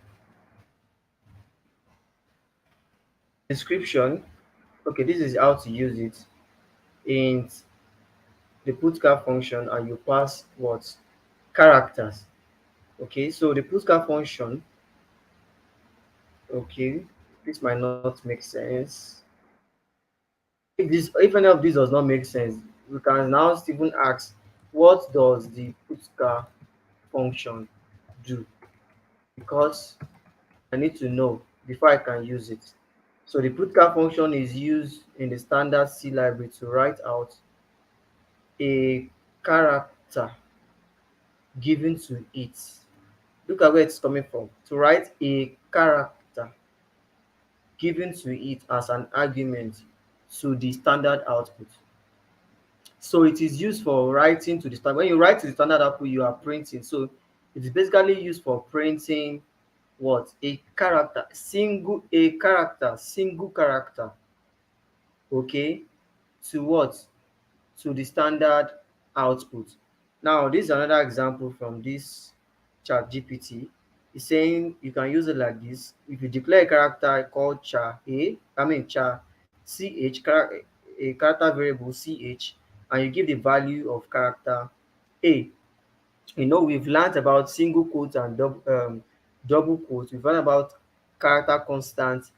description, okay, this is how to use it in the putcar function, and you pass what characters. Okay, so the putcar function, okay, this might not make sense. If any of this does not make sense, we can now even ask, what does the putcar function do? Because I need to know before I can use it. So the putcar function is used in the standard C library to write out a character given to it. Look at where it's coming from. To write a character given to it as an argument to the standard output. So it is used for writing to the standard. When you write to the standard output, you are printing. So it is basically used for printing what? Single character, okay, to what? To the standard output. Now, this is another example from this chat GPT. It's saying you can use it like this. If you declare a character called char a character variable ch, and you give the value of character a. We've learned about single quotes and double quotes. We've learned about character constant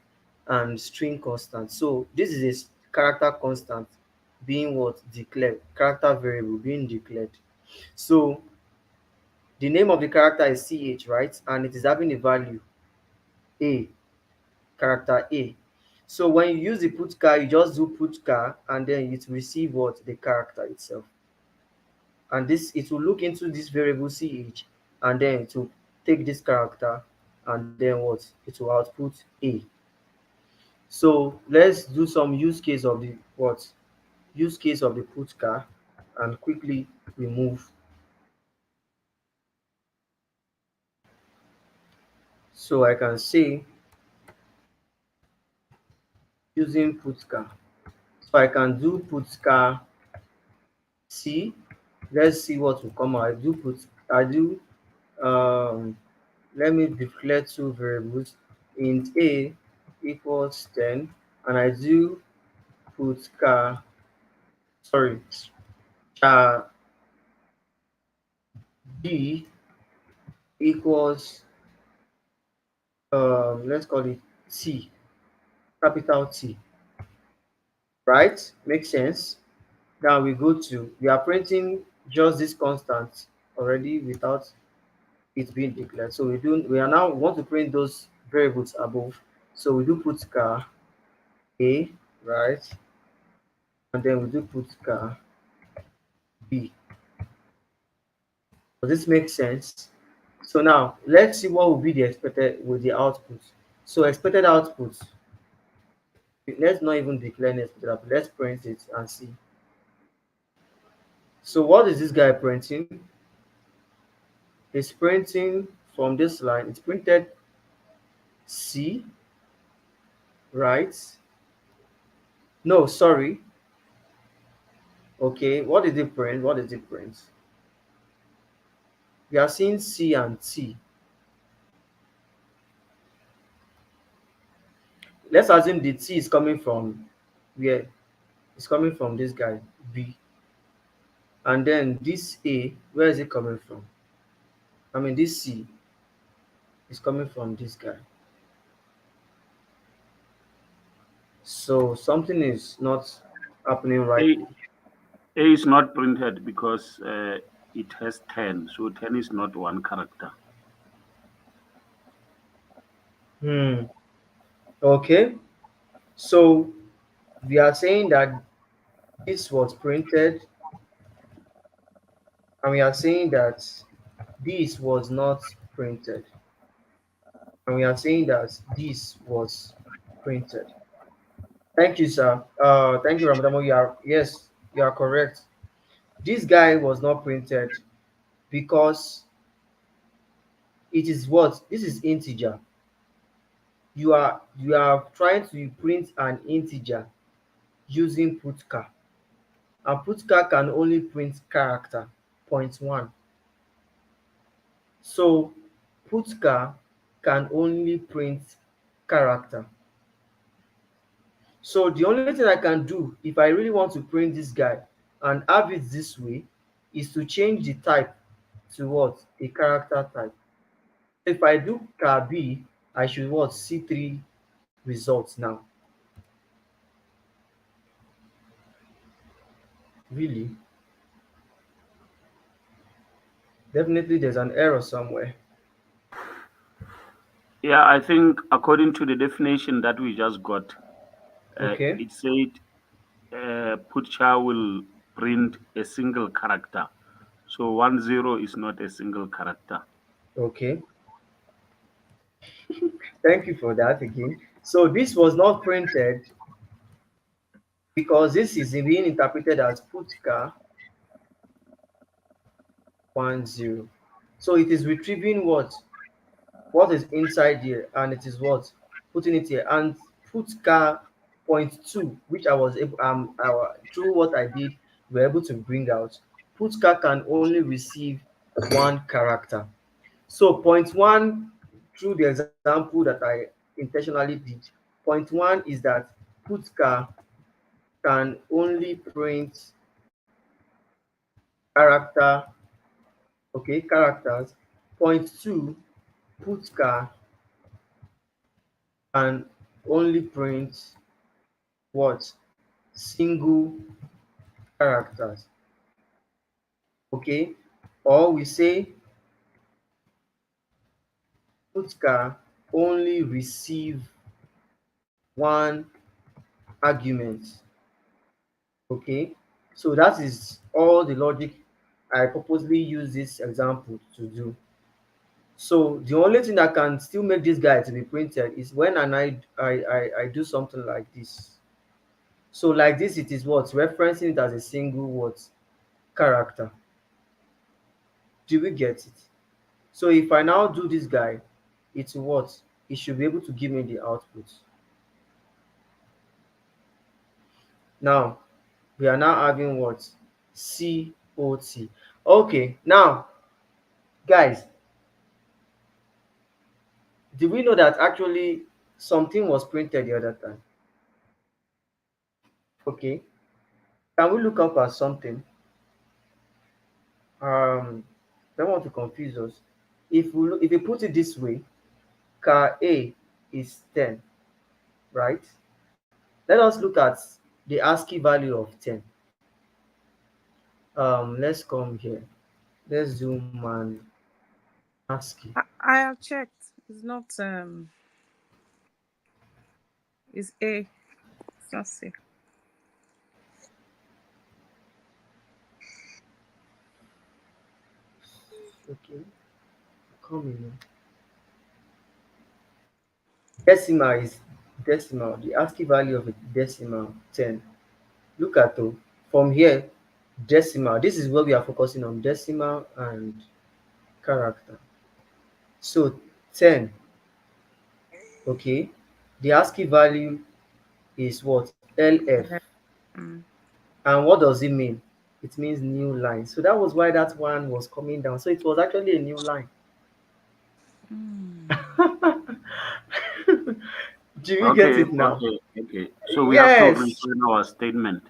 and string constant. So this is a character constant being what? Declared. Character variable being declared. So the name of the character is ch, right? And it is having a value a, character a. So when you use the put char, you just do put char and then it receive what? The character itself. And this, it will look into this variable ch, and then it will take this character and then what? It will output a. So let's do some use case of the what? Use case of the put char and quickly remove. So I can say using put char. So I can do put char c. Let's see what will come out. I do let me declare two variables. Int a equals 10, and I do put char, sorry, char b equals let's call it t, capital T, right? Makes sense. Now we are printing just this constant already without it being declared. So we are now want to print those variables above. So we do put char a, right? And then we do put char b. Does this make sense? So now let's see what will be the expected with the output. So expected output, let's not even declare an expected output. Let's print it and see. So what is this guy printing? It's printing from this line. It's printed C, right? No, sorry. Okay, what did it print? What did it print? We are seeing C and T. Let's assume the T is coming from where? It's coming from this guy, B. And then this A, where is it coming from? I mean, this C is coming from this guy. So something is not happening A rightly. A is not printed because it has 10, so 10 is not one character. Hmm. Okay. So we are saying that this was printed, and we are saying that this was not printed, and we are saying that this was printed. Thank you, sir. Thank you, Ramadamo. Yes, you are correct. This guy was not printed because it is what? This is integer. You are trying to print an integer using putchar, and putchar can only print character, point one. So putchar can only print character. So the only thing I can do if I really want to print this guy and have it this way is to change the type to what? A character type. If I do char b, I should what? See three results now. Really? Definitely there's an error somewhere. Yeah, I think according to the definition that we just got, Okay. it said Putcha will print a single character. So 10 is not a single character. Okay. Thank you for that again. So this was not printed because this is being interpreted as putka 10. So it is retrieving what is inside here, and it is what putting it here. And putka point two, which I was able through what I did, we're able to bring out. Putka can only receive one character. So point one, through the example that I intentionally did, point one is that putka can only print character, okay, characters. Point two, putka can only print what? Single characters, okay? Or we say putka only receive one argument, okay? So that is all the logic I purposely use this example to do. So the only thing that can still make this guy to be printed is when I do something like this. So like this, it is what? Referencing it as a single what? Character. Do we get it? So if I now do this guy, it's what? It should be able to give me the output. Now, we are now having what? COT. Okay, now, guys, did we know that actually something was printed the other time? Okay, can we look up at something? Um, don't want to confuse us. If you put it this way, car A is 10, right? Let us look at the ASCII value of 10. Let's come here. Let's zoom and ASCII. I have checked. It's not it's A. It's not C. Okay, come in. Decimal is decimal. The ASCII value of a decimal 10. Look at from here, decimal. This is where we are focusing on decimal and character. So 10, okay. The ASCII value is what? LF. Yeah. Mm. And what does it mean? It means new line. So that was why that one was coming down. So it was actually a new line. Mm. Do you get Okay, it now? okay, okay. So we have to Yes. refine our statement.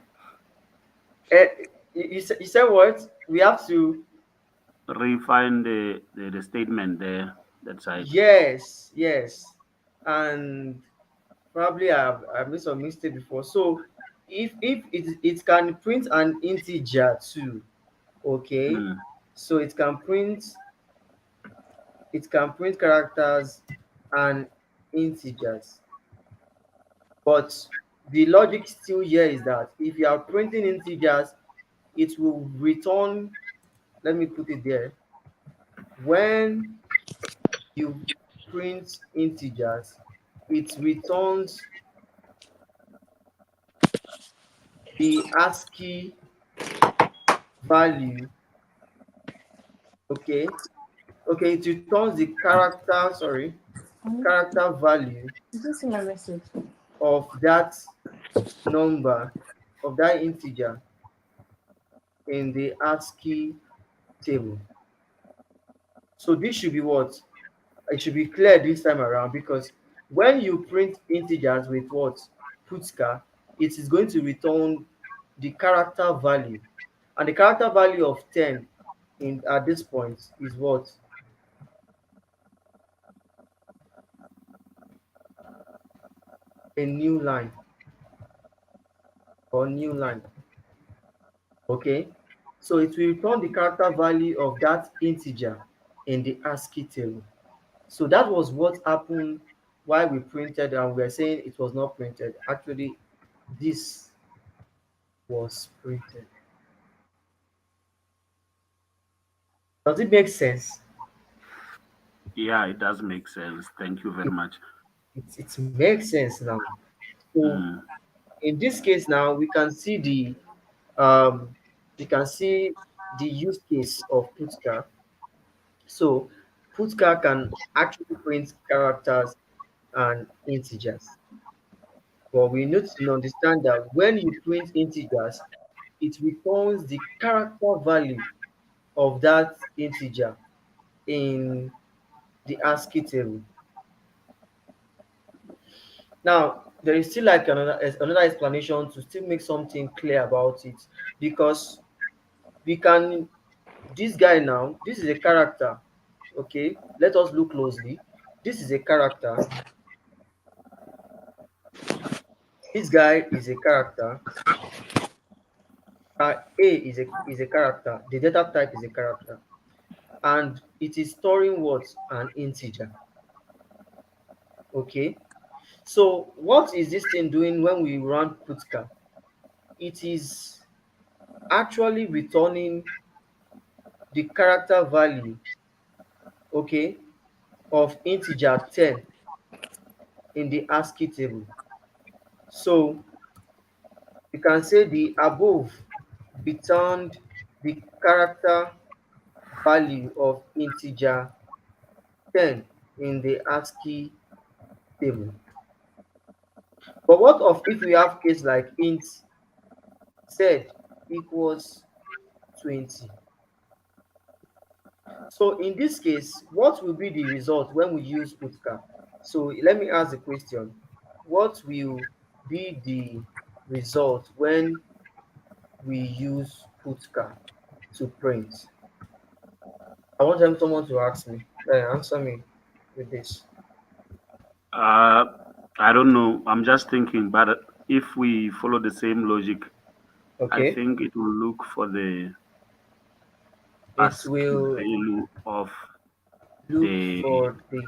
Eh, you said what? We have to. Refine the statement there, that side. Yes, yes. And probably I've made some mistake before. So if it can print an integer too, okay. Mm. So it can print characters and integers. But the logic still here is that if you are printing integers, it will return, let me put it there, when you print integers, it returns the ASCII value, okay? Okay, it returns the character, sorry, character value Did you see my message? of that number, of that integer in the ASCII table. So this should be what? It should be clear this time around because when you print integers with what? Putzka, it is going to return the character value. And the character value of 10 in at this point is what? A new line or new line. Okay? So it will return the character value of that integer in the ASCII table. So that was what happened why we printed and we are saying it was not printed. Actually, this was printed. Does it make sense? Yeah, it does make sense. Thank you very It, much. it makes sense now. So Mm. in this case now um we can see the use case of Putka. So Putka can actually print characters and integers. But we need to understand that when you print integers, it returns the character value of that integer in the ASCII table. Now, there is still like another explanation to still make something clear about it, because we can this guy now, this is a character. Okay, let us look closely. This is a character. This guy is a character. A is a character. The data type is a character, and it is storing what? An integer. Okay, so what is this thing doing when we run putka? It is actually returning the character value, okay, of integer 10 in the ASCII table. So you can say the above returned the character value of integer 10 in the ASCII table. But what of if we have case like int z equals 20? So in this case, what will be the result when we use putka? So let me ask the question. What will be the result when we use putka to print? I want someone to ask me, answer me with this. Uh, I don't know. I'm just thinking, but if we follow the same logic, I Okay, think it will look for the it ASCII will value look the for the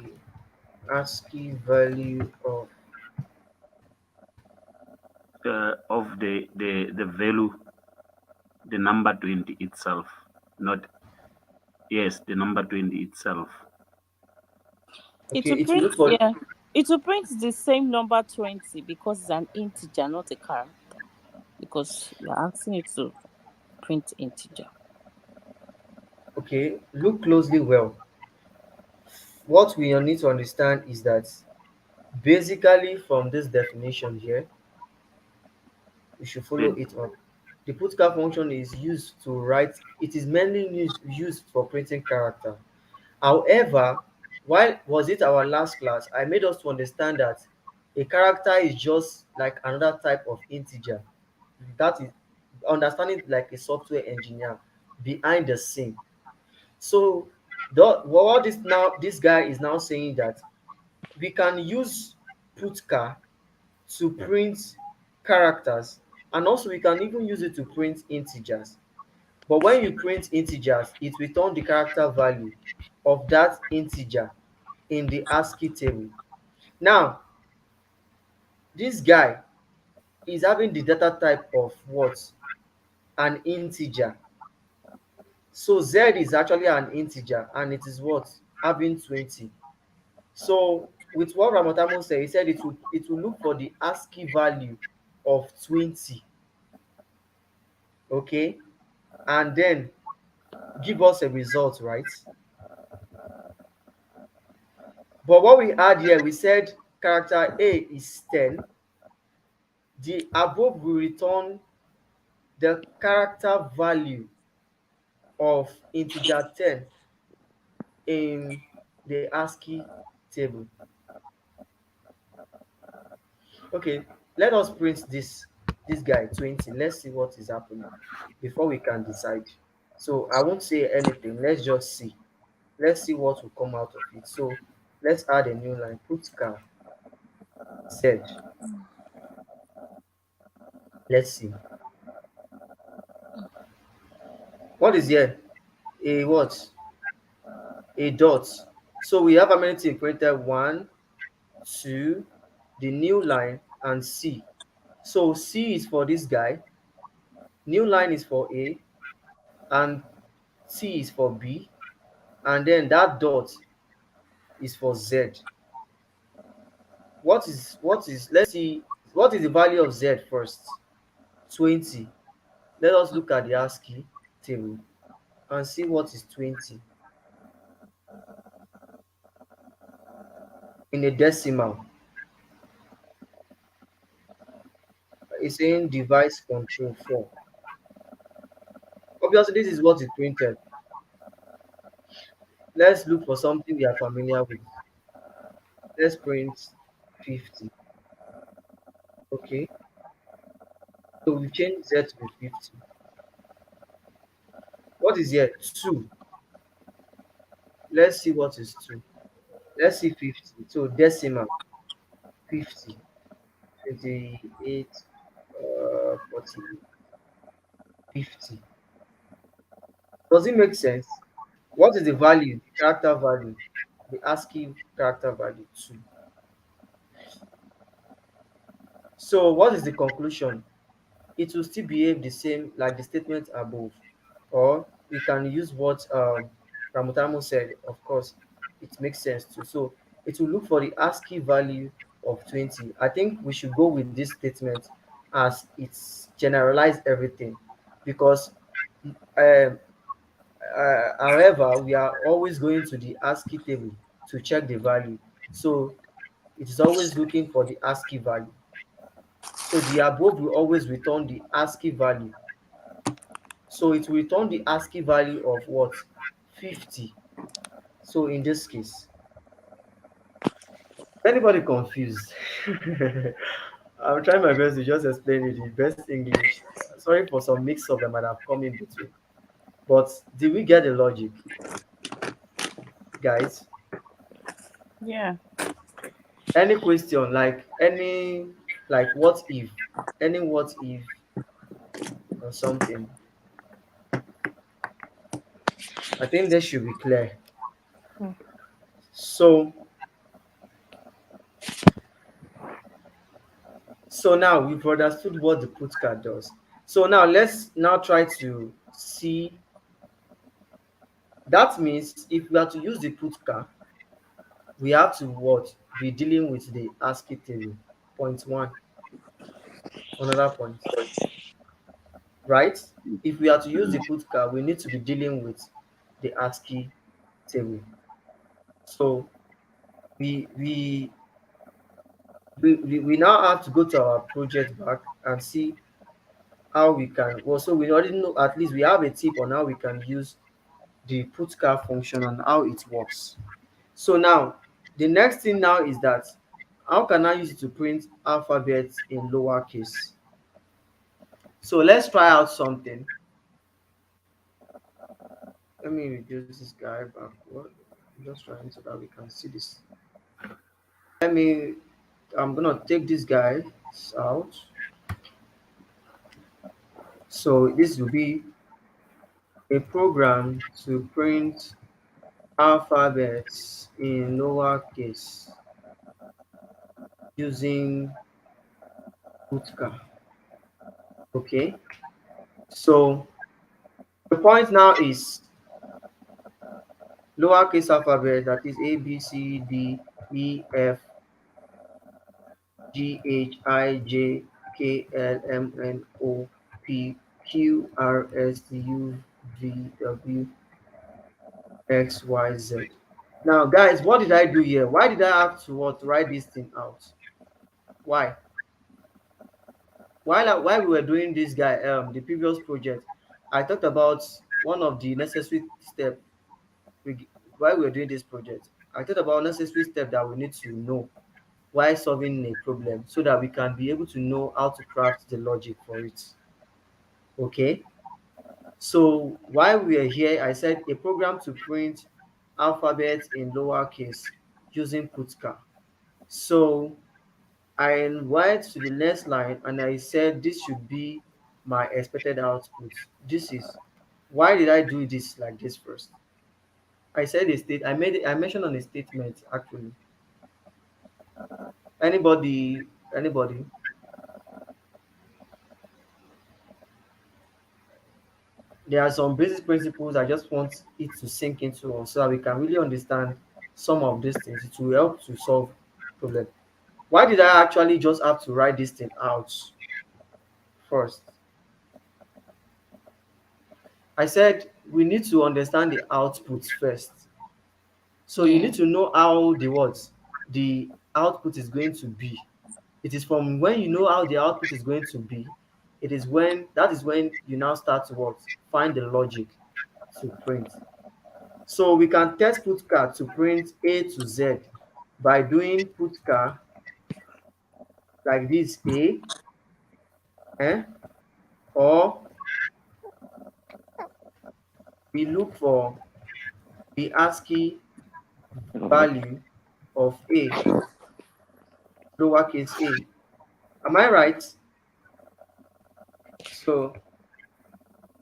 ASCII value of the value, the number 20 itself, not yes, the number 20 itself. It okay, will it will print, look for yeah. It will print the same number 20 because it's an integer, not a character. Because you're asking it to print integer. okay, look closely well. What we need to understand is that basically from this definition here, we should follow It, it up. The putka function is used to write, it is mainly used for printing character. However, while was it our last class, I made us to understand that a character is just like another type of integer. That is understanding like a software engineer behind the scene. So what this guy is now saying that we can use putka to print characters, and also we can even use it to print integers. But when you print integers, it returns the character value of that integer in the ASCII table. Now, this guy is having the data type of what? An integer. So z is actually an integer and it is what? Having 20. So with what Ramatamo said, he said it will look for the ASCII value of 20, okay, and then give us a result, right? But what we had here, we said character A is 10. The above will return the character value of integer 10 in the ASCII table. Okay, let us print this guy 20. Let's see what is happening before we can decide. So I won't say anything. Let's just see. Let's see what will come out of it. So let's add a new line. Put car Z. Let's see. What is here? A what? A dot. So we have how many things printed? One, two, the new line, and C. So C is for this guy, new line is for A, and C is for B, and then that dot is for Z. Let's see, what is the value of Z first? 20. Let us look at the ASCII table and see what is 20 in a decimal. It's saying device control 4. Obviously, this is what is printed. Let's look for something we are familiar with. Let's print 50. Okay, so we change Z to be 50. What is here? 2. Let's see what is 2. Let's see 50. So decimal 50, 28, 40, 50. Does it make sense? What is the value? The character value. The ASCII character value 2. So what is the conclusion? It will still behave the same like the statement above. Or we can use what Ramotamo said. Of course, it makes sense too. So it will look for the ASCII value of 20. I think we should go with this statement as it's generalized everything, because um, however, we are always going to the ASCII table to check the value. So it is always looking for the ASCII value. So the above will always return the ASCII value. So it will return the ASCII value of what? 50. So in this case, anybody confused? I'm trying my best to just explain it in best English. Sorry for some mix up that might have come in between. But did we get the logic, guys? Yeah. Any question, like what if, any what if or something? I think this should be clear. Hmm. So now we've understood what the put card does. So now let's now try to see. That means if we are to use the put card, we have to what? Be dealing with the ASCII table. Point one. Another point. Right? If we are to use the put card, we need to be dealing with the ASCII table. So we we we now have to go to our project back and see how we can, well, so we already know, at least we have a tip on how we can use the putcar function and how it works. So now the next thing now is that how can I use it to print alphabets in lowercase? So let's try out something. Let me reduce this guy backward. I'm just trying so that we can see this. Let me, I'm gonna take this guy out. So this will be a program to print alphabets in lowercase using Utka. Okay, so the point now is lowercase alphabet, that is A, B, C, D, E, F, G, H, I, J, K, L, M, N, O, P, Q, R, S, T, U, V, W, X, Y, Z. Now, guys, what did I do here? Why did I have to what, write this thing out? Why? While we were doing this guy, the previous project, I talked about one of the necessary steps. While we were doing this project, I talked about necessary step that we need to know while solving a problem, so that we can be able to know how to craft the logic for it. Okay. So while we are here, I said a program to print alphabets in lowercase using putka. So I went to the next line and I said this should be my expected output. This is, why did I do this like this first? I said a state. I mentioned on a statement actually. Anybody? Anybody? There are some basic principles I just want it to sink into us so that we can really understand some of these things. It will help to solve problem. Why did I actually just have to write this thing out first? I said we need to understand the outputs first. So you Yeah. need to know how the what the output is going to be. It is from when you know how the output is going to be, it is when that is when you now start to what find the logic to print. So we can test putcar to print A to Z by doing putcar like this A, eh? Or we look for the ASCII value of A, lowercase a. Am I right? So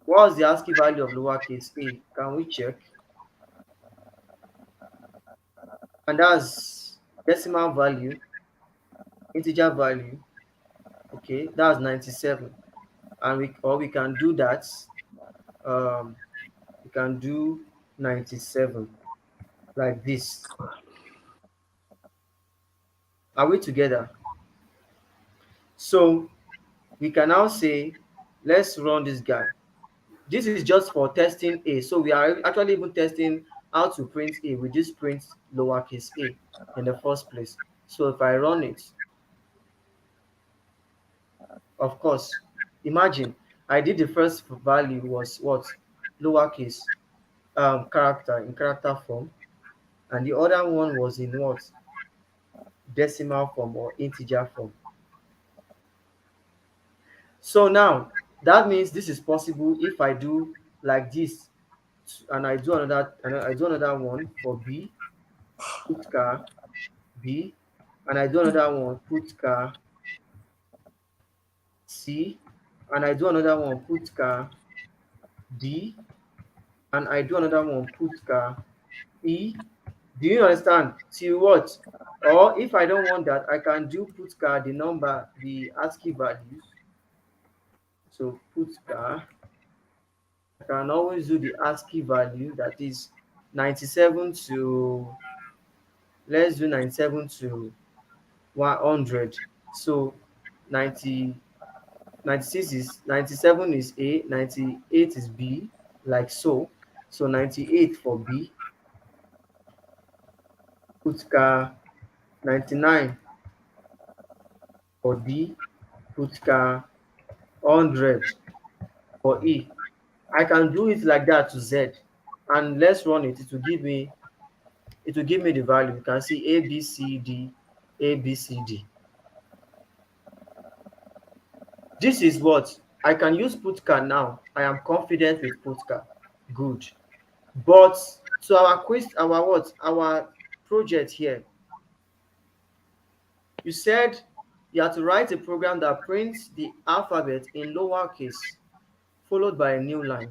what's the ASCII value of lowercase a? Can we check? And that's decimal value, integer value. Okay, that's 97. And we can do that. Um, we can do 97 like this. Are we together? So we can now say, let's run this guy. This is just for testing A. So we are actually even testing how to print A. We just print lowercase a in the first place. So if I run it, of course, imagine I did the first value was what? Lowercase character in character form, and the other one was in what? Decimal form or integer form. So now that means this is possible if I do like this and I do another one for B, put car B, and I do another one, put car C, and I do another one, put car D, and I do another one, put car E. Do you understand? Till what? Or if I don't want that, I can do put car the number, the ASCII values. So put car, I can always do the ASCII value that is 97 to, let's do 97 to 100. So 90 96 is 97 is A, 98 is B, like so. So 98 for B, put car 99 for D, put car 100 for E. I can do it like that to Z. And let's run it. It will give me the value. You can see A, B, C, D, A, B, C, D. This is what I can use put car now. I am confident with put car. Good. But to our our project here, you said you have to write a program that prints the alphabet in lowercase followed by a new line.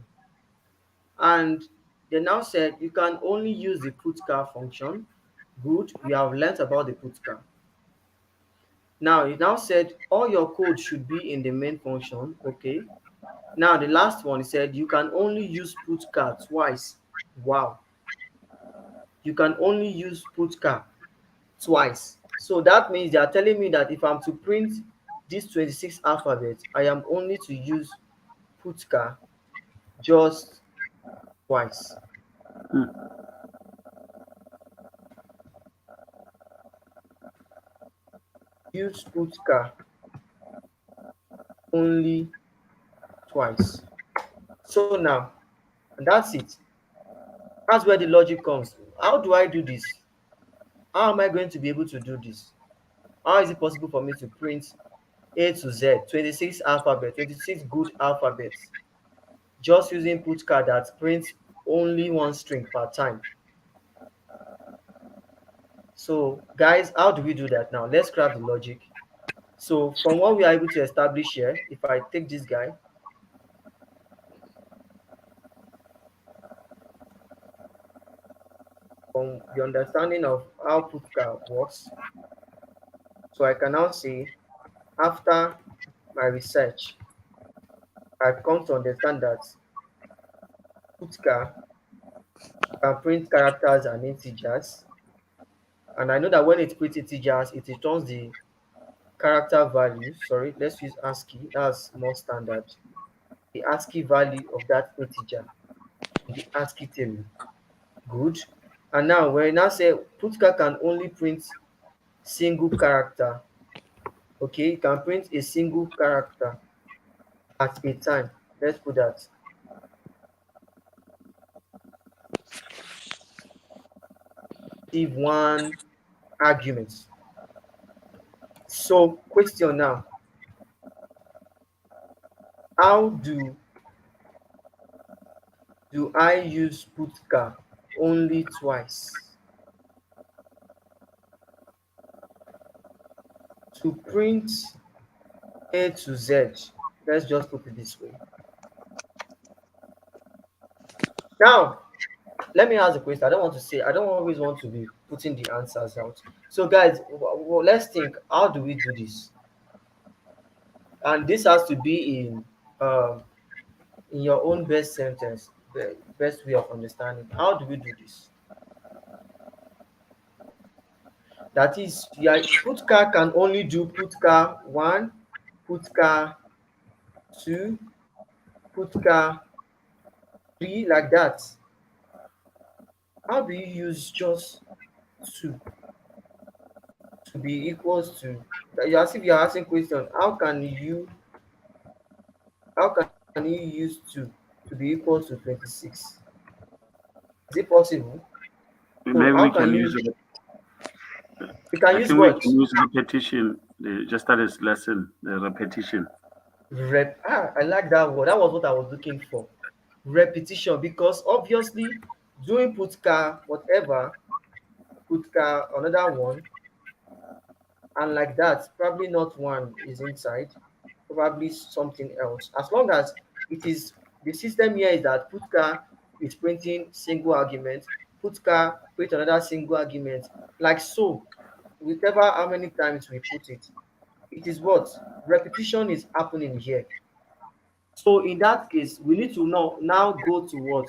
And they now said you can only use the putcar function. Good, we have learnt about the putcar. Now you now said all your code should be in the main function. Okay. Now the last one said you can only use putcar twice. Wow. You can only use putcar twice. So that means they are telling me that if I'm to print this 26 alphabet, I am only to use putcar just twice. Hmm. Use putcar only twice. So now, and that's it. That's where the logic comes. How do I do this? How am I going to be able to do this? How is it possible for me to print A to Z, 26 alphabet, 26 good alphabets, just using putcar that prints only one string per time? So guys, how do we do that now? Let's grab the logic. So from what we are able to establish here, if I take this guy, from the understanding of how Putka works. So I can now say, after my research, I've come to understand that Putka can print characters and integers. And I know that when it prints integers, it returns the character value. Sorry, let's use ASCII. That's more standard. The ASCII value of that integer in the ASCII table. Good. And now when I now say Putka can only print single character. Okay, you can print a single character at a time. Let's put that. Give one argument. So question now, how do I use Putka only twice to print A to Z? Let's just put it this way. Now, let me ask a question. I don't always want to be putting the answers out. So, guys, let's think, how do we do this? And this has to be in your own best sentence, the best way of understanding. How do we do this? That is, yeah, Putka can only do Putka 1, Putka 2, Putka 3, like that. How do you use just 2 to be equals to, as if you're asking question, how can you use 2 to be equal to 26? Is it possible? So Maybe how we can can you, use it. you can I use think we what? can use repetition. Just as lesson, the repetition. I like that word. That was what I was looking for. Repetition, because obviously doing Putka, whatever, Putka, another one, and like that, probably not one is inside, probably something else. As long as it is, the system here is that Putka is printing single argument, Putka print another single argument, like so, whatever how many times we put it. It is what? Repetition is happening here. So in that case, we need to now go to what?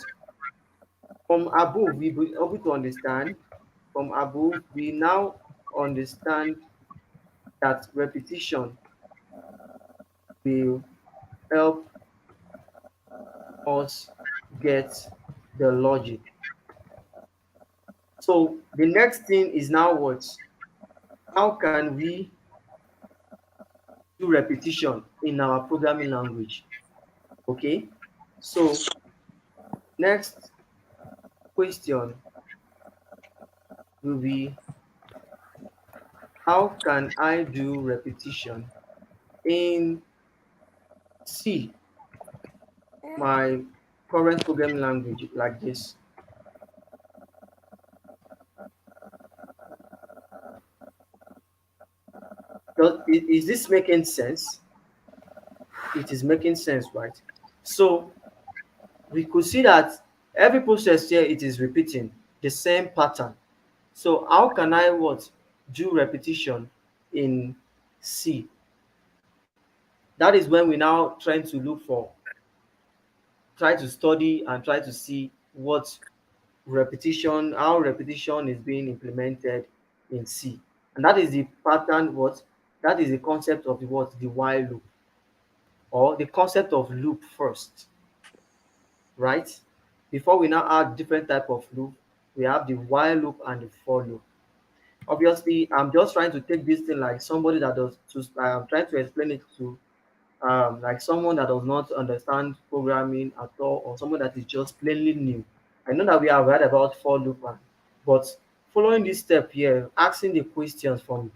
From above, we be able to understand. From above, we now understand that repetition will help us get the logic. So the next thing is now what? How can we do repetition in our programming language? Okay. So next question will be, how can I do repetition in C, my current programming language, like this? Is this making sense? It is making sense, right? So we could see that every process here, it is repeating the same pattern. So how can I what? Do repetition in C? That is when we now trying to look for, try to study and try to see what repetition, how repetition is being implemented in C. And that is the pattern, what? That is the concept of the what? The while loop, or the concept of loop first, right? Before we now add different type of loop, we have the while loop and the for loop. Obviously, I'm just trying to take this thing like somebody that does, I'm trying to explain it to like someone that does not understand programming at all, or someone that is just plainly new. I know that we have read about for loop, but following this step here, asking the questions from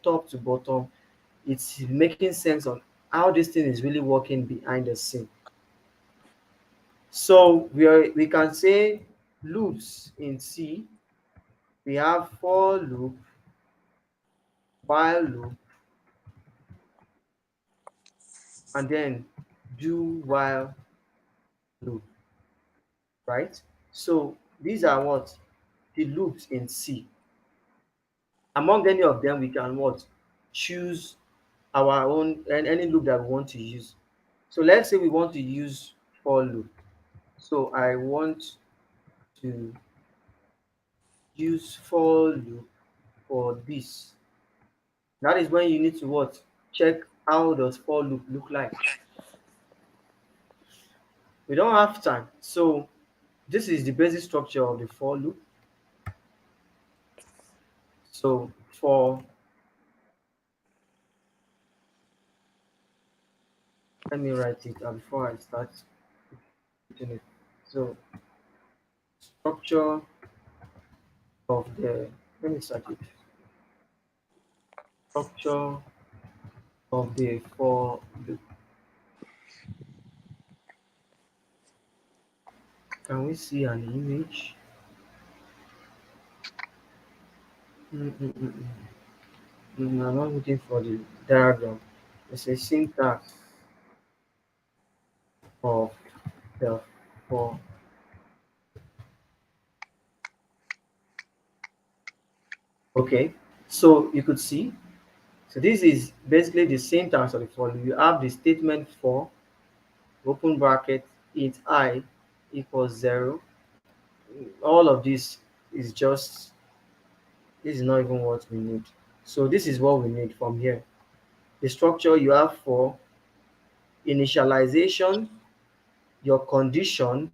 top to bottom, it's making sense on how this thing is really working behind the scene. So we can say loops in C. We have for loop, while loop, and then do while loop, right? So these are what? the loops in C. Among any of them, we can what? Choose our own and any loop that we want to use. So let's say we want to use for loop. So I want to use for loop for this. That is when you need to what? Check how does for loop look like. We don't have time. So this is the basic structure of the for loop. So for let me write it before I start putting it. So structure of the let me start it. Structure of the for loop. Can we see an image? Mm, mm, mm, mm. I'm not looking for the diagram. It's a syntax of the for. Okay, so you could see. So this is basically the syntax of the for loop. You have the statement for open bracket int I equals 0. All of this is just this is not even what we need. So this is what we need from here. The structure you have for initialization, your condition,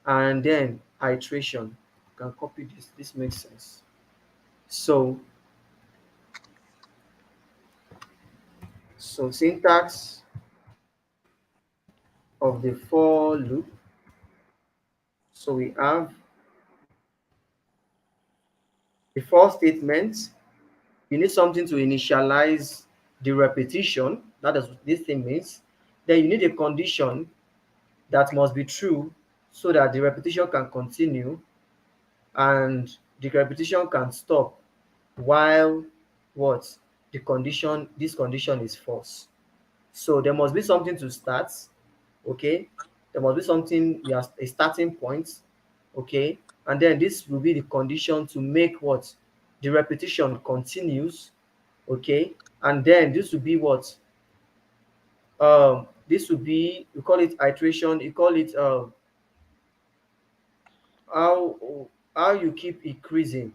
and then iteration. You can copy this. This makes sense. So syntax of the for loop. So we have the for statement. You need something to initialize the repetition. That is what this thing means. Then you need a condition that must be true so that the repetition can continue and the repetition can stop while what this condition is false. So there must be something to start. Okay, there must be something we have a starting point. Okay, and then this will be the condition to make what the repetition continues. Okay, and then this will be what this will be, we call it iteration, you call it how you keep increasing.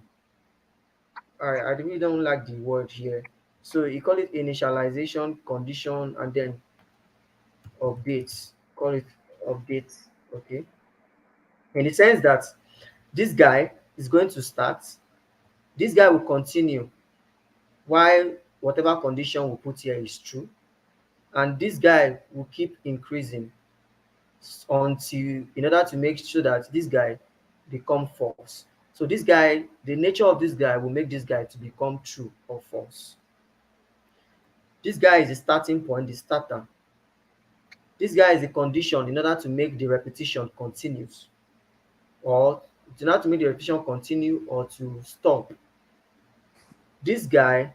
I really don't like the word here. So you call it initialization, condition, and then updates. Call it updates. Okay. In the sense that this guy is going to start, this guy will continue while whatever condition we put here is true, and this guy will keep increasing until in order to make sure that this guy become false. So this guy, the nature of this guy will make this guy to become true or false. This guy is the starting point, the starter. This guy is the condition in order to make the repetition continues, or in order to make the repetition continue or to stop. This guy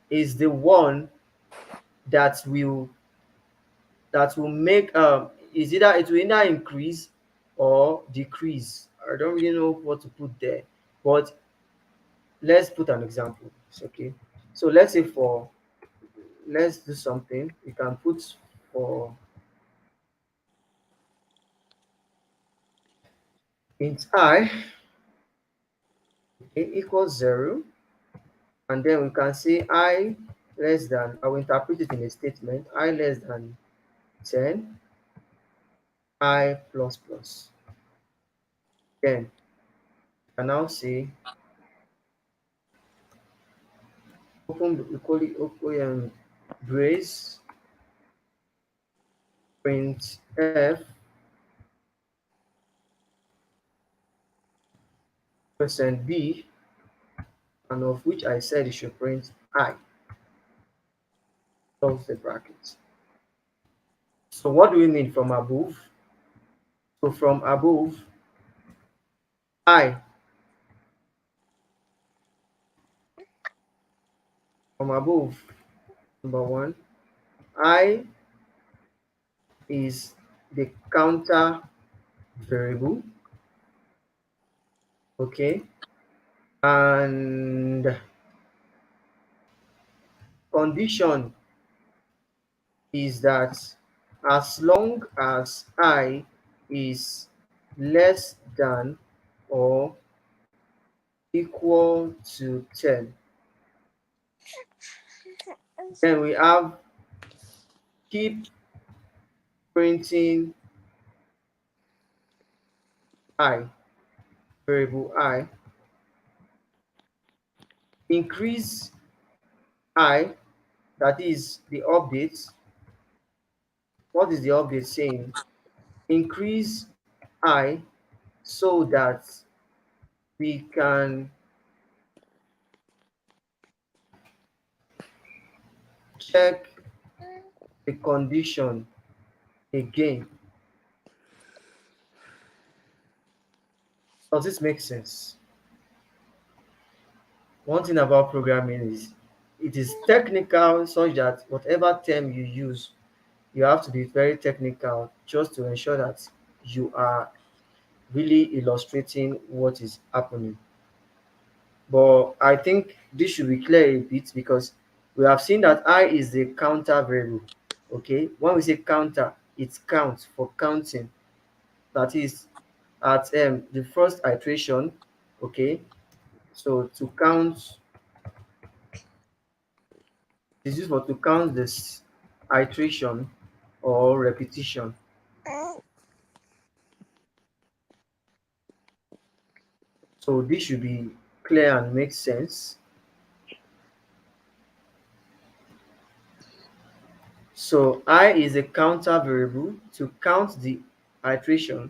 is the one that will make is either it will either increase or decrease. I don't really know what to put there, but let's put an example. It's okay. So let's say for let's do something. You can put for int I equals 0, and then we can say I less than, I will interpret it in a statement, I less than 10, I plus plus. Then I can now say open equally open brace print f percent b, and of which I said it should print I, close the bracket. So what do we mean from above? So from above, I, from above, number one, I is the counter variable. Okay, and condition is that as long as I is less than or equal to 10, then we have keep printing I, variable I, increase I, that is the update. What is the update saying? Increase I so that we can check the condition again. Does this make sense? One thing about programming is it is technical such that whatever term you use, you have to be very technical just to ensure that you are really illustrating what is happening. But I think this should be clear a bit because we have seen that I is the counter variable. Okay, when we say counter, it counts for counting. That is at the first iteration. Okay, so to count is used for to count this iteration or repetition. So this should be clear and make sense. So I is a counter variable to count the iteration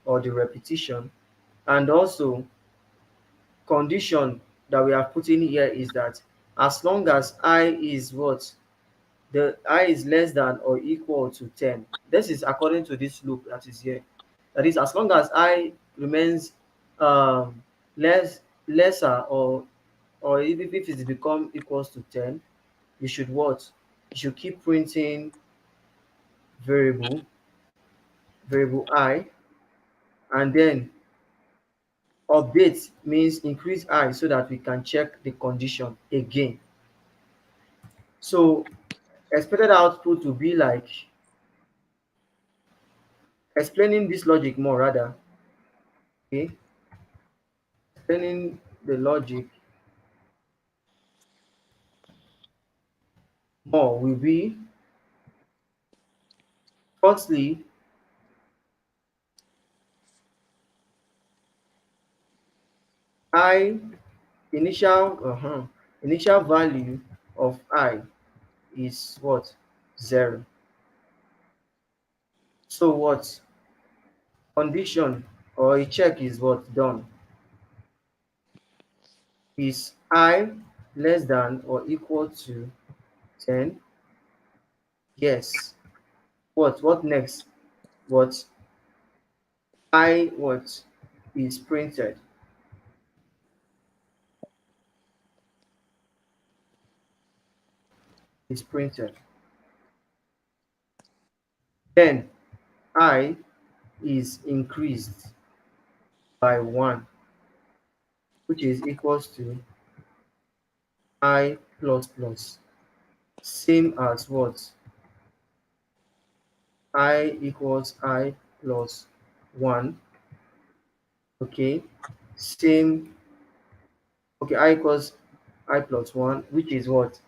or the repetition, and also condition that we are putting here is that as long as I is what, the I is less than or equal to 10. This is according to this loop that is here. That is, as long as I remains um, lesser or even if it become equals to 10, you should what? You should keep printing variable variable I, and then update means increase I so that we can check the condition again. So expected output will be like explaining this logic more rather. Okay, explaining the logic more will be firstly I initial initial value of I is what? 0. So what condition or a check is what done is I less than or equal to 10. Yes. What next? What I what is printed is printed. Then I is increased by 1, which is equals to I plus plus. Same as what? I equals I plus 1. Okay. Same. Okay, I equals I plus 1, which is what?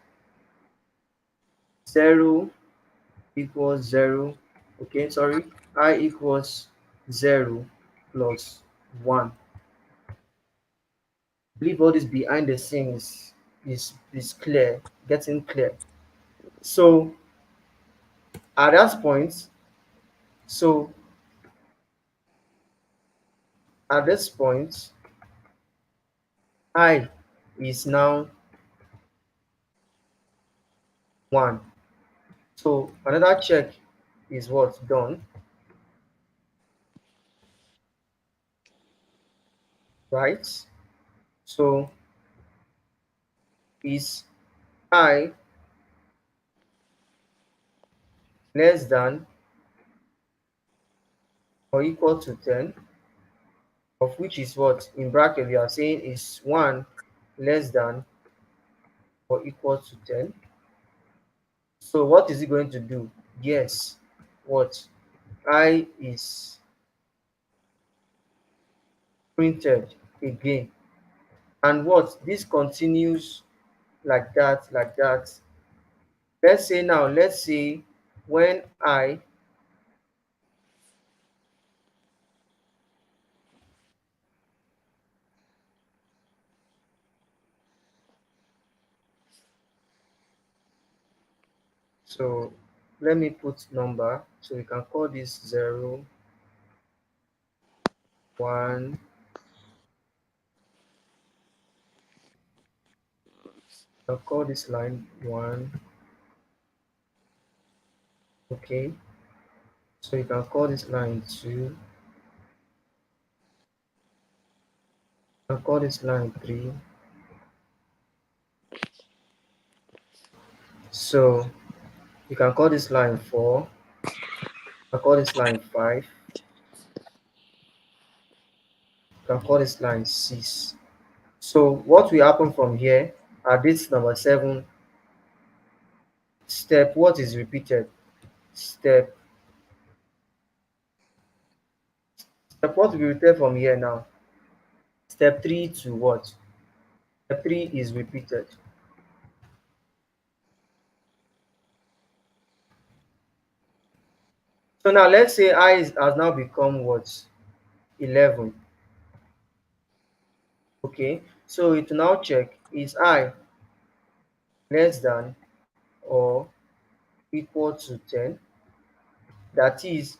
0 equals 0. Okay, sorry. I equals 0 plus 1. Believe all this behind the scenes is clear, getting clear. So at that point, so at this point, I is now 1. So another check is what's done, right? So is I less than or equal to 10? of which is what in bracket we are saying is 1 less than or equal to 10. So what is it going to do? Yes, what I is printed again, and what this continues like that, like that. Let's say now, let's say when I, so let me put number, so we can call this 0, 1, I'll call this line 1, okay. So you can call this line 2, and call this line 3. So you can call this line 4, I call this line 5, you can call this line 6. So what will happen from here at this number 7 step, what is repeated? Step, step what will be repeated from here now? Step 3 to what? Step 3 is repeated. So now let's say has now become what? 11. Okay, so it will now check, is I less than or equal to 10? That is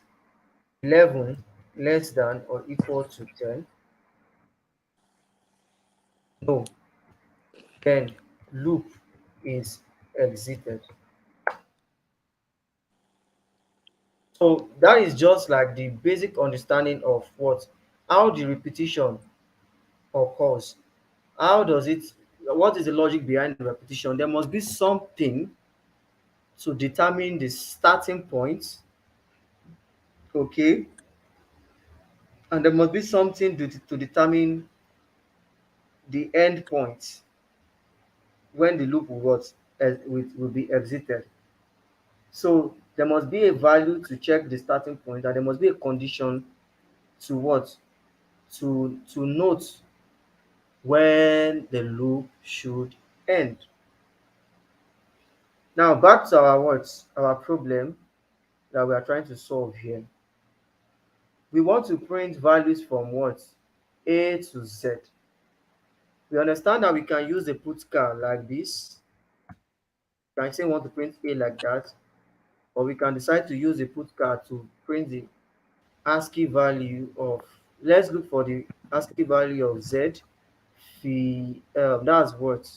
11 less than or equal to 10? No. Then loop is exited. So that is just like the basic understanding of what, how the repetition occurs. How does it, what is the logic behind the repetition? There must be something to determine the starting point, okay, and there must be something to determine the end point when the loop will what, will be exited. So there must be a value to check the starting point, and there must be a condition to what, to note when the loop should end. Now back to our what, our problem that we are trying to solve here. We want to print values from what, A to Z. We understand that we can use the put char like this. We can say we want to print A like that, or we can decide to use the put char to print the ASCII value of, let's look for the ASCII value of Z. That's what,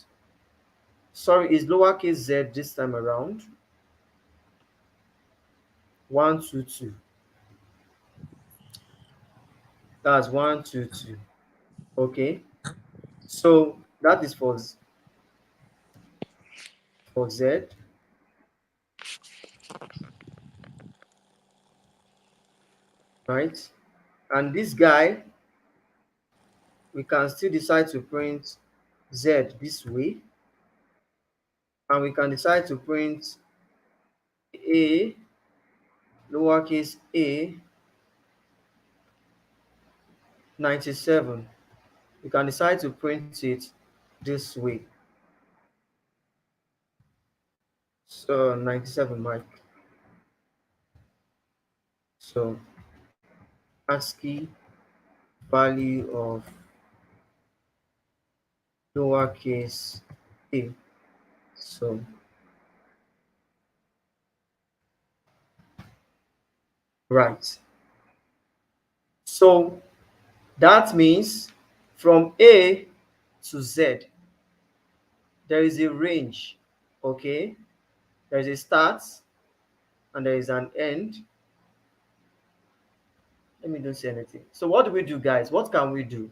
sorry, is lowercase z this time around 122. That's 122. Okay, so that is for Z, right? And this guy, we can still decide to print Z this way, and we can decide to print A, lowercase a 97. We can decide to print it this way. So 97, Mike. So ASCII value of lowercase a. So right. So that means from A to Z, there is a range, okay? There is a start and there is an end. Let me don't say anything. So what do we do, guys? What can we do?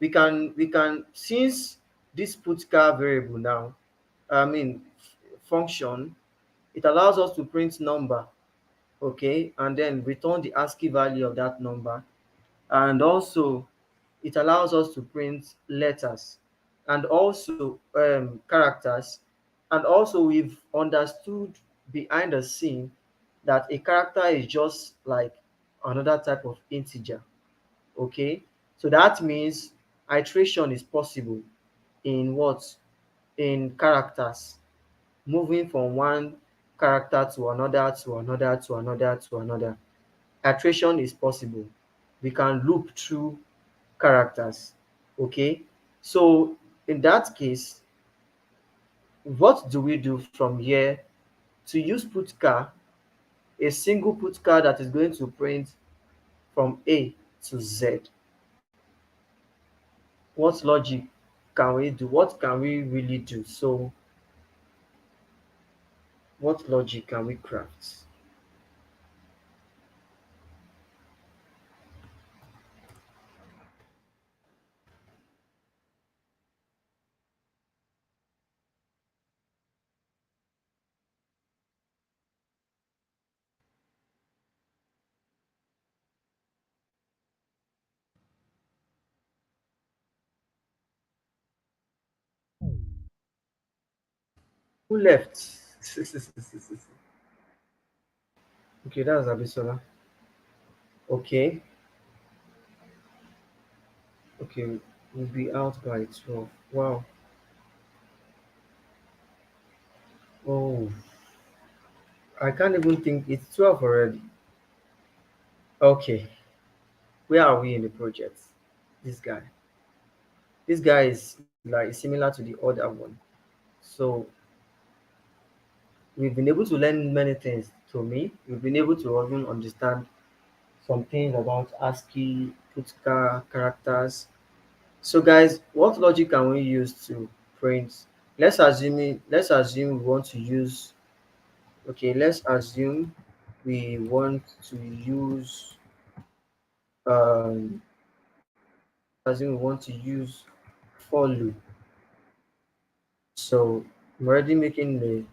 We can since this put char variable now, I mean function, it allows us to print number, okay, and then return the ASCII value of that number, and also it allows us to print letters and also characters. And also we've understood behind the scene that a character is just like another type of integer. Okay, so that means iteration is possible in what? In characters, moving from one character to another, to another, to another, to another. Iteration is possible. We can loop through characters. Okay, so in that case, what do we do from here? To use putchar, a single putchar that is going to print from A to Z. What logic can we do? What can we really do? So what logic can we craft? Who left? Okay, that's Abisola. Okay, okay, we'll be out by 12. Wow. Oh, I can't even think it's 12 already. Okay, where are we in the project? This guy. This guy is like similar to the other one. So we've been able to learn many things to me. We've been able to even understand some things about ASCII, Putka characters. So guys, what logic can we use to print? Let's assume we want to use, okay, let's assume we want to use um assume we want to use for loop. So I'm already making the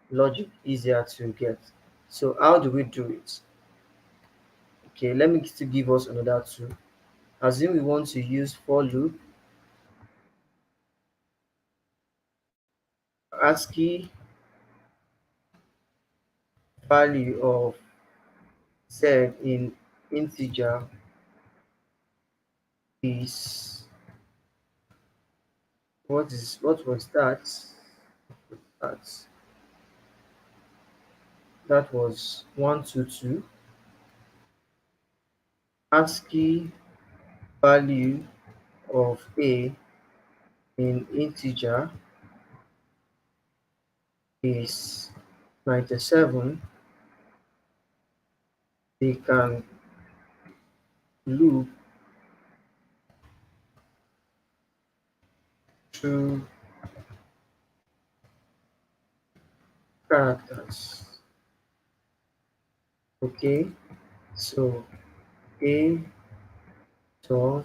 logic easier to get. So how do we do it? Okay, let me still give us another two. Assume we want to use for loop, ASCII value of z in integer is, what was that? That that was 122. ASCII value of a in integer is 97. They can loop through characters. Okay, so A to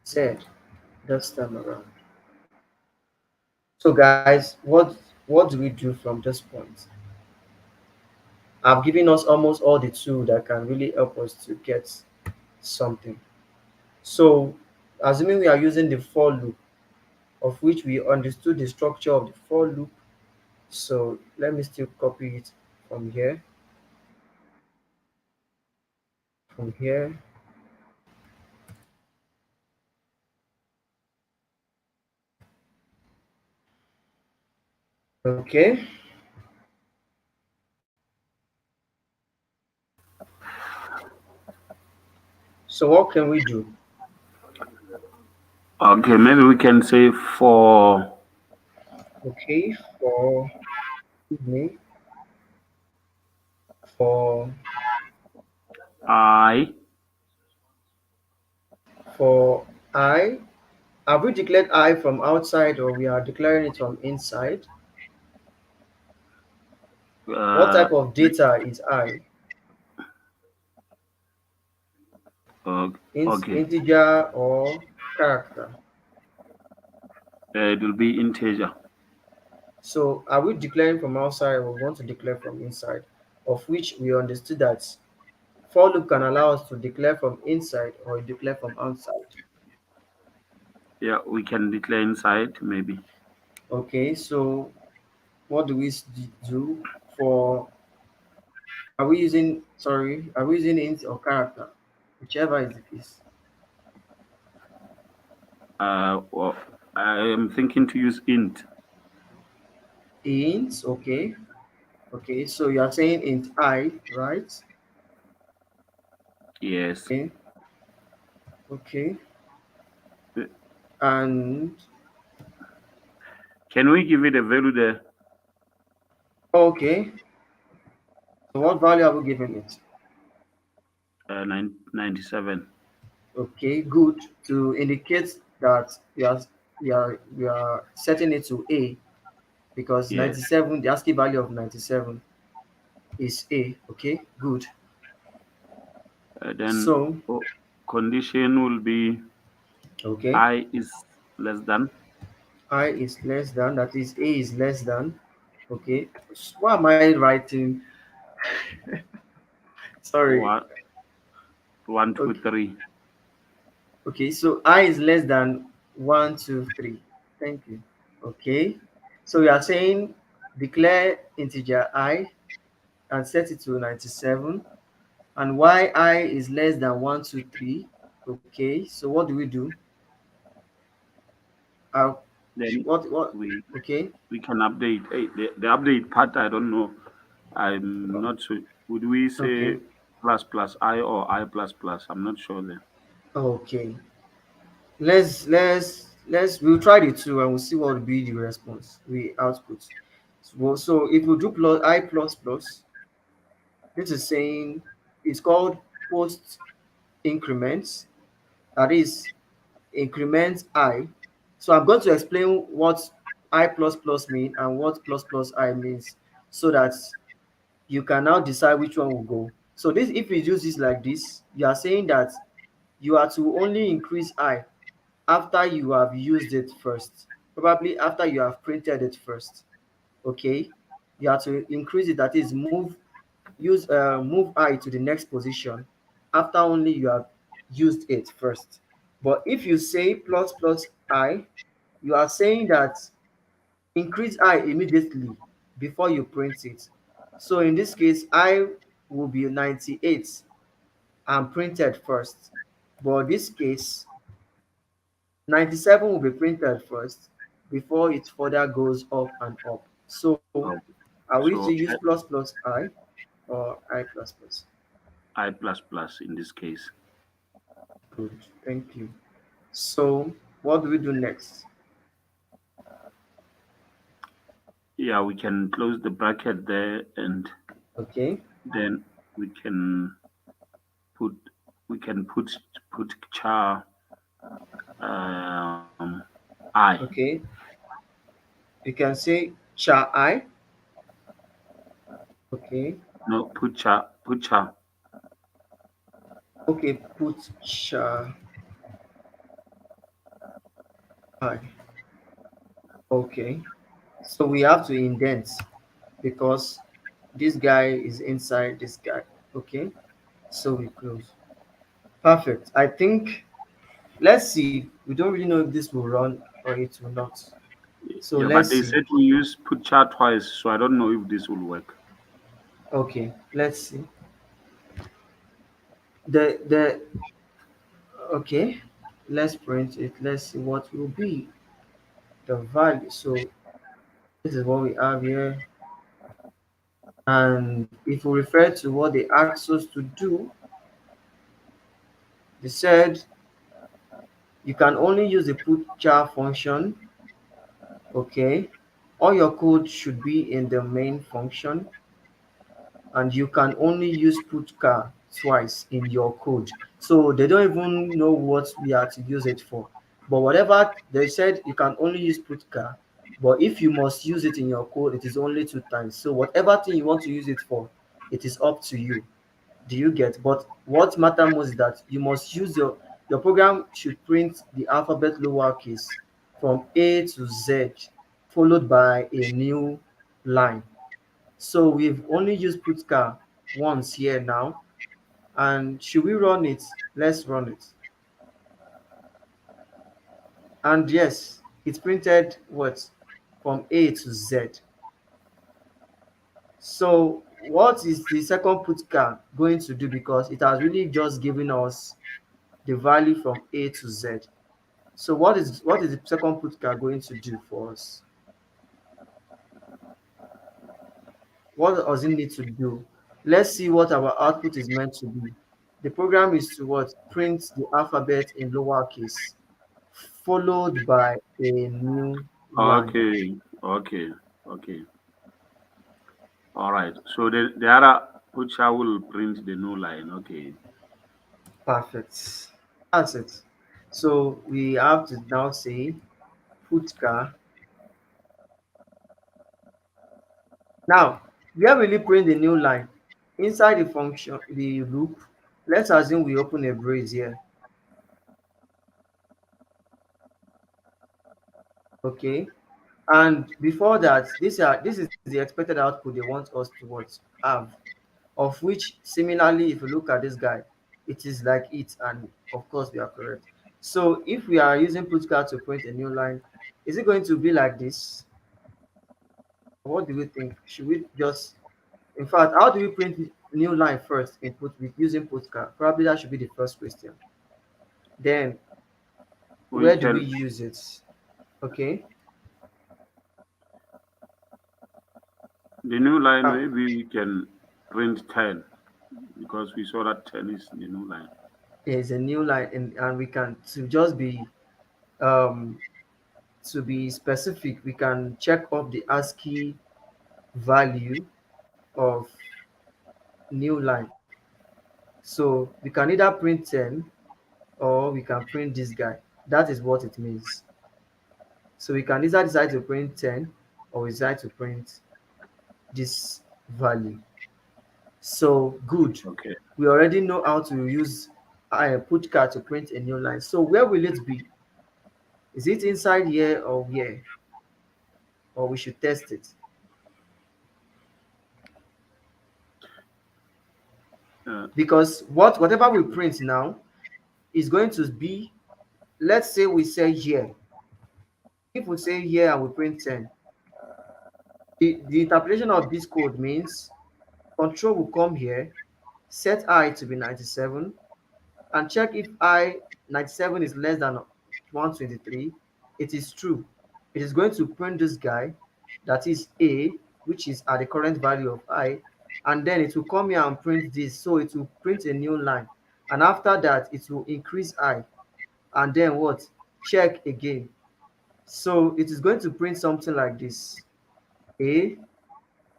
Z this time around. So guys, what do we do from this point? I've given us almost all the tools that can really help us to get something. So assuming we are using the for loop, of which we understood the structure of the for loop. So let me still copy it from here, from here. Okay, so what can we do? Okay, maybe we can say for Okay, for, excuse me, for I. for I, have we declared I from outside or we are declaring it from inside? What Uh, type of data is I? uh, okay, Integer or character? it will be integer. So are we declaring from outside or we want to declare from inside? Of which we understood that for loop can allow us to declare from inside or declare from outside. Yeah, we can declare inside maybe. Okay, so what do we do for, are we using, sorry, are we using int or character? Whichever is the case. Well, I am thinking to use int. Int, okay. Okay, so you are saying int I, right? Yes. Okay, okay. Uh, And Can we give it a value there? okay, so what value are we giving it? 97. Okay, good. To indicate that we are setting it to A, because Yes. 97, the ASCII value of 97 is A. Okay, good. Then So, oh, condition will be okay, I is less than I is less than, that is A is less than. Okay, why am I writing? Sorry. one, one, two, Okay, three. okay, so I is less than 1, 2, 3. Thank you. Okay, so we are saying declare integer I and set it to 97, and why I is less than 1, 2, 3. Okay, so what do we do? uh, Then what we okay, we can update. Hey, the update part, I don't know. I'm not sure. Would we say okay, plus plus I or I plus plus? I'm not sure there. okay. Let's we'll try the two and we'll see what will be the response we output. So if we do plus I plus plus, this is saying it's called post increments. That is increment I. So I'm going to explain what I plus plus mean and what plus plus I means, so that you can now decide which one will go. So this, if you use this like this, you are saying that you are to only increase I after you have used it first, probably after you have printed it first. Okay, you have to increase it, that is move I to the next position after only you have used it first. But if you say plus plus I, you are saying that increase I immediately before you print it. So in this case, I will be 98 and printed first. But this case, 97 will be printed first before it further goes up and up. So Oh, are we to use so plus plus I or I plus plus? I plus plus in this case. Good, thank you. So what do we do next? Yeah, we can close the bracket there, and Okay, then we can put put char um, I. okay. You can say cha I. Okay, No, put char. okay, put cha I. Okay, so we have to indent because this guy is inside this guy. Okay, so we close. Perfect. I think, let's see. We don't really know if this will run or it will not. So Yeah, but let's they see. said we use put char twice, so I don't know if this will work. Okay, let's see. The okay, let's print it. Let's see what will be the value. So this is what we have here. And if we refer to what they asked us to do, they said you can only use the put char function. Okay, all your code should be in the main function, and you can only use putchar twice in your code. So they don't even know what we are to use it for. But whatever they said, you can only use putchar. But if you must use it in your code, it is only 2 times. So whatever thing you want to use it for, it is up to you. Do you get? But what matter most is that you must use your program should print the alphabet lowercase from A to Z, followed by a new line. So we've only used putchar once here now. And should we run it? Let's run it. And yes, it printed what? From A to Z. So what is the second putcar going to do? Because it has really just given us the value from A to Z. So what is the second putcar going to do for us? What does it need to do? Let's see what our output is meant to be. The program is to what? Print the alphabet in lowercase, followed by a new line. Okay, okay, okay. All right. So the other picture will print the new line. Okay. Perfect. That's it. So we have to now say putcar. Now, where will you print the new line? Inside the function, the loop, let's assume we open a brace here. Okay. And before that, this is the expected output they want us to what have, of which similarly, if you look at this guy, it is like it, and of course we are correct. So if we are using putcar to print a new line, is it going to be like this? What do we think? Should we just, in fact, how do we print new line first in put with using putcar? Probably that should be the first question. Then We where do we can use it? Okay. the new line Uh, maybe we can print 10 because we saw that 10 is the new line. there's a new line, and we can to just be um to be specific, we can check up the ASCII value of new line. So we can either print 10 or we can print this guy. That is what it means. So we can either decide to print 10 or we decide to print this value. So good. Okay. We already know how to use putcar to print a new line. So where will it be? Is it inside here or here? Or we should test it? Uh, Because whatever we print now is going to be, let's say we say here. If we say here and we print 10, the interpretation of this code means control will come here, set I to be 97, and check if I 97 is less than 123. It is true. It is going to print this guy, that is A, which is at the current value of I, and then it will come here and print this. So it will print a new line. And after that, it will increase I. And then what? Check again. So it is going to print something like this. A,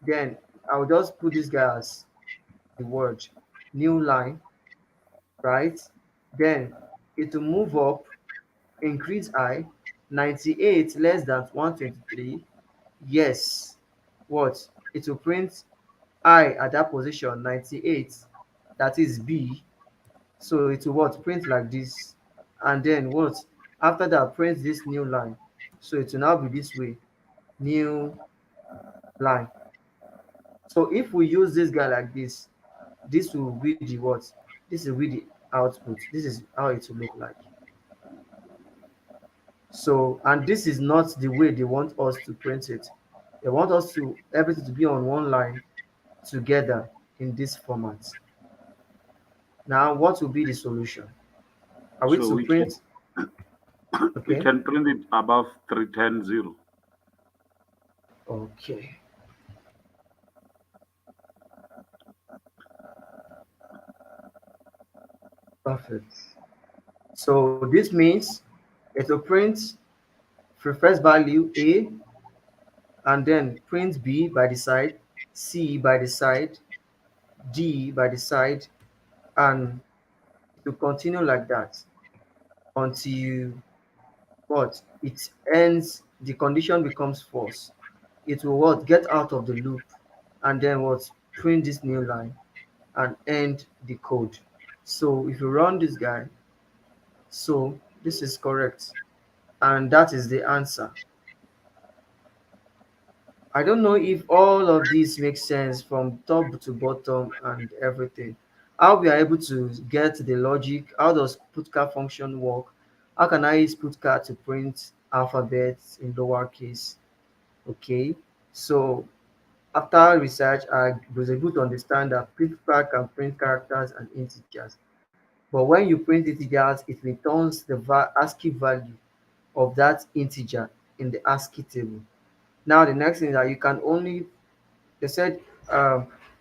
then I'll just put this guy as the word new line, right? Then it will move up, increase I, 98 less than 123. Yes. What? It will print I at that position, 98. That is B. So it will what? Print like this. And then what? After that, print this new line. So it will now be this way. New line. So if we use this guy like this will be the what? This will be the output. This is how it will look like. So, and this is not the way they want us to print it. They want us to everything to be on one line together in this format. Now, what will be the solution? Are we so to we can print? we Okay. can print it above 310 Okay. Perfect. So this means it will print for first value A, and then print B by the side, C by the side, D by the side, and to continue like that until what? It ends, the condition becomes false. It will what? Get out of the loop and then what? Print this new line and end the code. So if you run this guy, so this is correct. And that is the answer. I don't know if all of this makes sense from top to bottom and everything. How we are able to get the logic, how does putcar function work, How can I use putcar to print alphabets in lowercase? Okay, so after research, I was able to understand that putcar can print characters and integers. But when you print integers, it returns the ASCII value of that integer in the ASCII table. Now, the next thing is that you can only, they said,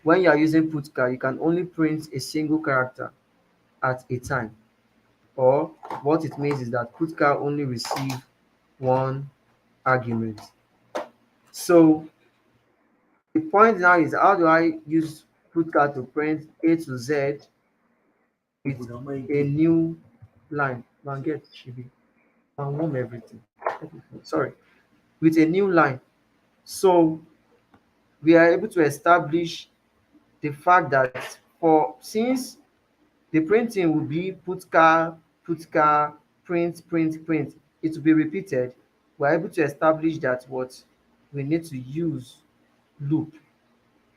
when you are using putcar, you can only print a single character at a time. Or what it means is that putcar only receive one argument. So the point now is, how do I use putcar to print A to Z with a new line? Man, get Chibi. Man, warm everything. Sorry, with a new line. So we are able to establish the fact that for since the printing will be putcar, print, print, print, it will be repeated. We're able to establish that what we need to use loop,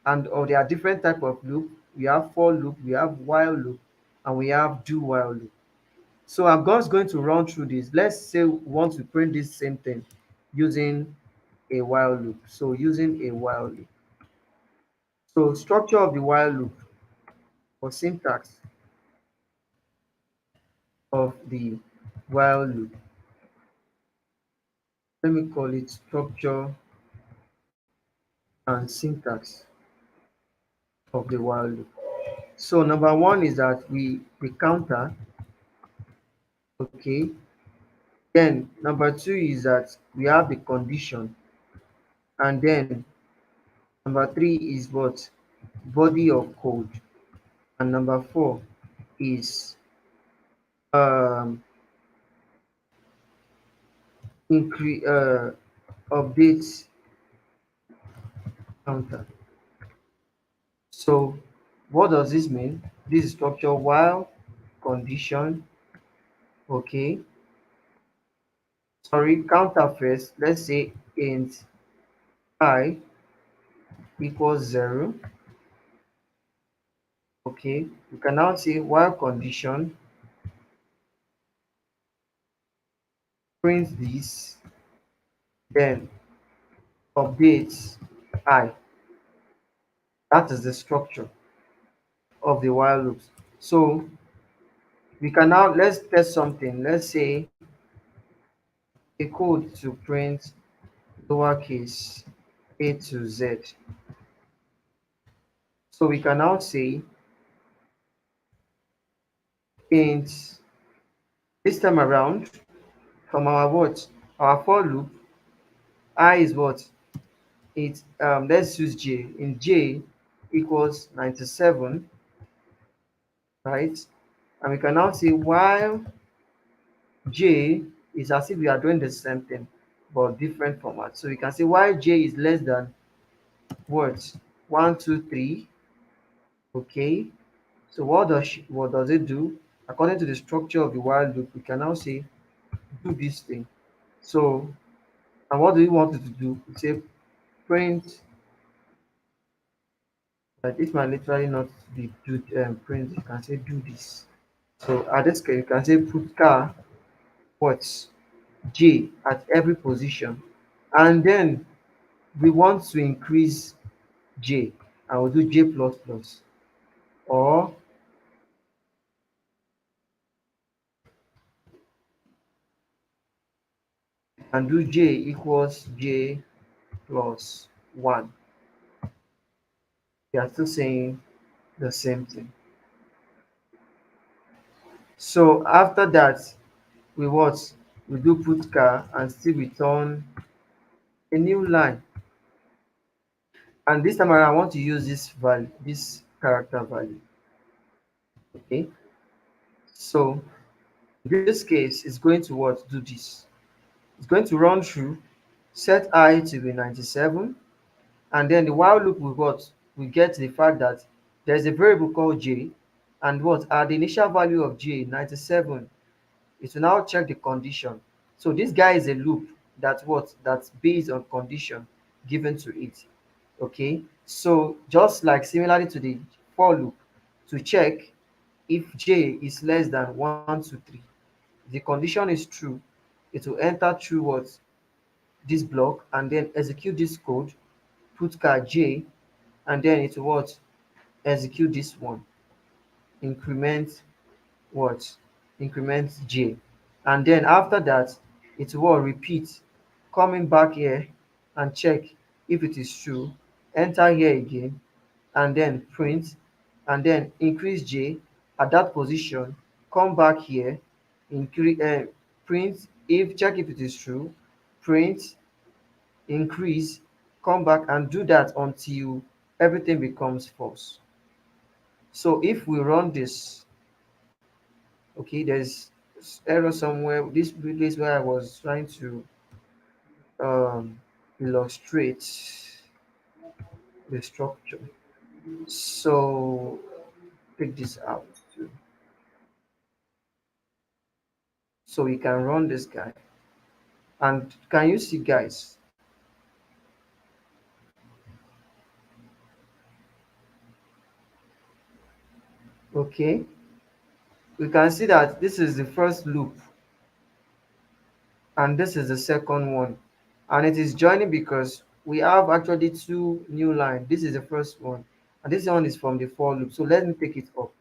and or there are different type of loop. We have for loop, we have while loop, and we have do while loop. So I'm just going to run through this. Let's say we want to print this same thing using a while loop. So using a while loop. So structure of the while loop or syntax of the while loop. Let me call it structure and syntax of the while loop. So number one is that we counter, okay. Then number two is that we have the condition, and then number three is what? Body of code, and number four is um increase update counter. So what does this mean? This is structure while condition, okay. Sorry, counter first. Let's say int I equals 0. Okay, you can now say while condition print this, then updates I. That is the structure of the while loops. So we can now, let's test something. Let's say a code to print lowercase a to z. So we can now say int, this time around, from our what? Our for loop, I is what? It let's use j. In j equals 97, right? And we can now say while j is as if we are doing the same thing but different format. So we can say while j is less than what? 1, 2, 3. Okay. So what does it do? According to the structure of the while loop, we can now say do this thing. So, and what do we want it to do? We say print. This might literally not be do print. You can say do this. So at this case, you can say put car what j at every position, and then we want to increase j, and we'll do j plus plus, or and do j equals j plus 1. We are still saying the same thing. So after that, we what? We do put car and still return a new line. And this time around, I want to use this value, this character value. Okay. So in this case, it's going to what? Do this. It's going to run through, set I to be 97, and then the while loop will what? We get the fact that there's a variable called j, and what? At the initial value of j, 97, it will now check the condition. So this guy is a loop that what? That's based on condition given to it. Okay, so just like similarly to the for loop, to check if j is less than 1, 2, 3, If the condition is true, it will enter through what? This block and then execute this code, put car J, and then it will what? Execute this one, increment what? Increment J. And then after that, it will repeat, coming back here and check if it is true, enter here again, and then print, and then increase J at that position, come back here, increase print, if check if it is true, print, increase, come back and do that until everything becomes false. So if we run this, okay, there's error somewhere. This place where I was trying to um, illustrate the structure. So pick this out too. So we can run this guy. And can you see, guys? Okay, we can see that this is the first loop and this is the second one, and it is joining because we have actually two new lines. This is the first one and this one is from the for loop. So let me take it up.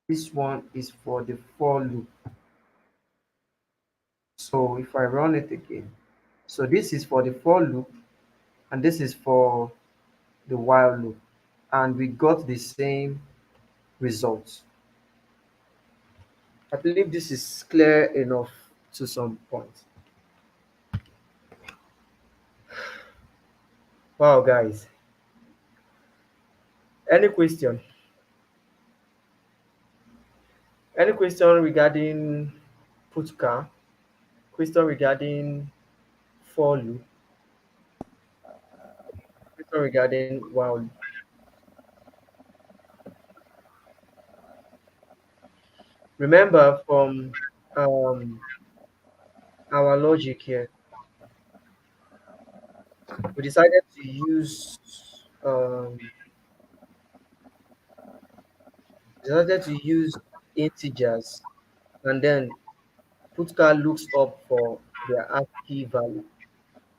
This one is for the for loop. So if I run it again, so this is for the for loop and this is for the while loop, and we got the same result. I believe this is clear enough to some point. Wow, guys, any question? Any question regarding Putka? Question regarding for loop? Question regarding while loop? Remember from um, our logic here, we decided to use integers, and then Putka looks up for their ASCII value.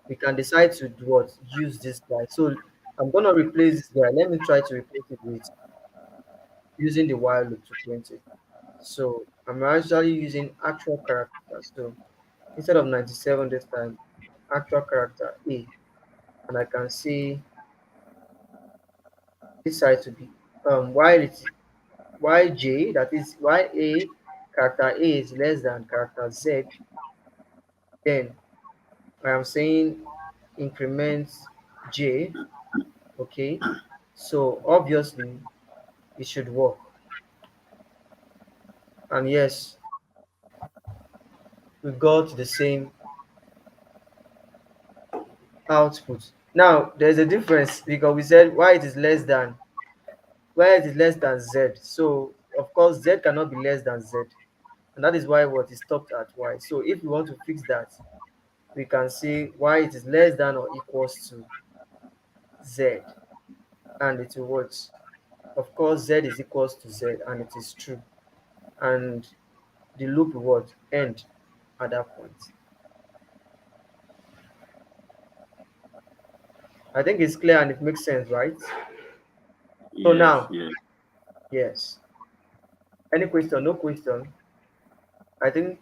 We can decide to do what? Use this guy. So I'm gonna replace this guy. Let me try to replace it with using the while loop to print it. So I'm actually using actual character. So instead of 97 this time, actual character A, and I can see this side to be while it's yj, that is while a character A is less than character Z, then I am saying increment J. Okay, so obviously it should work. And yes, we got the same output. Now there's a difference because we said why it is less than, where it is less than Z. So of course Z cannot be less than Z. And that is why what is stopped at Y. So if we want to fix that, we can say Y it is less than or equals to Z, and it will work. Of course Z is equals to Z and it is true. And the loop will what? End at that point. I think it's clear and it makes sense, right? So Yes, now, yes. yes. Any question? No question. I think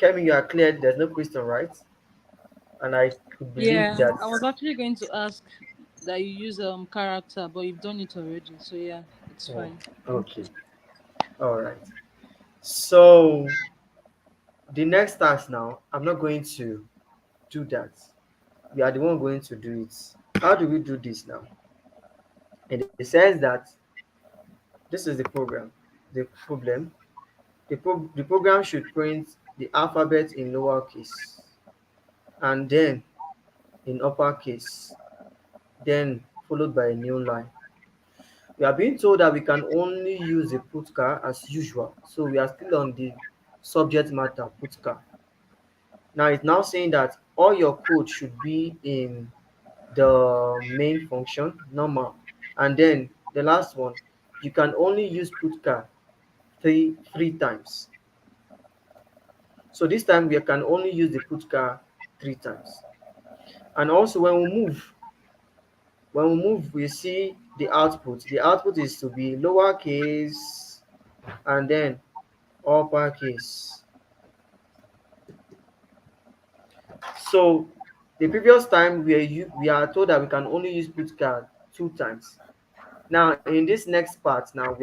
Kemi, you are clear. There's no question, right? And I could believe Yeah, that. I was actually going to ask that you use character, but you've done it already. So yeah, it's Oh, fine. Thank you. okay. All right. So the next task now, I'm not going to do that. You are the one going to do it. How do we do this now? In the sense that this is the program. The problem. The program should print the alphabet in lowercase and then in uppercase, then followed by a new line. We are being told that we can only use the putka as usual. So we are still on the subject matter putka. Now it's now saying that all your code should be in the main function, normal. And then the last one, you can only use put car three times. So this time we can only use the put car three times. And also when we move, we see the output. The output is to be lowercase and then uppercase. So the previous time we are told that we can only use put car two times. Now in this next part now we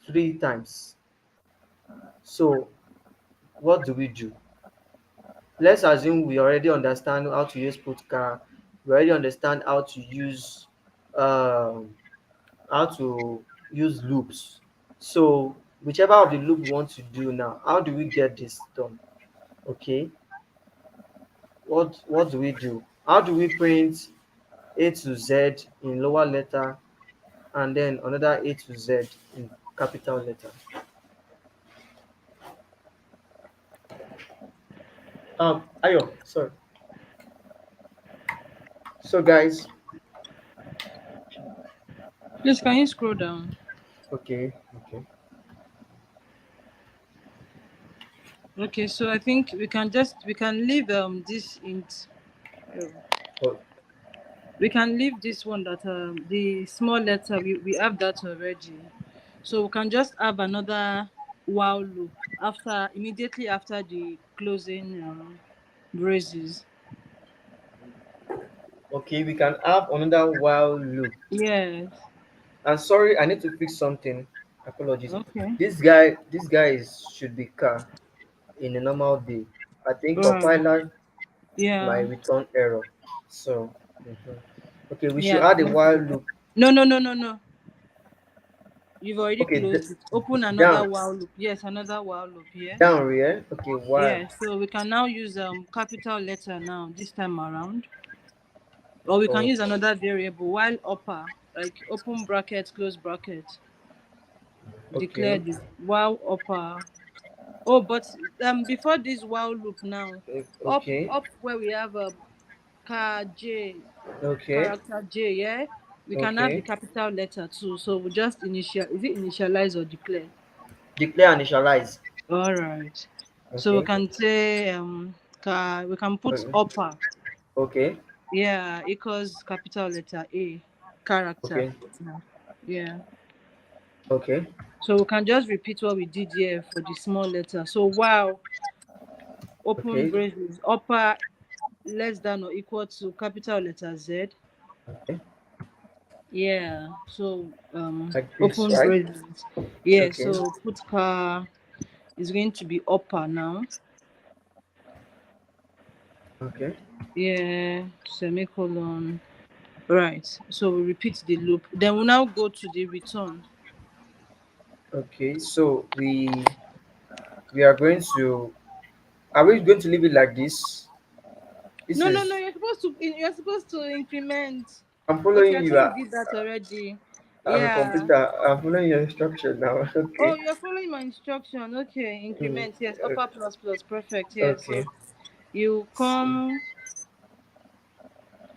three times. So what do we do? Let's assume we already understand how to use put car. We already understand um, how to use loops. So whichever of the loop we want to do now, how do we get this done? Okay, what do we do? How do we print A to Z in lower letter and then another A to Z in capital letter? Ayo, sorry. So guys, Please, can you scroll down? okay, okay. Okay, so I think we can leave this int. Oh. Oh, We can leave this one that the small letter we have that already. So we can just have another while loop after immediately after the closing braces. okay, we can have another while loop. Yes. And sorry, I need to fix something. Apologies. Okay. This guy should be car in a normal day. I think Right. compiler Yeah. might return error. So, mhm. Okay, we should Yeah. add a while loop. No, no, no, no, no. You've already Okay, closed it. Open another down, while loop. Yes, another while loop here. down here. Okay, while. Yeah. So we can now use capital letter now this time around. Or we can Oh, use another variable while upper, like open bracket, close bracket. Declare okay, this while upper. Oh, but before this while loop now, okay, up where we have car J, okay, character J, yeah, we can have the okay. capital letter too. So we just is it initialize or declare? Declare initialize. All right. So we Okay, can say we can put okay, upper, okay, yeah, equals capital letter A, character. okay, Yeah. okay, So we can just repeat what we did here for the small letter. So while open okay, braces upper less than or equal to capital letter Z. okay. Yeah. So Like this, open right? braces. Yeah. Okay, So put car is going to be upper now. okay, Yeah. Semicolon. Right. So we repeat the loop. Then we'll now go to the return. okay. So we are going to. Are we going to leave it like this? This No, no, no. is. You're supposed to increment. I'm Okay, following I you. thought you did that already. I'm a Yeah. computer. I'm following your instruction now. Oh, Okay. you're following my instruction. Okay, Mm, increment. Yes, uh, upper plus plus. Perfect. Yeah. okay. So you So, come.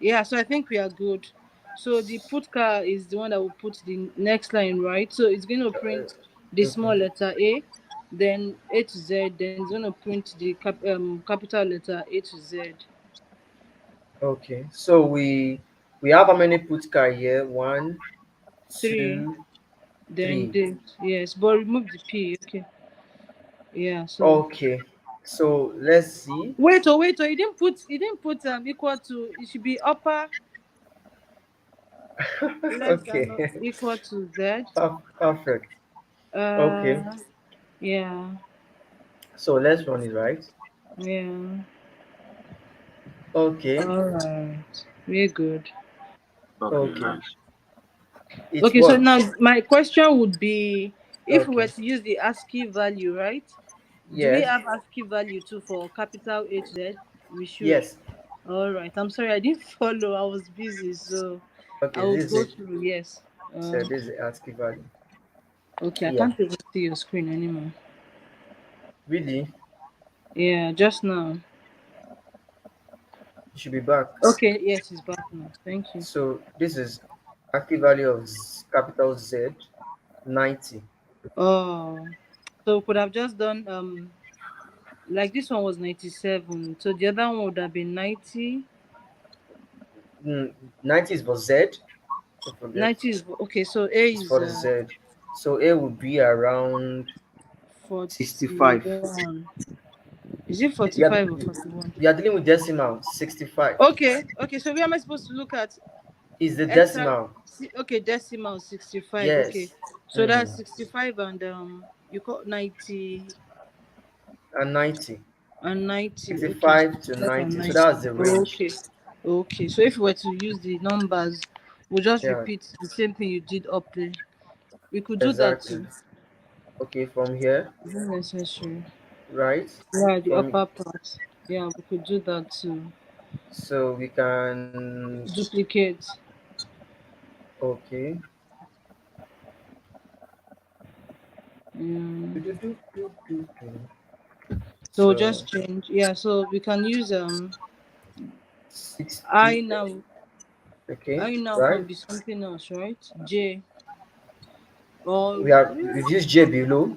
Yeah. So I think we are good. So the put car is the one that will put the next line, right? So it's going to print the okay. small letter A, then A to Z. Then it's going to print the capital letter A to Z. Okay. So we have how many put car here? One, Three. two, Then three. this. Yes, but remove the P. Okay. Yeah. So Okay. So let's see. wait. Oh, you didn't put equal to. It should be upper less than or Okay. equal to Z. Perfect. Okay. Uh, yeah, So let's run it right. yeah. Okay. All right, we're good. Okay, Okay. nice. It Okay, so now worked. my question would be, if we were Okay. to use the ASCII value, right? Do we Yes. have ASCII value too for capital A to Z? We should. Yes. All right. I'm sorry, I didn't follow. I was busy, so I Okay. will This is go it. through. Yes. So this is the ASCII value. Okay, I Yeah. can't even see your screen anymore. Really, Yeah, just now. you should be back. Okay, yes, it's back now. Thank you. So this is Active value of capital Z, 90. Oh, so we could have just done like this one was 97. So the other one would have been 90. 90 is for Z. Don't forget. 90 is okay. So A It's is for the Z. So A would be around 65. 41. Is it We are, 45 or 41? we are dealing with decimal. 65 Okay, okay. So where am I supposed to look at? is the Extra. decimal. Okay, decimal 65. Okay, Yes. so Mm-hmm. that's 65 and you got 90 And 90. and 90. Okay, 65 to 65 and 90. So 90. that's the range. Okay, okay. So if we were to use the numbers, we'll just Yeah, repeat the same thing you did up there. We could do that exactly. too. Okay, from here, Is it necessary? right? Yeah, the From upper part. Yeah, we could do that too. so we can Duplicate. okay. Mm. Do. So we'll So just change. Yeah, so we can use 60. I now. Okay, I now right? can be something else, right? J or We've used J below.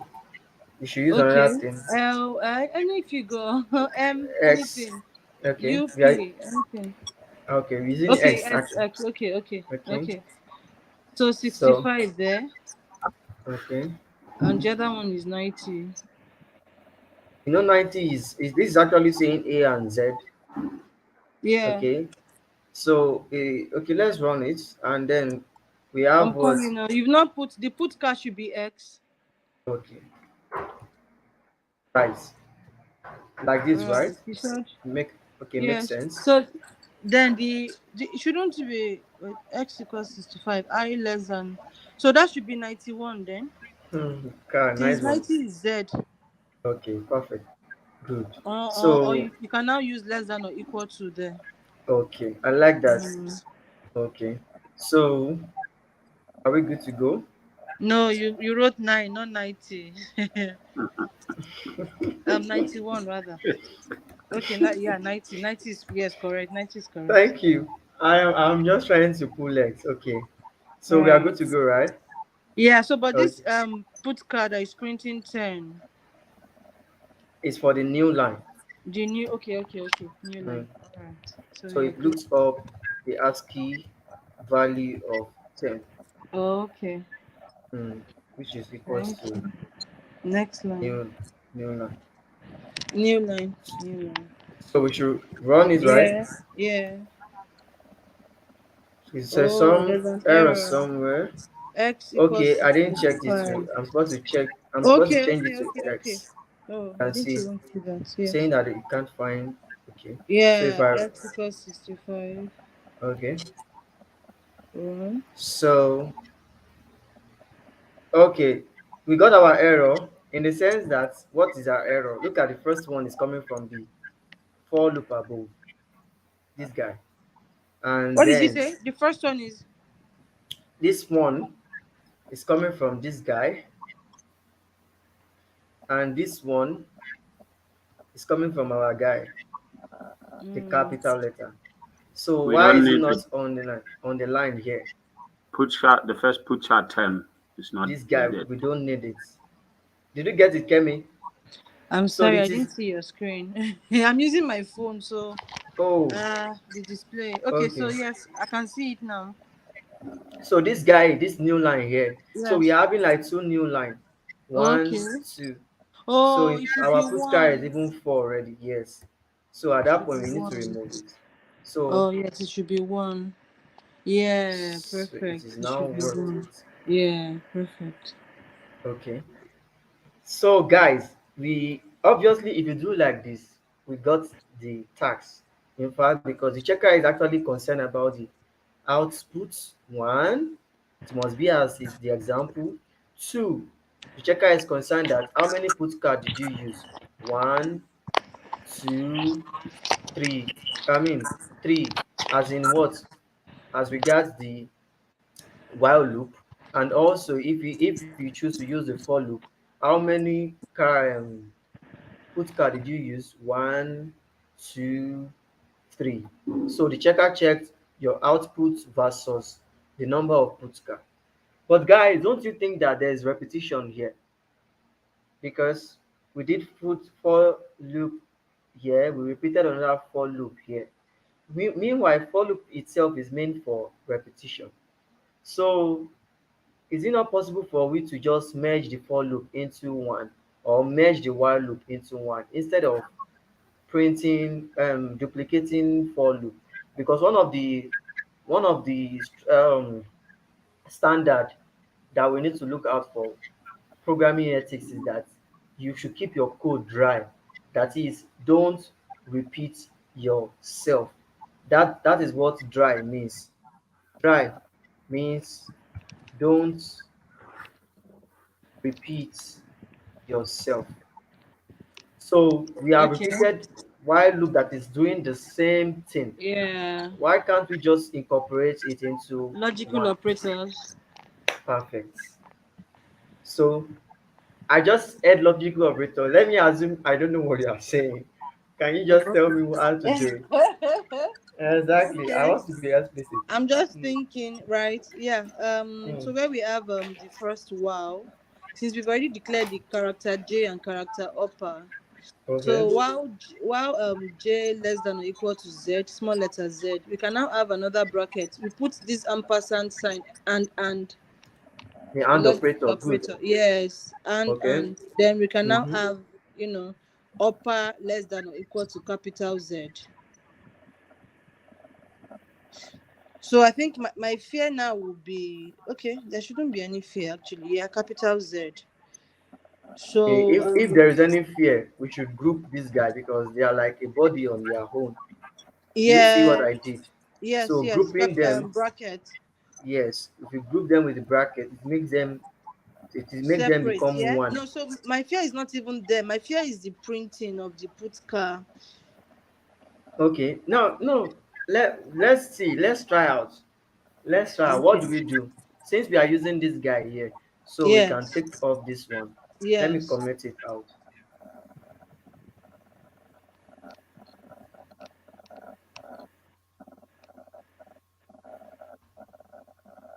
We should use okay. another thing. L I any figure M X. anything. Okay, UP we are anything. okay. We're using Okay, X X actually. X. Okay, okay, Okay, okay. So so 65 there, okay. and the other one is 90. 90 is this is actually saying A and Z. Yeah, Okay, so okay, let's run it, and then we I'm have what? coming now. You've not put the put car should be X. Okay, right, like this, right? You said Make okay, makes yes. sense. So then the it shouldn't be X equals 65. I less than. So that should be 91 then. Car, This nice one. 90 is Z. Okay, perfect, good. Or So you can now use less than or equal to there. okay, I like that. Mm. Okay, so are we good to go? No, you wrote 9, not 90. 91 rather. Okay, yeah, 90. 90 is yes, correct. 90 is correct. Thank you. I'm just trying to pull legs. Okay, All so we are right. good to go, right? Yeah, so but this Okay, put card is printing 10. it's for the new line. The new okay. New Mm. line. All right. So So we are it good. looks up the ASCII value of 10, Okay. which is equals Thank to you. Next line. new new line. New line. New line. So we should run it, right? Yeah. Yeah. It says Oh, some there's an error error. somewhere. X equals Okay, I didn't check this one. 65. I'm supposed to check. I'm supposed to Okay, change it to okay. X. Oh, You I can didn't see even see that. Yeah. saying that you can't find. Okay, so if Yeah, I X equals 65. okay, One. so okay, we got our error in the sense that what is our error? Look at the first one is coming from the for loop above this guy, and What did you then say? The first one is this one is coming from this guy, and this one is coming from our guy, the mm, capital letter. So We why don't is it need not to on the line here? put chart. The first put chart 10 is not This guy, needed. we don't need it. Did you get it, Kemi? I'm So sorry, I it is didn't see your screen. I'm using my phone, so oh the display. Okay, so okay. yes, I can see it now. So this guy, this new line here. So we Yes. are having like two new line. Okay. One, two. So Oh, if it should be our put car is one. even four already, yes. So at It that should point be we need to one. remove it. So, Oh yes, it should be one. Yeah, so it is perfect. It now should be worth one. it. Yeah, perfect. Okay. So guys, we obviously if you do like this, we got the tax. In fact, because the checker is actually concerned about the output. One, it must be as is the example. Two, the checker is concerned that how many put card did you use? One, two, three. I mean three, as in what? As regards the while loop, and also if you choose to use the for loop, how many put card did you use? One, two, three. So the checker checked your output versus the number of putka. But guys, don't you think that there's repetition here? Because we did put for loop here, we repeated another for loop here. Meanwhile, for loop itself is meant for repetition. So is it not possible for we to just merge the for loop into one, or merge the while loop into one, instead of printing duplicating for loop? Because one of the standard that we need to look out for programming ethics is that you should keep your code dry. That is, don't repeat yourself. That is what dry means. Dry means don't repeat yourself. So we have Okay. repeated while loop that is doing the same thing. Yeah. Why can't we just incorporate it into Logical one? operators. Perfect. So I just add logical operator. Let me assume I don't know what you are saying. Can you just tell me how to do it? Exactly. I Okay. want to be explicit. I'm just Mm, thinking, right? Yeah. So mm. where we have the first wow, since we've already declared the character J and character upper. Okay. So while J less than or equal to Z, small letter Z, we can now have another bracket. We put this ampersand sign and The a and logical operator. Good. operator. Yes, Okay. and then we can now Mm-hmm. have upper less than or equal to capital Z. So I think my fear now would be okay. There shouldn't be any fear actually. Yeah, capital Z. Okay. So If there is any fear, we should group this guy because they are like a body on their own. Do you see what yeah, I did? yes, So yes. grouping them, Bracket yes. If you group them with the bracket, it makes them separate. become Yeah. one. No, so my fear is not even there. My fear is the printing of the put car. Okay. No, no. Let's see. Let's try out. Let's try. What Okay. do we do? Since we are using this guy here, so we can Yes. take off this one. Let me Yes. comment it out.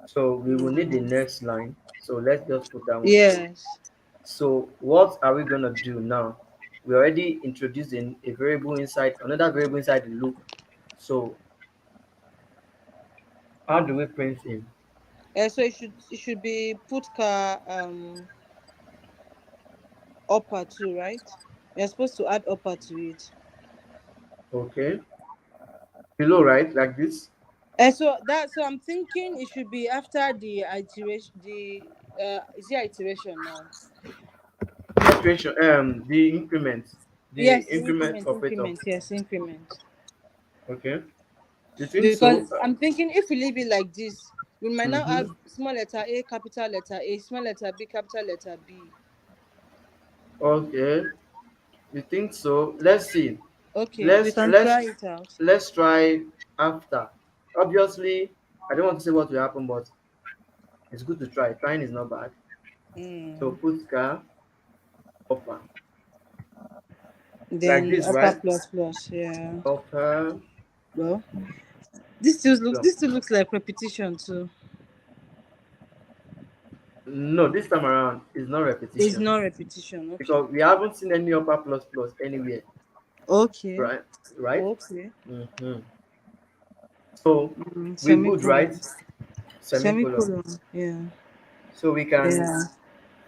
So we will need the Mm. next line. So let's just put that one away. Yes. So what are we gonna do now? We already introduced a variable inside another variable inside the loop. So how do we print in? So it should be put car upper too, right? You're supposed to add upper to it. Okay. Below, right? Like this. So I'm thinking it should be after the iteration. Is it iteration now? Iteration, the increment. The Yes, the increment increment, operator. increment. Yes, increment. Okay. You think so? Because I'm thinking if we leave it like this, we might now Mm-hmm. have small letter A, capital letter A, small letter B, capital letter B. Okay. You think so? Let's see. Okay, we Let's can let's try it out. let's try after. Obviously, I don't want to say what will happen, but it's good to try. Trying is not bad. So Mm. put car upper like Then this, upper right? plus plus. Yeah. Upper Well, this still looks plus. this still looks like repetition too. No, this time around is not It's repetition not repetition. Okay. because we haven't seen any upper plus plus anywhere, Okay. right? Right? Okay. Mm-hmm. So we good, Semicolon. right? Semicolon. Semicolon. Yeah. So we can Yeah.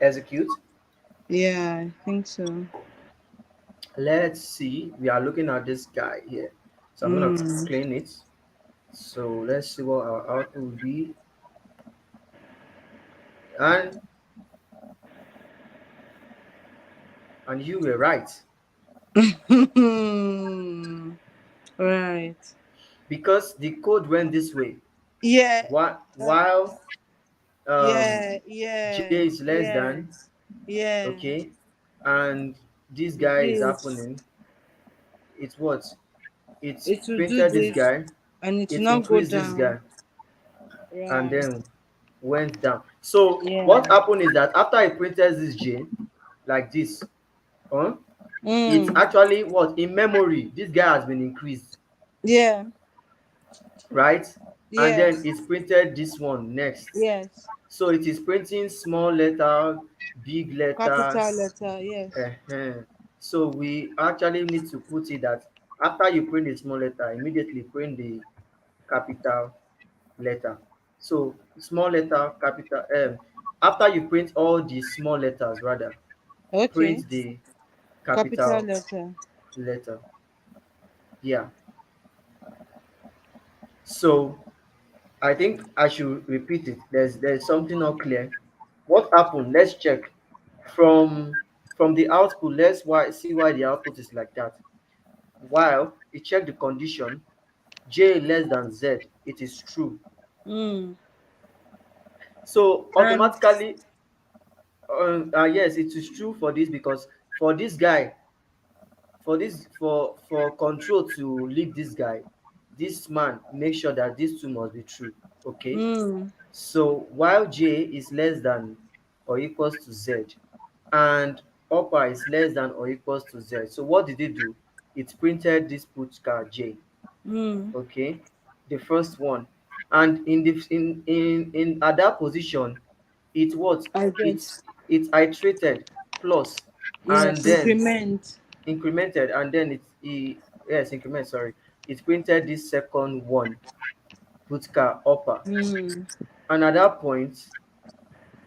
execute. Yeah, I think so. Let's see. We are looking at this guy here. So I'm gonna Mm. clean it. So let's see what our output will be. And and you were right. Right. Because the code went this way. Yeah. Uh, While yeah. J Yeah. is less than, Yes. Yeah. okay, and this guy is This. happening. It's what? It's It will do printed this this, guy, and it will it not go increased this down. guy, and Right. then went down. So what Yeah. happened is that after I printed this J like this, huh? It's Mm. actually what in memory this guy has been increased, Yeah. right? and then Yes. it's printed this one next. Yes. So it is printing small letter, big Capital letters. letter. Yes. So we actually need to put it that after you print the small letter, immediately print the capital letter. So small letter, capital. After you print all the small letters, rather Okay. print the Capital capital letter. letter. Yeah. So I think I should repeat it. There's something not clear. What happened? Let's check. From from the output, see why the output is like that. While you check the condition, J less than Z, it is true. Mm. So And automatically, yes, it is true for this because for this guy, for control to leave this guy, this man make sure that these two must be true. Okay. mm, So while J is less than or equals to Z and upper is less than or equals to Z. So what did it do? It printed this pushcart J. mm, Okay, the first one. And in the in at that position, it what? I It guess. it iterated plus and Yes. then Increment. incremented and then yes, increment, sorry. It printed this second one, pushcart upper. Mm. And at that point,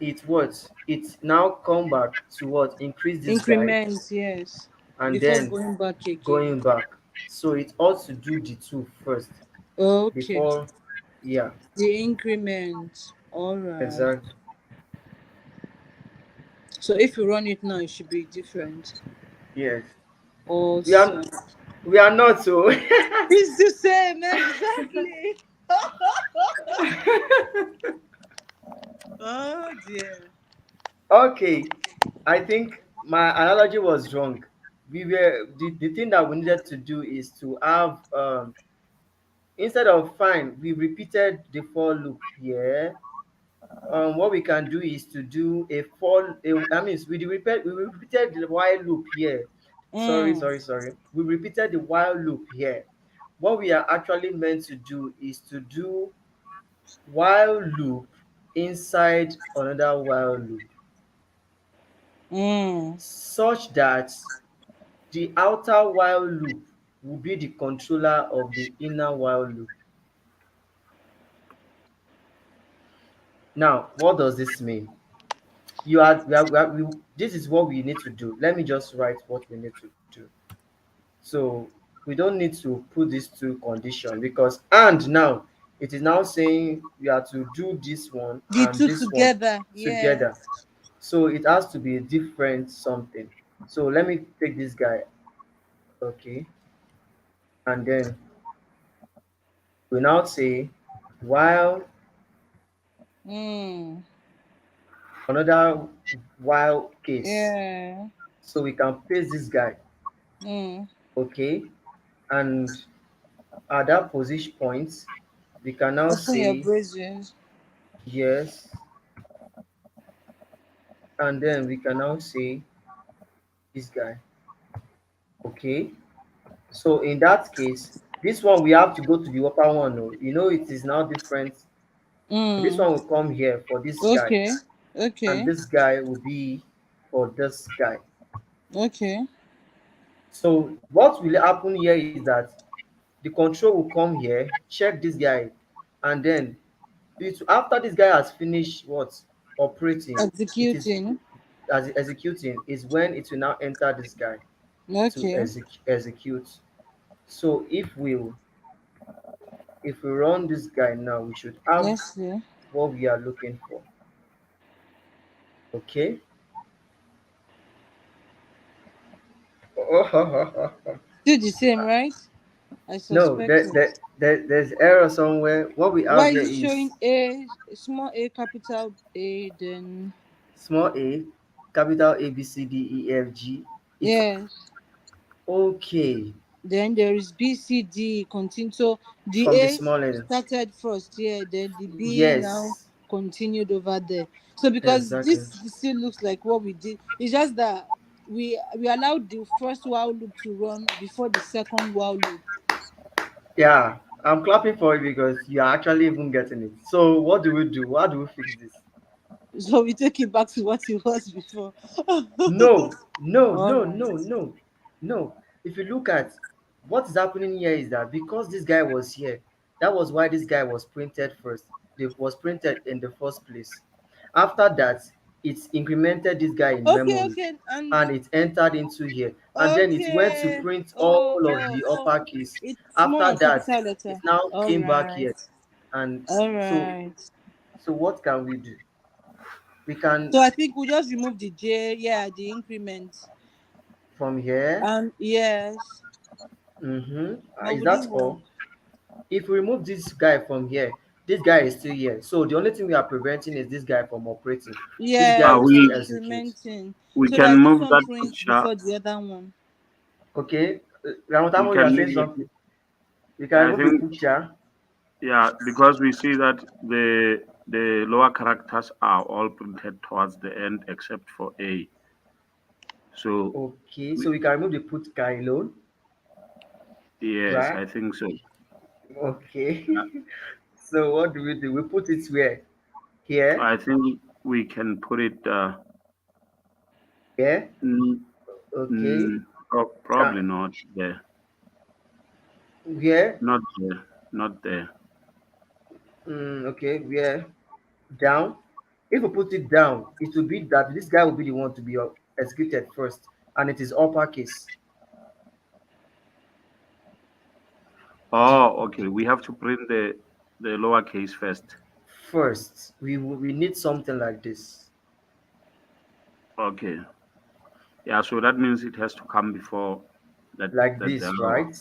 it what? It now come back to what? Increase this guy Increment. Yes. and Before then going back again. going back. So it ought to do the two first Okay. before, yeah, The increment. All right. exactly. So if you run it now, it should be different. Yes. We are Awesome. we are not so. It's the same, exactly. Oh dear. Okay. I think my analogy was wrong. The thing that we needed to do is to have instead of fine, we repeated the for loop here. What we can do is to do a for I mean we repeated the while loop here. Sorry, Mm. sorry, sorry. We repeated the while loop here. What we are actually meant to do is to do while loop inside another while loop Mm. such that the outer while loop will be the controller of the inner while loop. Now, what does this mean? This is what we need to do. Let me just write what we need to do. So we don't need to put these two conditions because and now it is now saying we are to do this one The and two this one together. Yeah. together. So it has to be a different something. So let me take this guy, okay, and then we now say while Mm. another while case. Yeah. So we can paste this guy, Mm. okay, and at that position point, we can now Open your say braces. yes, and then we can now say this guy, okay. So in that case, this one we have to go to the upper one. Oh, it is now different. So this Mm. one will come here for this guy, Okay. and Okay. this guy will be for this guy. Okay. So what will happen here is that the control will come here, check this guy, and then after this guy has finished what operating, it is Executing. as executing is when it will now enter this guy to Okay. execute. So if we run this guy now, we should have Let's see. what we are looking for. Okay. Still the same, right? I No, suspect it. there's error somewhere. What we Why have is here it showing is A, small a, capital A, then small a, capital A, B, C, D, E, F, G. It's yes. okay Then there is B, C, D, continue. So the from the A small letter. started first, yeah, then the B now Yes, continued over there. So because exactly. this still looks like what we did, it's just that we allowed the first while loop to run before the second while loop. Yeah. I'm clapping for you because you are actually even getting it. So what do we do? How do we fix this? So we take it back to what it was before. No, no, All no, right. no, no, no. If you look at what is happening here is that because this guy was here, that was why this guy was printed first. It was printed in the first place. After that, it's incremented this guy in Okay, memory okay, and and it entered into here. And then it went to okay. print all Oh, of oh, the oh. uppercase. It's more After on that, capital it letter. now All came back right. here. And All so right. so what can we do? We So can I think we just remove the J, yeah, the increment. from here. And yes. But Is we leave that one. all? If we remove this guy from here, this guy is still here. So the only thing we are preventing is this guy from operating. This guy Yes, will still from execute. incrementing. We So can that this move one that prints picture. before the other one. Okay, We Ramotamo, you are can saying leave something. it. We can I remove the think, picture yeah, because we see that the lower characters are all printed towards the end except for A. So okay, we, so we can remove the put guy alone, yes, right? I think so. Okay. Yeah, So what do? We put it where? Here, I think we can put it. here. Mm, Okay. Probably Down. not there. Here. Not there. Not there. Okay. Where? Down. If we put it down, it will be that this guy will be the one to be executed first, and it is uppercase Oh, okay. We have to print the lowercase first. first. We need something like this, Okay. Yeah. So that means it has to come before like that the this, lower. right?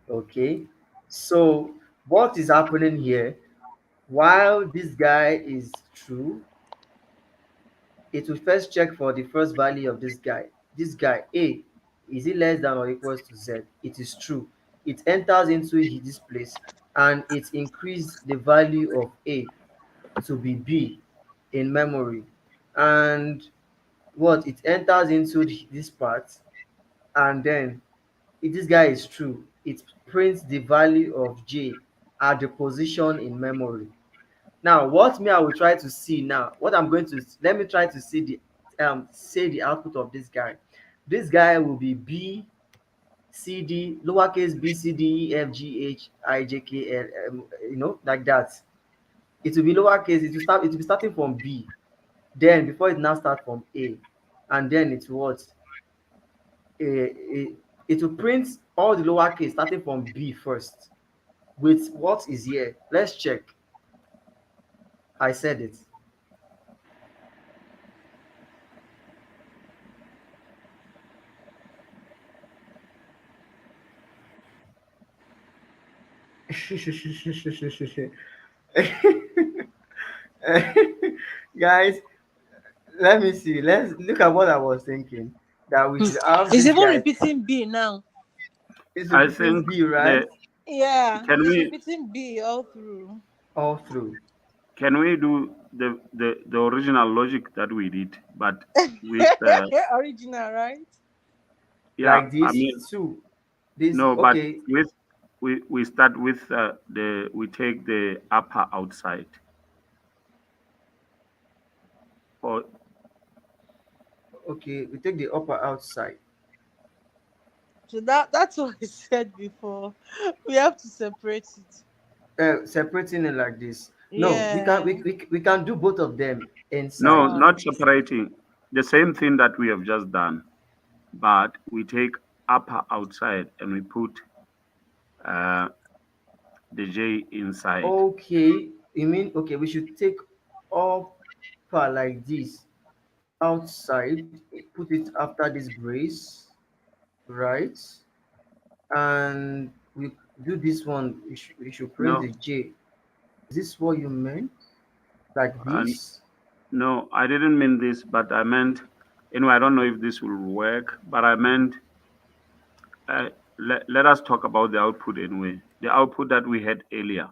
Okay. So what is happening here? While this guy is true, it will first check for the first value of this guy. This guy A, is it less than or equals to Z? It is true. It enters into this place and it increased the value of A to be B in memory. And what it enters into this part, and then if this guy is true, it prints the value of J at the position in memory. Now, what me I will try to see now, what I'm going to let me try to see the say the output of this guy. This guy will be B, C, D, lowercase b, C, D, E, F, G, H, I, J, K, L, like that. It will be lowercase. It will be starting from B. Then before it now start from A, and then it's what it will print all the lowercase starting from B first with what is here. Let's check. I said it. Guys, let me see. Let's look at what I was thinking. That we Hmm. should have It's this even guy repeating B now. is I repeating think B, right? the Yeah, can it's we repeating B all through. All through. can we do the original logic that we did, but with Original, right? yeah. Like I this mean too. This no, but okay. with we start with the we take the upper outside or Okay, we take the upper outside. So that's what I said before. We have to separate it. Separating it like this. No, Yeah. we can do both of them no, inside. Oh. not separating. The same thing that we have just done, but we take upper outside and we put uh, the J inside. Okay, you mean okay? We should take upper like this outside, put it after this brace, right? And we do this one. We should print No, the J. Is this what you meant? Like and this? no, I didn't mean this, but I meant anyway. I don't know if this will work, but I meant let us talk about the output anyway. The output that we had earlier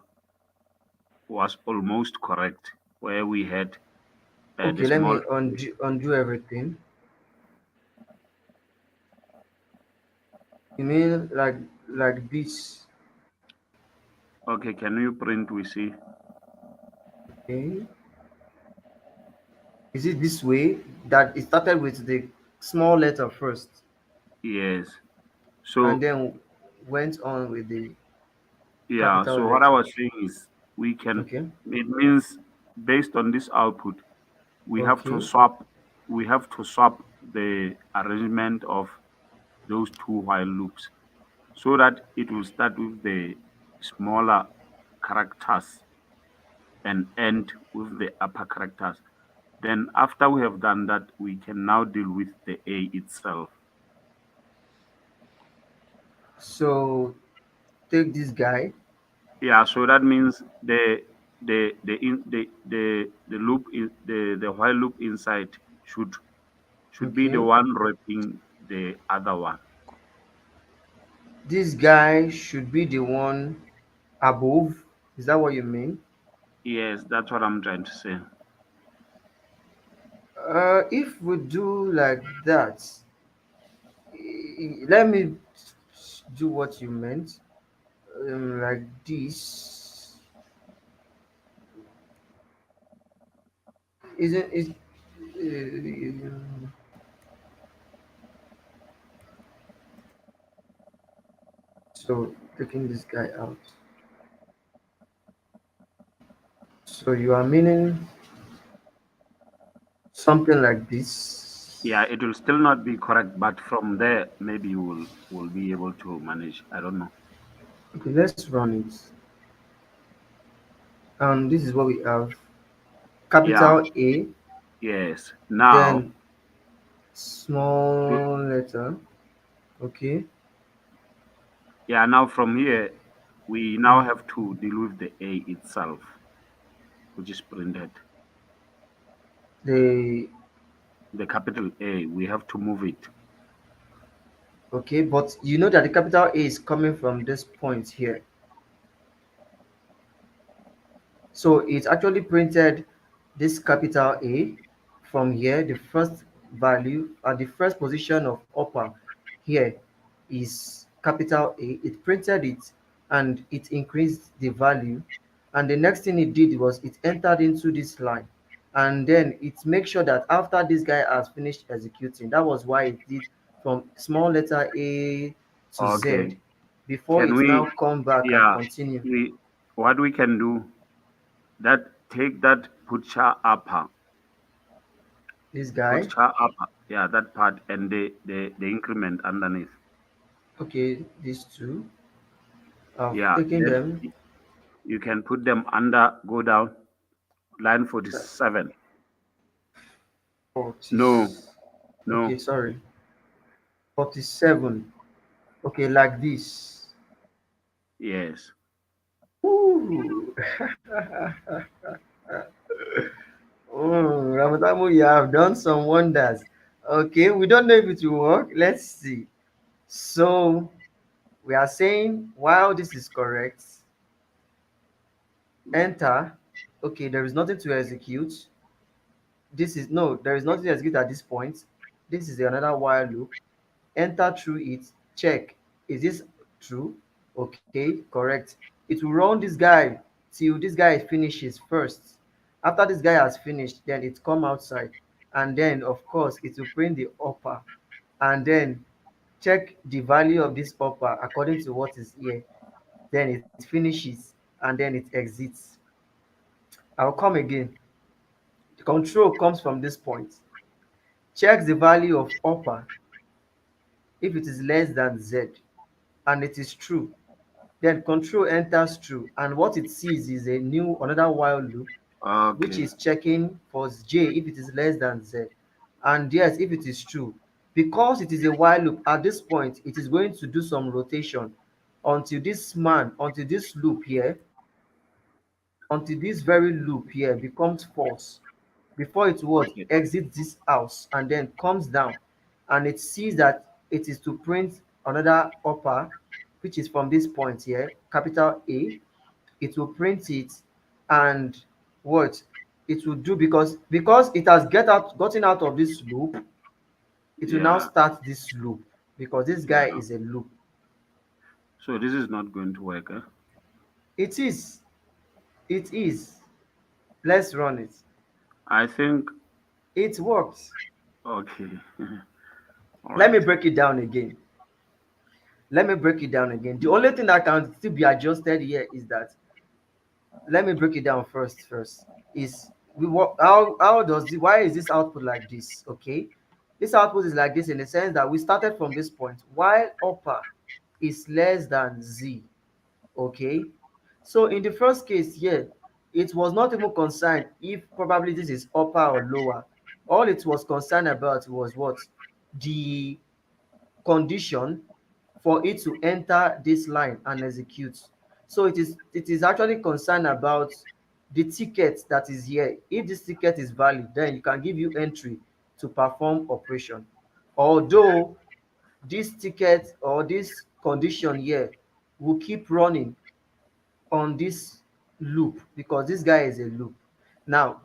was almost correct, where we had the Okay, let small. me undo everything. You mean like this? Okay, can you print? We see. Okay. Is it this way that it started with the small letter first Yes. and So then went on with the yeah. capital So what I letter? was saying is we can. Okay. It means based on this output, we have to Okay. swap. We have to swap the arrangement of those two while loops so that it will start with the smaller characters and end with the upper characters. Then after we have done that, we can now deal with the A itself. So take this guy. Yeah, so that means the loop in the while loop inside should be the Okay. one wrapping the other one. This guy should be the one above. Is that what you mean? Yes, that's what I'm trying to say. If we do like that, let me do what you meant. Like this. Isn't it? So taking this guy out. So you are meaning something like this. Yeah, it will still not be correct, but from there maybe we'll be able to manage. I don't know. Okay, let's run it. And this is what we have. Yeah, Capital A, yes. Now, then we- small letter. Okay. yeah, now from here we now have to deal with the A itself, which is printed. The The capital A, we have to move it. okay, but you know that the capital A is coming from this point here. So it's actually printed this capital A from here. The first value at the first position of upper here is capital A. It printed it and it increased the value. And the next thing it did was it entered into this line. And then it makes sure that after this guy has finished executing, that was why it did from small letter A to Okay. Z before Can it we, now come back and yeah, continue. we, what we can do, that take that put upper, This guy. yeah, that part and the increment underneath. Okay, these two. I've Yeah, taken then them. you can put them under, go down, line 47. 40. No, Okay, no, sorry. 47. Okay, like this. yes. Ooh. Ramatamu, you have done some wonders. Okay, we don't know if it will work. Let's see. So we are saying while this is correct, enter. Okay, there is nothing to execute. This is no, there is nothing to execute at this point. This is another while loop. Enter through it, check, is this true? Okay, correct. It will run this guy till this guy finishes first. After this guy has finished, then it come outside, and then of course it will print the upper, and then check the value of this upper according to what is here. Then it finishes and then it exits. I'll come again. The control comes from this point, checks the value of upper if it is less than z, and it is true. Then control enters true, and what it sees is a new another while loop, which Okay, is checking for j if it is less than z, and yes, if it is true. Because it is a while loop, at this point it is going to do some rotation until this loop here, until this very loop here becomes false, before it would okay, exit this house and then comes down, and it sees that it is to print another upper, which is from this point here, capital A. It will print it, and what it will do, because it has gotten out of this loop, it will now yeah, start this loop, because this guy yeah. is a loop. So this is not going to work, eh? It is. It is. Let's run it. I think It works. okay. All Let right. me break it down again. Let me break it down again. The only thing that can still be adjusted here is that, let me break it down first is we what how does it, why is this output like this? Okay, this output is like this in the sense that we started from this point while upper is less than z. Okay, so in the first case here, it was not even concerned if probably this is upper or lower. All it was concerned about was what? The condition for it to enter this line and execute. So it is actually concerned about the ticket that is here. If this ticket is valid, then you can give you entry to perform operation. Although this ticket or this condition here will keep running on this loop because this guy is a loop. Now,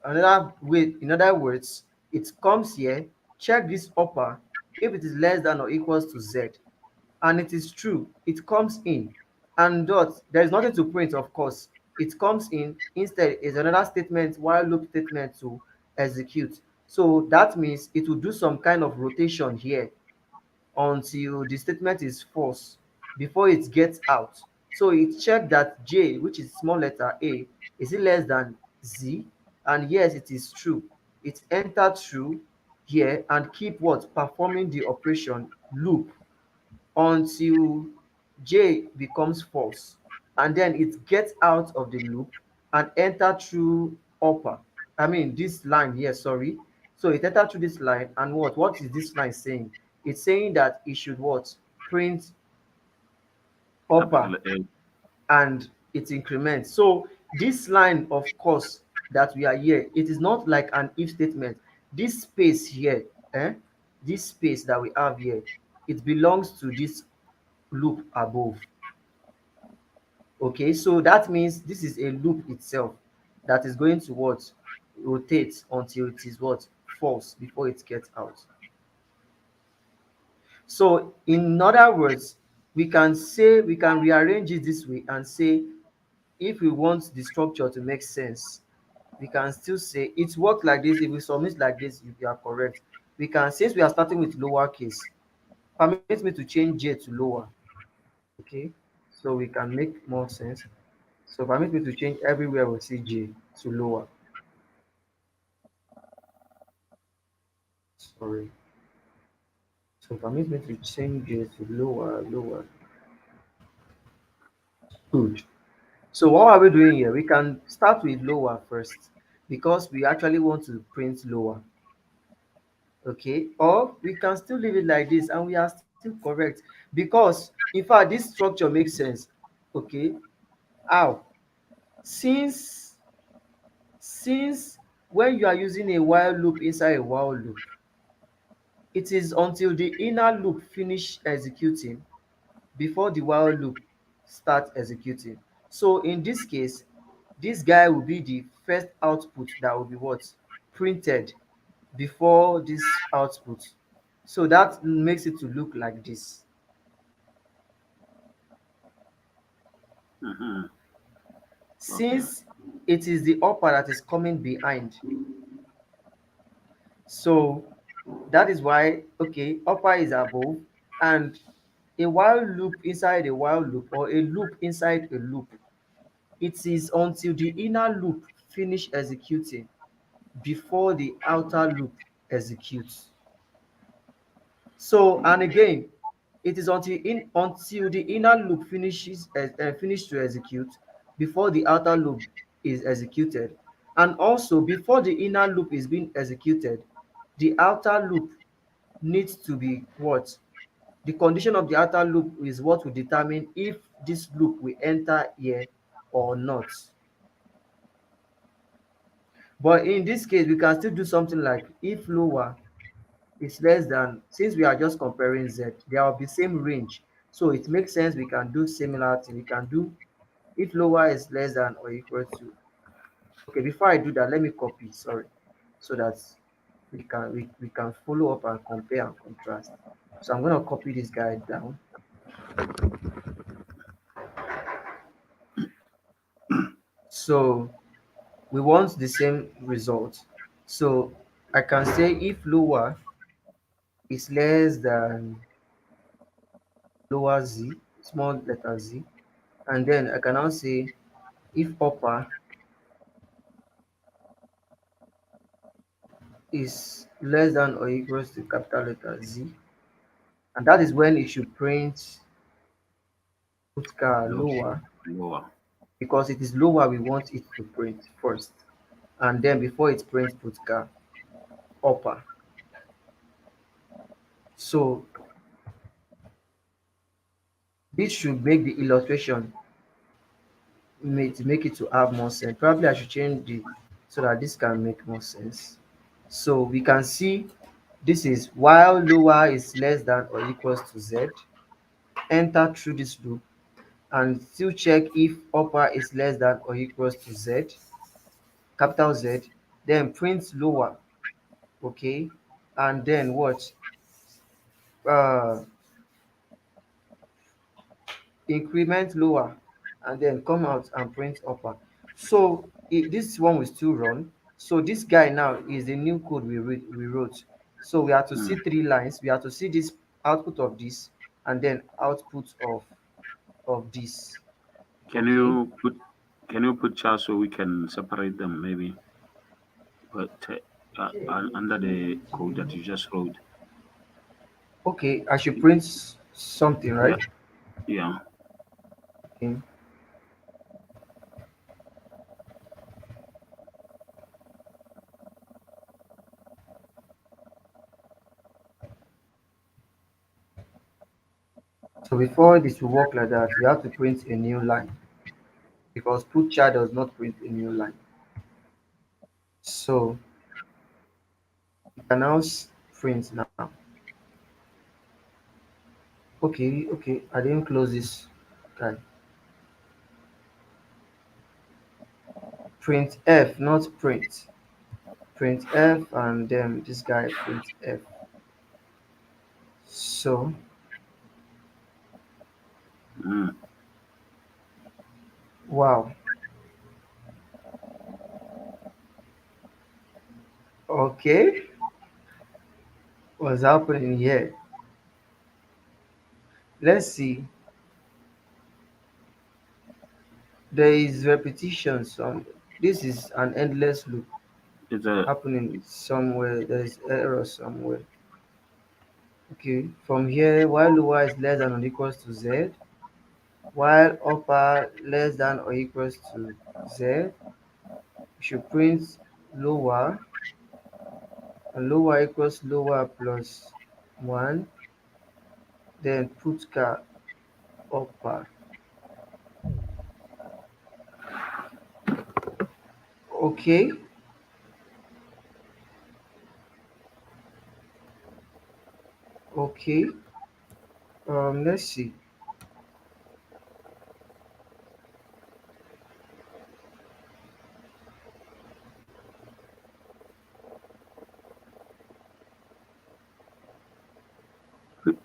another way, in other words, it comes here, check this upper if it is less than or equals to z, and it is true, it comes in, and dot, there is nothing to print, of course. It comes in, instead is another statement, while loop statement to execute. So that means it will do some kind of rotation here until the statement is false before it gets out. So it checked that J, which is small letter a, is it less than Z? And yes, it is true. It entered through here and keep what? Performing the operation loop until J becomes false. And then it gets out of the loop and enter through upper. I mean this line here, sorry. So it entered through this line, and what is this line saying? It's saying that it should what? Print upper, Capital A. and it increments. So this line, of course, that we are here, it is not like an if statement. This space here, this space that we have here, it belongs to this loop above. Okay, so that means this is a loop itself that is going to what? Rotate until it is what? False before it gets out. So in other words, we can say, we can rearrange it this way and say, if we want the structure to make sense, we can still say it works like this. If we submit like this, you are correct. We can, since we are starting with lowercase, permit me to change J to lower. Okay, so we can make more sense. So permit me to change everywhere we see J to lower. Sorry. So permit me to change J to lower. Good. So what are we doing here? We can start with lower first because we actually want to print lower. Okay, or we can still leave it like this and we are still correct because in fact this structure makes sense. Okay, how? Since when you are using a while loop inside a while loop, it is until the inner loop finish executing before the while loop start executing. So in this case, this guy will be the first output that will be what? Printed before this output. So that makes it to look like this. Hmm. Okay. Since it is the upper that is coming behind, so that is why, okay, upper is above, and a while loop inside a while loop, or a loop inside a loop, it is until the inner loop finish executing before the outer loop executes. So, and again, it is until the inner loop finish to execute before the outer loop is executed. And also before the inner loop is being executed, the outer loop needs to be what? The condition of the outer loop is what will determine if this loop will enter here or not. But in this case, we can still do something like if lower is less than, since we are just comparing z, there will be same range. So it makes sense we can do similar thing. We can do if lower is less than or equal to. Okay, before I do that, let me copy, sorry, so that we can follow up and compare and contrast. So I'm gonna copy this guy down. So we want the same result. So I can say if lower is less than lower z, small letter z, and then I can now say if upper is less than or equals to capital letter Z, and that is when it should print Low, lower, lower. because it is lower we want it to print first, and then before it prints upper. So this should make the illustration make it to have more sense. Probably I should change the so that this can make more sense. So we can see this is while lower is less than or equals to Z, enter through this loop and still check if upper is less than or equals to Z, capital Z, then print lower, okay, and then what? Uh, Increment lower, and then come out and print upper. So this one will still run. So this guy now is the new code we wrote. So we have to see Mm. three lines. We have to see this output of this, and then output of this. Can Okay. you put charts so we can separate them maybe? But under the code that you just wrote. Okay, I should print something, Yeah, right? yeah. Okay. So before this will work like that, we have to print a new line because put char does not print a new line. So we can now print now. Okay, okay, I didn't close this guy. Print F, not print. Print F and then this guy print F. So Mm. wow. Okay, what's happening here? Let's see. There is repetition. Some this is an endless loop It's a happening somewhere. There is error somewhere. Okay, from here, while lower is less than or equals to Z, while upper less than or equals to Z, we should print lower, and lower equals lower plus 1, then put upper. Okay, okay. Let's see.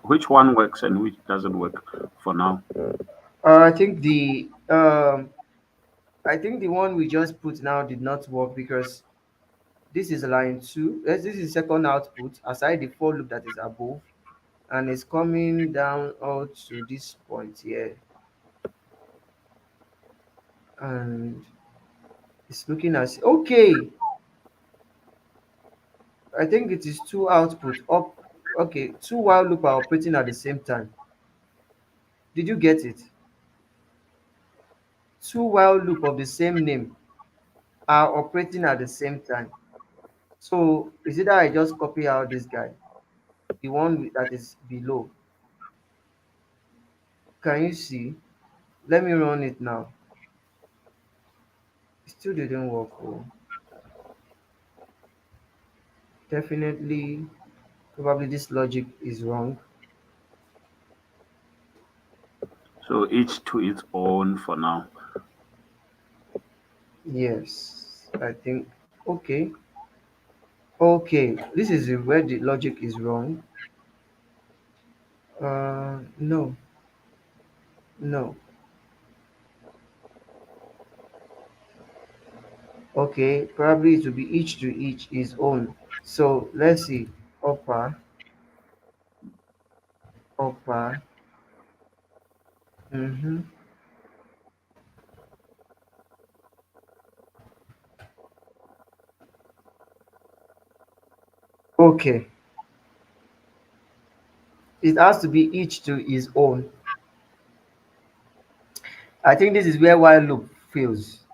which one works and which doesn't work for now. I think the one we just put now did not work because this is line 2. This is second output aside the for loop that is above, and it's coming down out to this point here, and it's looking as okay. I think it is two output up. Okay, two while loop are operating at the same time. Did you get it? Two while loop of the same name are operating at the same time. So is it that I just copy out this guy, the one that is below? Can you see? Let me run it now. It still didn't work. Oh, definitely, probably this logic is wrong. So each to its own for now. Yes, I think. Okay, okay. This is where the logic is wrong. No, no. Okay, probably it will be each to each his own. So let's see. Upper, upper. Mm-hmm. Okay, it has to be each to his own. I think this is where while loop fails.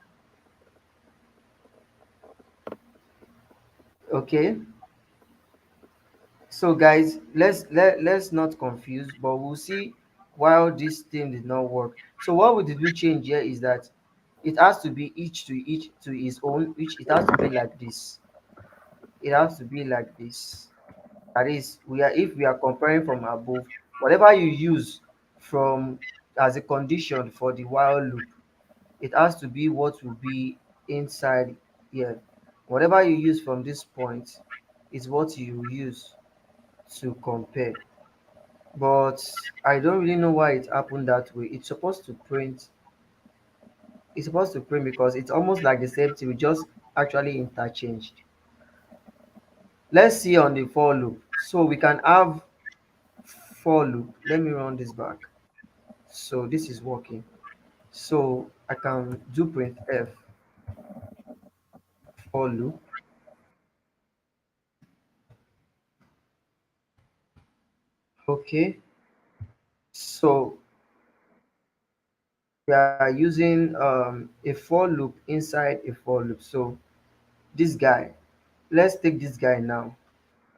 Okay, so guys, let's not confuse, but we'll see while this thing did not work. So what we did we change here is that it has to be each to his own, which it has to be like this. It has to be like this. That is, we are if we are comparing from above, whatever you use from as a condition for the while loop, it has to be what will be inside here. Whatever you use from this point is what you use to compare. But I don't really know why it happened that way. It's supposed to print because it's almost like the same thing, we just actually interchanged. Let's see on the for loop. So we can have for loop. Let me run this back. So this is working. So I can do print f for loop. Okay. So we are using a for loop inside a for loop. So this guy, let's take this guy now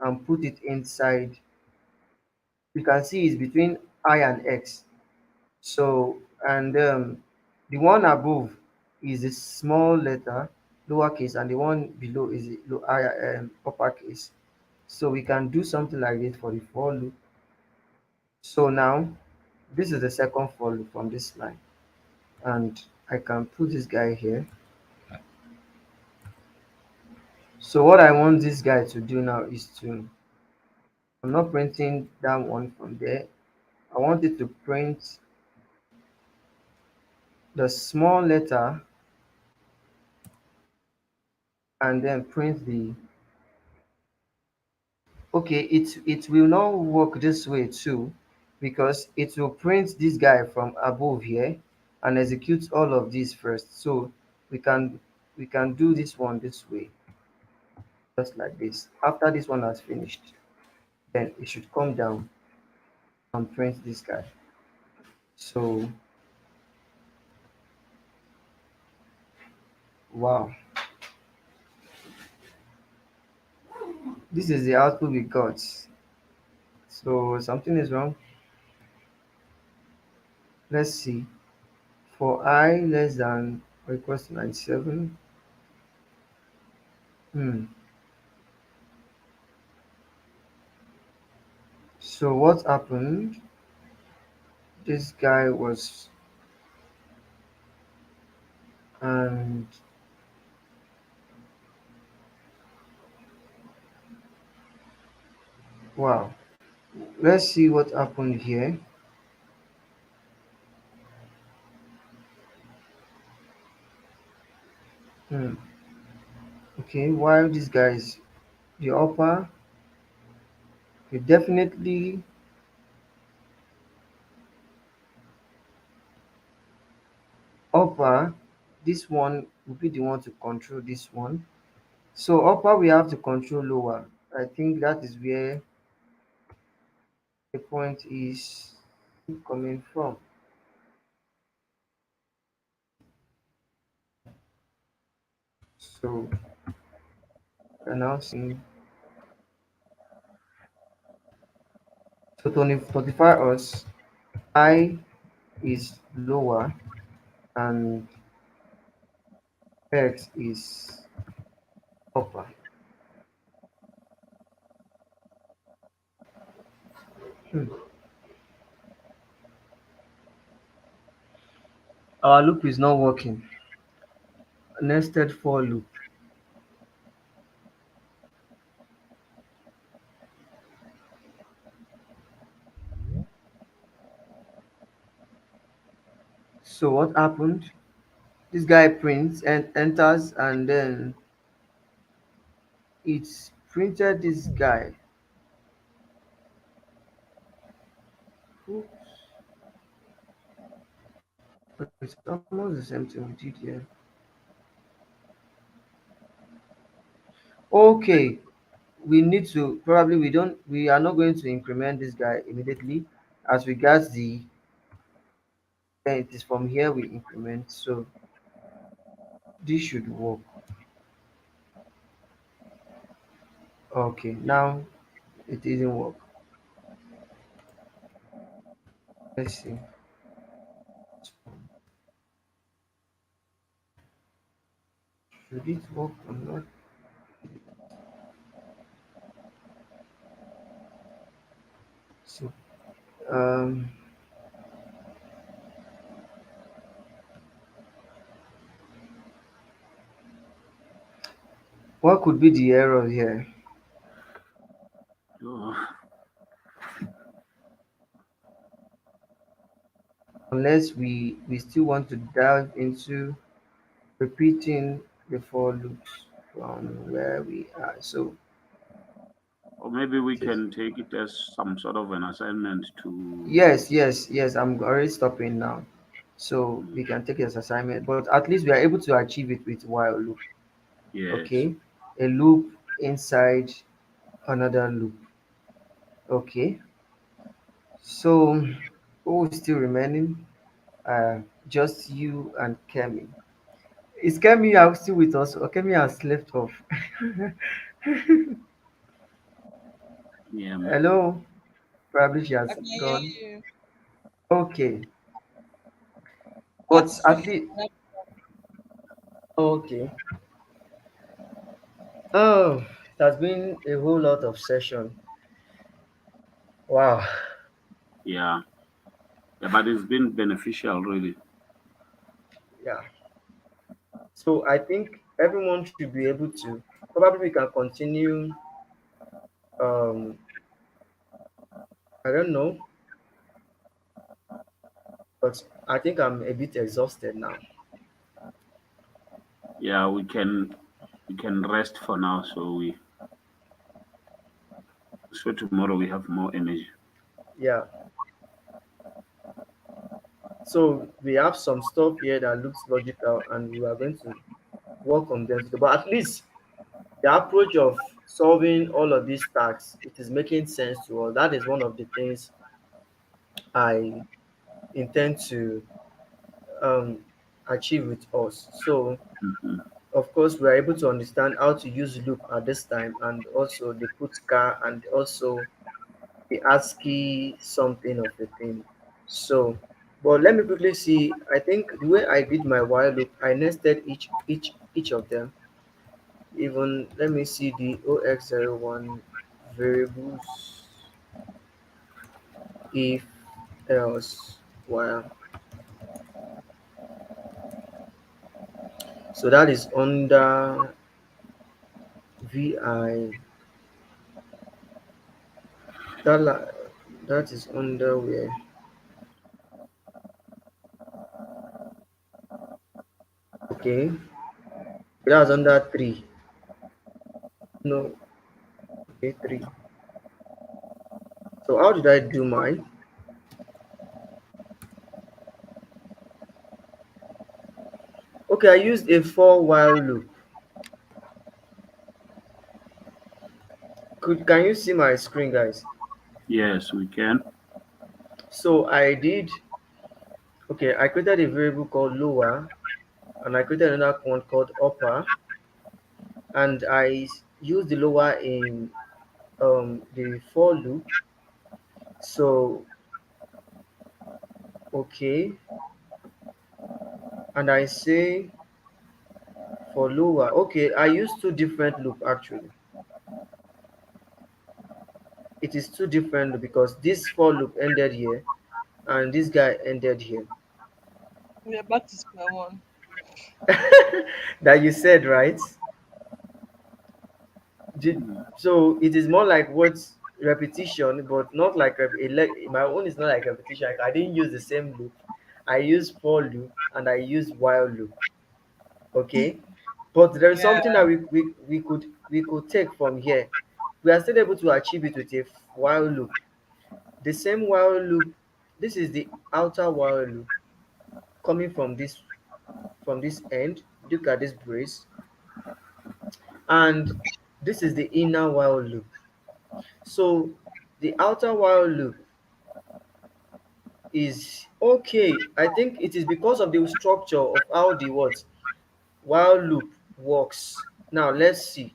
and put it inside. You can see it's between I and X. So, and the one above is a small letter, lowercase, and the one below is a uppercase. So we can do something like this for the for loop. So now, this is the second for loop from this line, and I can put this guy here. So what I want this guy to do now is to, I'm not printing that one from there. I want it to print the small letter and then print the, okay, it will not work this way too, because it will print this guy from above here and execute all of these first. So we can we can do this one this way, just like this. After this one has finished, then it should come down and print this guy. So wow, this is the output we got. So something is wrong. Let's see. For I less than or equals to 97. Hmm. So what happened? This guy was, and wow. Let's see what happened here. Hmm. Okay, while this guy is the upper, okay, definitely upper, this one will be the one to control this one. So upper we have to control lower. I think that is where the point is coming from. So we're now seeing, so to notify us, I is lower and X is upper. Hmm. Our loop is not working. Nested for loop. So what happened? This guy prints and enters, and then it's printed this guy. Oops. But it's almost the same thing we did here. Okay, we need to probably we are not going to increment this guy immediately. As regards the, then it is from here we increment. So this should work. Okay, now it didn't work. Let's see. Should it work or not? So um what could be the error here? Oh, Unless we still want to dive into repeating the for loops from where we are. So or maybe we it is, can take it as some sort of an assignment to. yes, I'm already stopping now. So Mm, we can take it as assignment, but at least we are able to achieve it with while loop. yes. Okay, a loop inside another loop. Okay, so who is still remaining? Just you and Kemi. Is Kemi out still with us, or Kemi has left off? Yeah. Hello, probably she I has can gone. hear you. Okay, That but is at fine. least okay. Oh, it has been a whole lot of session. Wow. Yeah. Yeah, but it's been beneficial, really. Yeah. So I think everyone should be able to. Probably we can continue. Um, I don't know, but I think I'm a bit exhausted now. Yeah, we can rest for now, so tomorrow we have more energy. Yeah. So we have some stuff here that looks logical, and we are going to work on them today. But at least the approach of solving all of these tasks, it is making sense to us. That is one of the things I intend to um, achieve with us. So, Hmm. of course, we are able to understand how to use loop at this time, and also the put car, and also the ASCII something of a thing. So, but let me quickly see. I think the way I did my while loop, I nested each of them. Even let me see the OX01 variables, if else while. So that is under VI. That la- that is under where? Okay, that's under three. No, okay, three. So how did I do mine? Okay, I used a for while loop. Can you see my screen, guys? Yes, we can. So I did. Okay, I created a variable called lower, and I created another one called upper, and used the lower in the for loop. So okay, and I say for lower. Okay, I used two different loop actually. It is two different loop because this for loop ended here, and this guy ended here. We are back to square one. That you said, right? Did, Mm. so it is more like what repetition, but not like my own is not like repetition. Like, I didn't use the same loop. I used for loop and I used while loop. Okay, but there is something that Yeah. we could take from here. We are still able to achieve it with a while loop. The same while loop. This is the outer while loop coming from this end. Look at this brace, and this is the inner while loop. So the outer while loop is okay. I think it is because of the structure of how the what while loop works. Now let's see.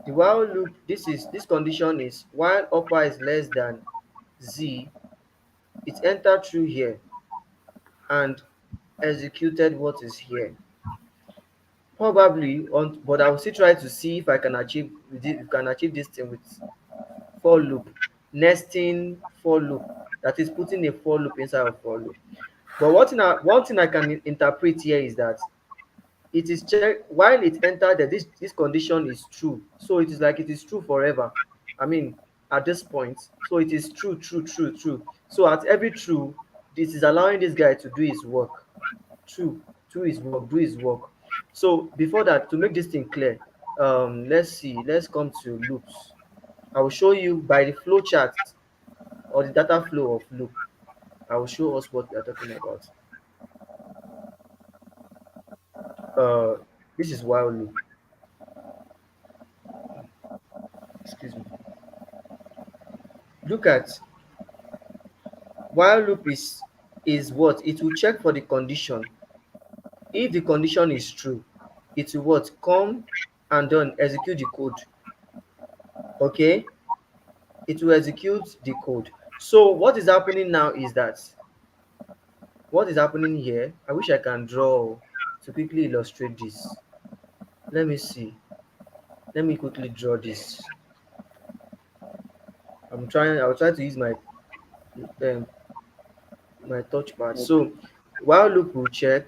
The while loop, this condition is while upper is less than z, it entered through here and executed what is here. Probably on, but I will still try to see if I can achieve with it, if we can achieve this thing with for loop, nesting for loop, that is putting a for loop inside of for loop. But one thing I can interpret here is that it is checked while it entered that this condition is true. So it is like it is true forever. I mean, at this point. So it is true, true, true, true. So at every true, this is allowing this guy to do his work. True, do his work, do his work. So before that, to make this thing clear, let's see, let's come to loops. I will show you by the flow chart or the data flow of loop. I will show us what we are talking about. Uh, this is while loop. Excuse me. Look at while loop is what it will check for the condition. If the condition is true, it will what come and then execute the code. Okay, it will execute the code. So what is happening now is that what is happening here, I wish I can draw to quickly illustrate this. Let me see. Let me quickly draw this. I'll try to use um, my touchpad. So while loop will check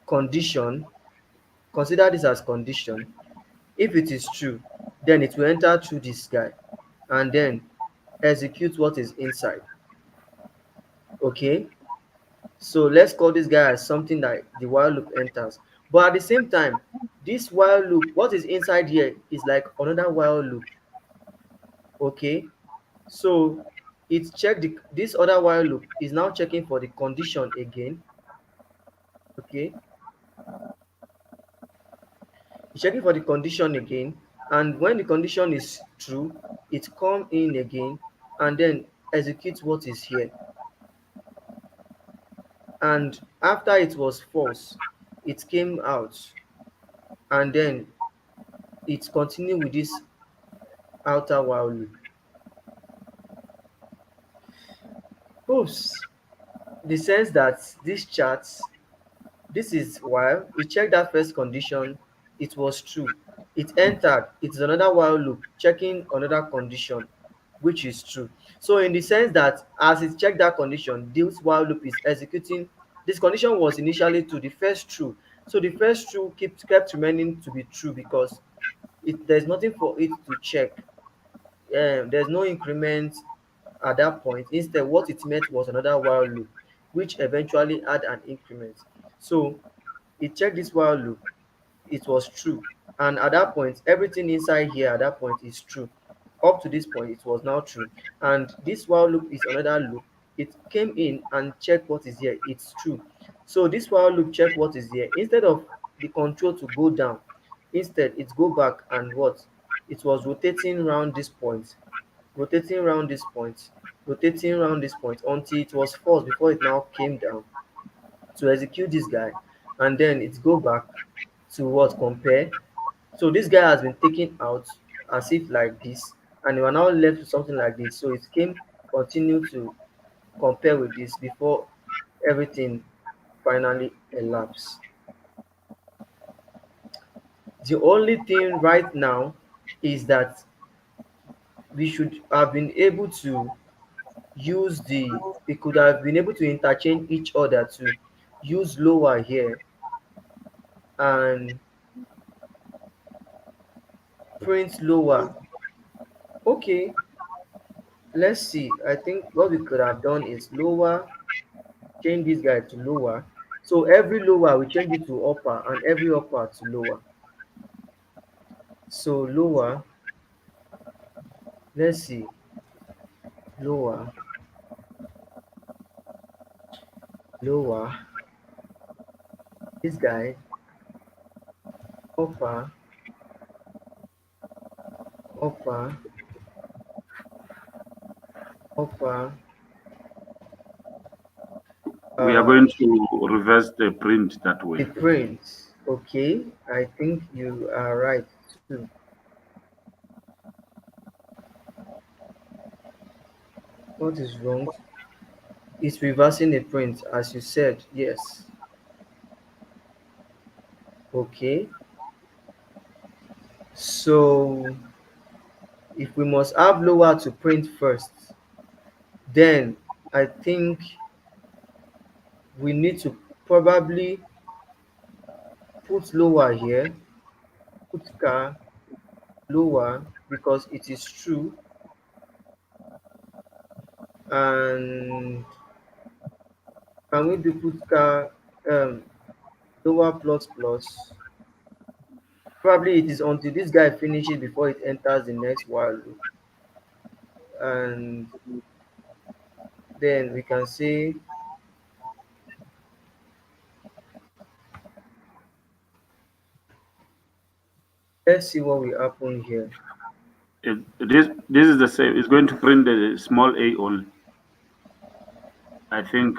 condition, consider this as condition. If it is true, then it will enter through this guy and then execute what is inside. Okay, so let's call this guy as something that the while loop enters. But at the same time, this while loop, what is inside here is like another while loop. Okay, so it checked this other while loop is now checking for the condition again. Okay, it's checking for the condition again, and when the condition is true, it come in again and then execute what is here. And after it was false, it came out and then it continued with this outer while loop. Oops, the sense that this chart, this is while it checked that first condition, it was true. It entered, it's another while loop, checking another condition, which is true. So in the sense that as it checked that condition, this while loop is executing. This condition was initially to the first true. So the first true kept remaining to be true because there's nothing for it to check. There's no increment at that point. Instead, what it meant was another while loop, which eventually had an increment. So it checked this while loop, it was true. And at that point, everything inside here at that point is true. Up to this point, it was now true. And this while loop is another loop. It came in and checked what is here. It's true. So this while loop check what is here. Instead of the control to go down, instead it go back and what? It was rotating around this point, rotating around this point, rotating around this point until it was false before it now came down to execute this guy, and then it go back to what compare. So this guy has been taken out as if like this, and we are now left with something like this. So it came continue to compare with this before everything finally elapsed. The only thing right now is that we should have been able to use the we could have been able to interchange each other to use lower here and print lower. Okay, let's see. I think what we could have done is lower, change this guy to lower. So every lower we change it to upper and every upper to lower. So lower, let's see, lower, lower, this guy, upper, upper, upper, We are uh, going to reverse the print that the way. print. Okay, I think you are right too. What is wrong? It's reversing the print, as you said. Yes. Okay. So if we must have lower to print first, then I think we need to probably put lower here, put car lower because it is true, and can we do put car lower plus plus? Probably it is until this guy finishes before it enters the next while loop, and then we can say, let's see what will happen here. This is the same. It's going to print the small a only. I think.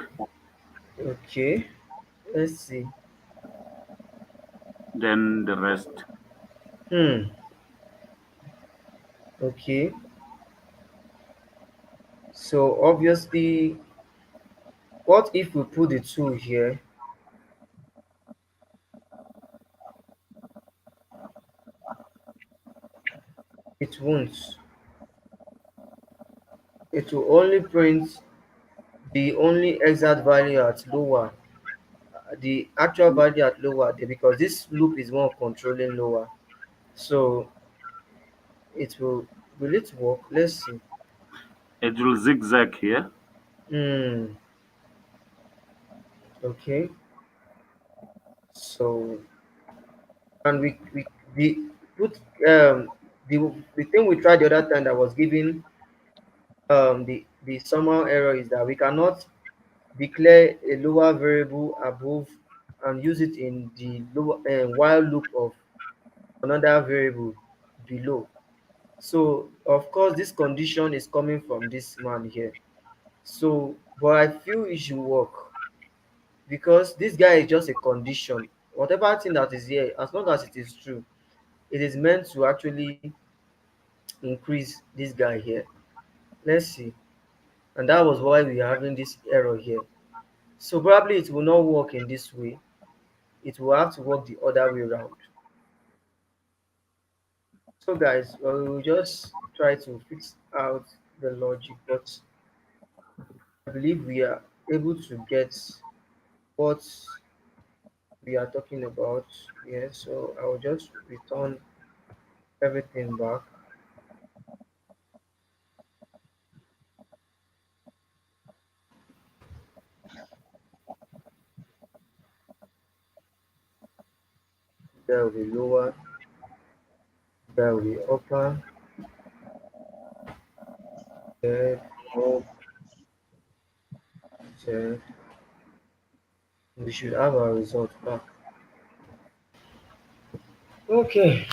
Okay, let's see. Then the rest. Hmm. Okay. So obviously, what if we put the 2 here? It won't. It will only print the only exact value at lower, the actual value at lower there, because this loop is more controlling lower. So it will it work? Let's see. It will zigzag here. Hmm. Okay. So and we put the the thing we tried the other time that was giving the somehow error is that we cannot declare a lower variable above and use it in the lower while loop of another variable below. So of course this condition is coming from this man here. So but I feel it should work because this guy is just a condition. Whatever thing that is here, as long as it is true, it is meant to actually increase this guy here. Let's see. And that was why we are having this error here. So probably it will not work in this way. It will have to work the other way around. So guys, we will just try to fix out the logic, but I believe we are able to get what we are talking about here. So I will just return everything back. There will be lower, there will be upper, there, there. We should have our result back. Okay,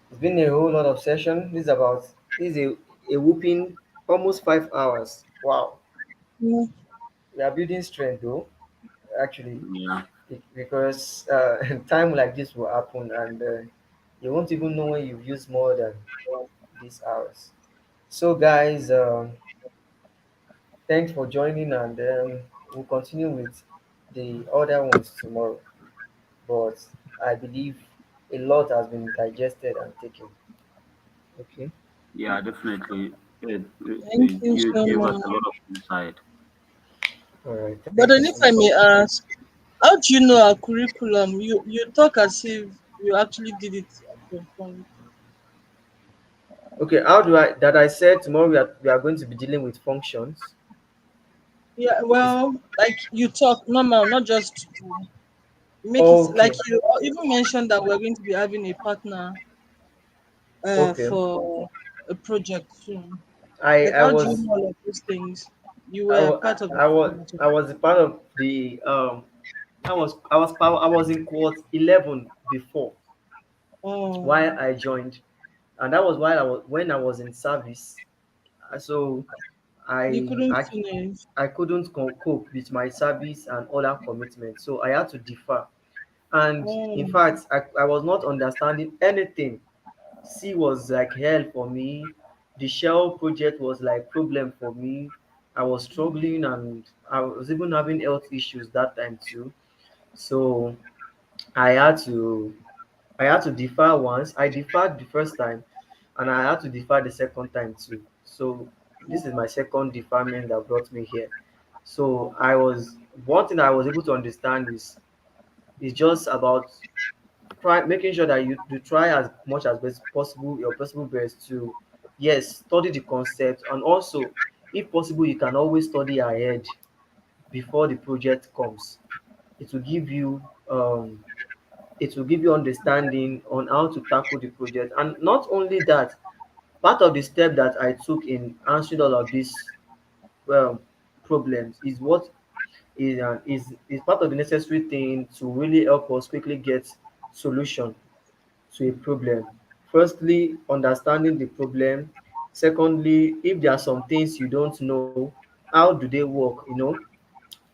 it's been a whole lot of session. This is a whooping almost 5 hours. Wow. Yeah. We are building strength though, actually, Yeah. because time like this will happen and you won't even know when you've used more than these hours. So, guys, thanks for joining, and we'll continue with the other ones tomorrow. But I believe a lot has been digested and taken. Okay. Yeah, definitely. Thank you You so gave us a much. lot of insight. All right. But Thank you then so if I much. may ask, how do you know our curriculum? You talk as if you actually did it at your point. Okay. How do I that I said tomorrow we are going to be dealing with functions. Yeah, Is well, like you talk normal, not just to make it like okay, you even mentioned that we're going to be having a partner okay. for a project soon. I Like, I how do you was know all of those things? You I, were wa- part of the I was project. I was a part of the I was in quad 11 before Oh, while I joined, and that was while I was when I was in service. So you I couldn't I finish. I couldn't cope with my service and other commitments, so I had to defer. And in Oh, fact, I was not understanding anything. C was like hell for me. The shell project was like problem for me. I was struggling and I was even having health issues that time too. So I had to I had to defer once. I deferred the first time and I had to defer the second time too. So this is my second deferment that brought me here. So I was one thing I was able to understand is just about making sure that you try as much as best possible your possible best to yes study the concept, and also if possible you can always study ahead before the project comes. It will give you it will give you understanding on how to tackle the project. And not only that, part of the step that I took in answering all of these um, problems is what is part of the necessary thing to really help us quickly get solution to a problem. Firstly, understanding the problem. Secondly, if there are some things you don't know, how do they work?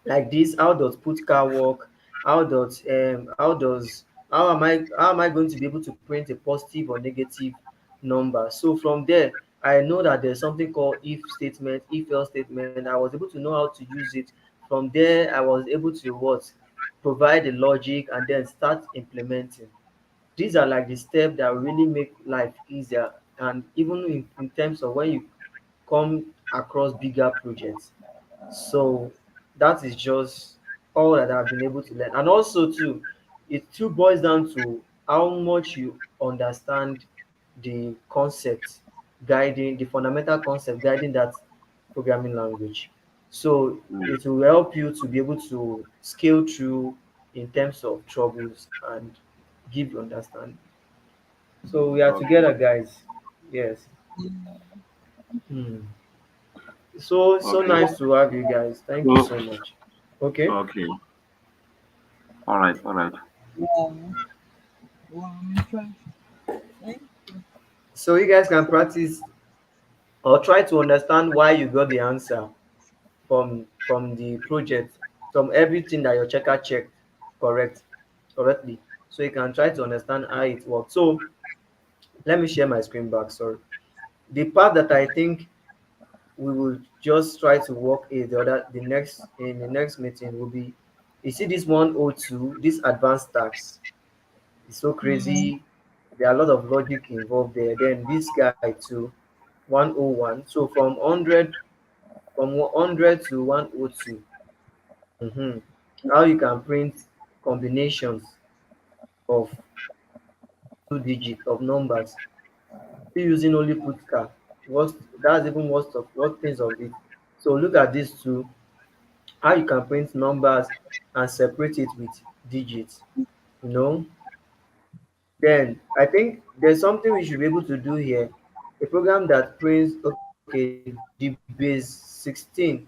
Like this, how does put car work? How am I going to be able to print a positive or negative number? So from there, I know that there's something called if statement, if else statement. I was able to know how to use it. From there, I was able to what provide the logic and then start implementing. These are like the steps that really make life easier, and even in terms of when you come across bigger projects. So that is just all that I've been able to learn. And also too, it too boils down to how much you understand the concept guiding the fundamental concept guiding that programming language. So Mm. it will help you to be able to scale through in terms of troubles and give you understanding. So we are Okay. together, guys. Yes. Hmm. So Okay. nice to have you guys. Thank you So, so much. Okay. okay. All right. All right. wow. Wow, Mr. Thank you. So you guys can practice or try to understand why you got the answer from the project, from everything that your checker checked correct correctly. So you can try to understand how it works. So let me share my screen back. Sorry. The part that I think we will just try to work is the next meeting will be, you see this 102, this advanced tax. It's so Mm, crazy. There are a lot of logic involved there. Then this guy too, 101. So from 100 to 102. Mm-hmm. How you can print combinations of 2 digits of numbers still using only putcar. What that's even worst of what things of it. So look at these two, how you can print numbers and separate it with digits. You know, then I think there's something we should be able to do here. A program that prints, okay, the base 16.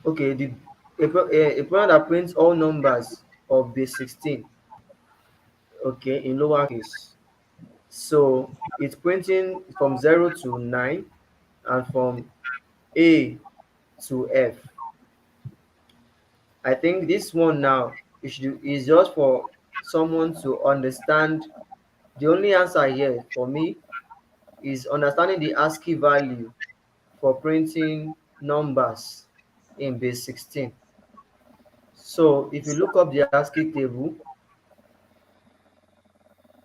Okay, a program that prints all numbers of base 16, okay, in lowercase. So it's printing from 0 to 9 and from A to F. I think this one now is just for someone to understand. The only answer here for me is understanding the ASCII value for printing numbers in base 16. So if you look up the ASCII table,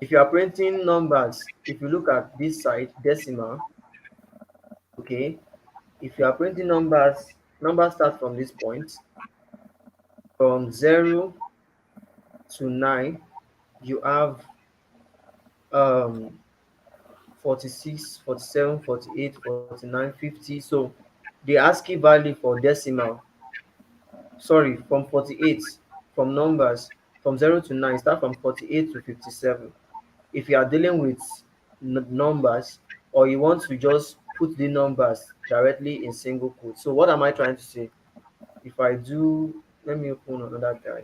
if you are printing numbers, if you look at this side, decimal, okay, if you are printing numbers start from this point, from 0 to 9, you have um 46, 47, 48, 49, 50. So the ASCII value for decimal, sorry, from 48, from numbers from 0 to 9, start from 48 to 57. If you are dealing with numbers, or you want to just put the numbers directly in single quotes. So what am I trying to say? If I do, let me open another guy.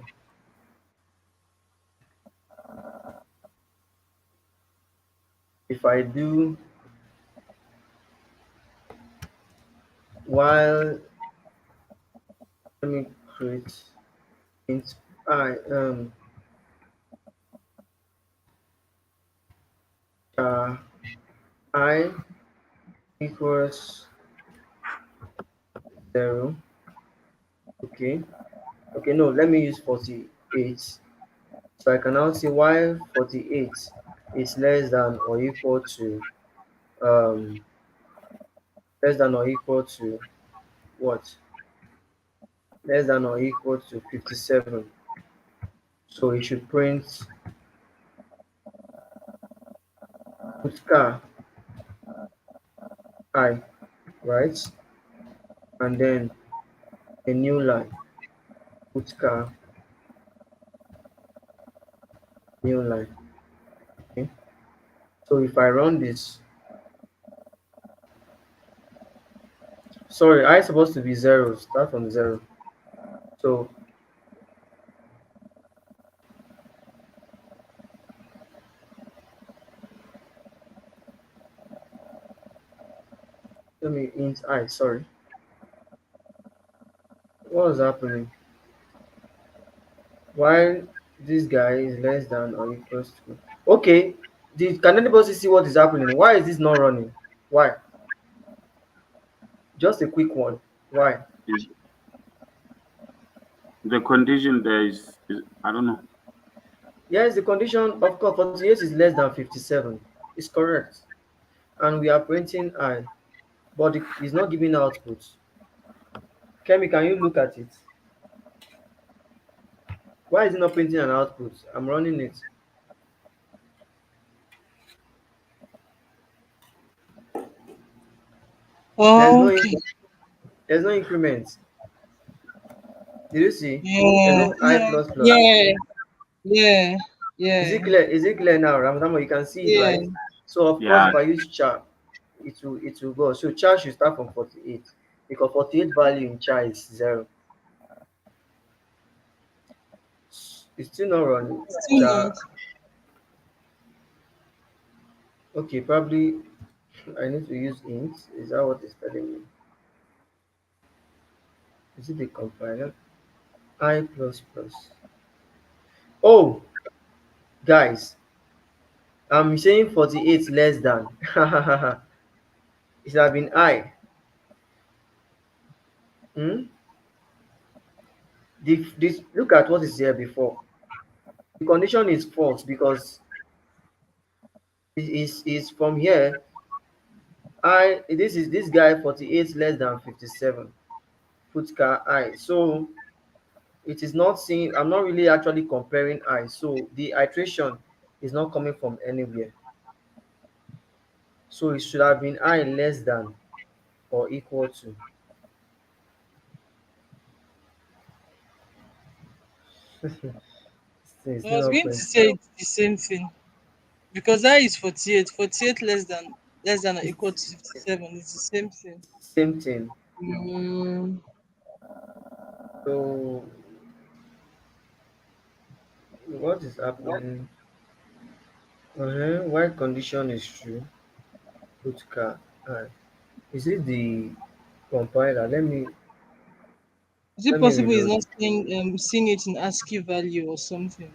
If I do while, let me create int I uh, I equals 0. Okay. Okay, no, let me use 48. So I can now see why 48 is less than or equal to um less than or equal to what? Less than or equal to 57. So it should print put car I, right? And then a new line, put car, new line. Okay. So if I run this, sorry, I supposed to be 0, start from 0. So let me int I, sorry. What is happening? Why this guy is less than or equals to, okay, can anybody see what is happening? Why is this not running? Why? Just a quick one. Why? Is the condition there is I don't know. Yes, the condition, of course, 48 is less than 57. It's correct. And we are printing I, but it's not giving output. Kemi, can you look at it? Why is it not printing an output? I'm running it. There's no Okay. there's no increment. Did you see? There's Yeah, no I yeah, plus plus. yeah, yeah, Is it yeah, clear? Is it clear now, Ramdamo? You can see it, yeah. right? So of course, Yeah, if I use char, it will go. So char should start from 48 because 48 value in char is 0. It's still not running. Still not. Char. Okay, probably I need to use int. Is that what it's telling me? Is it the compiler? I plus plus. Oh, guys, I'm saying 48 less than. It should have been I. Hmm? This, look at what is here before. The condition is false because is from here. This guy 48 less than 57. Put car I. So it is not saying, I'm not really actually comparing I. So the iteration is not coming from anywhere. So it should have been I less than or equal to. It's I still was not going to printing. say it's the same thing because that is 48. 48 less than or equal to It's 57. It's the same thing. same thing. Mm, So what is happening? While condition is true, put car I. Is it the compiler? is it Let me possible he's reload. not seeing it in ASCII value or something?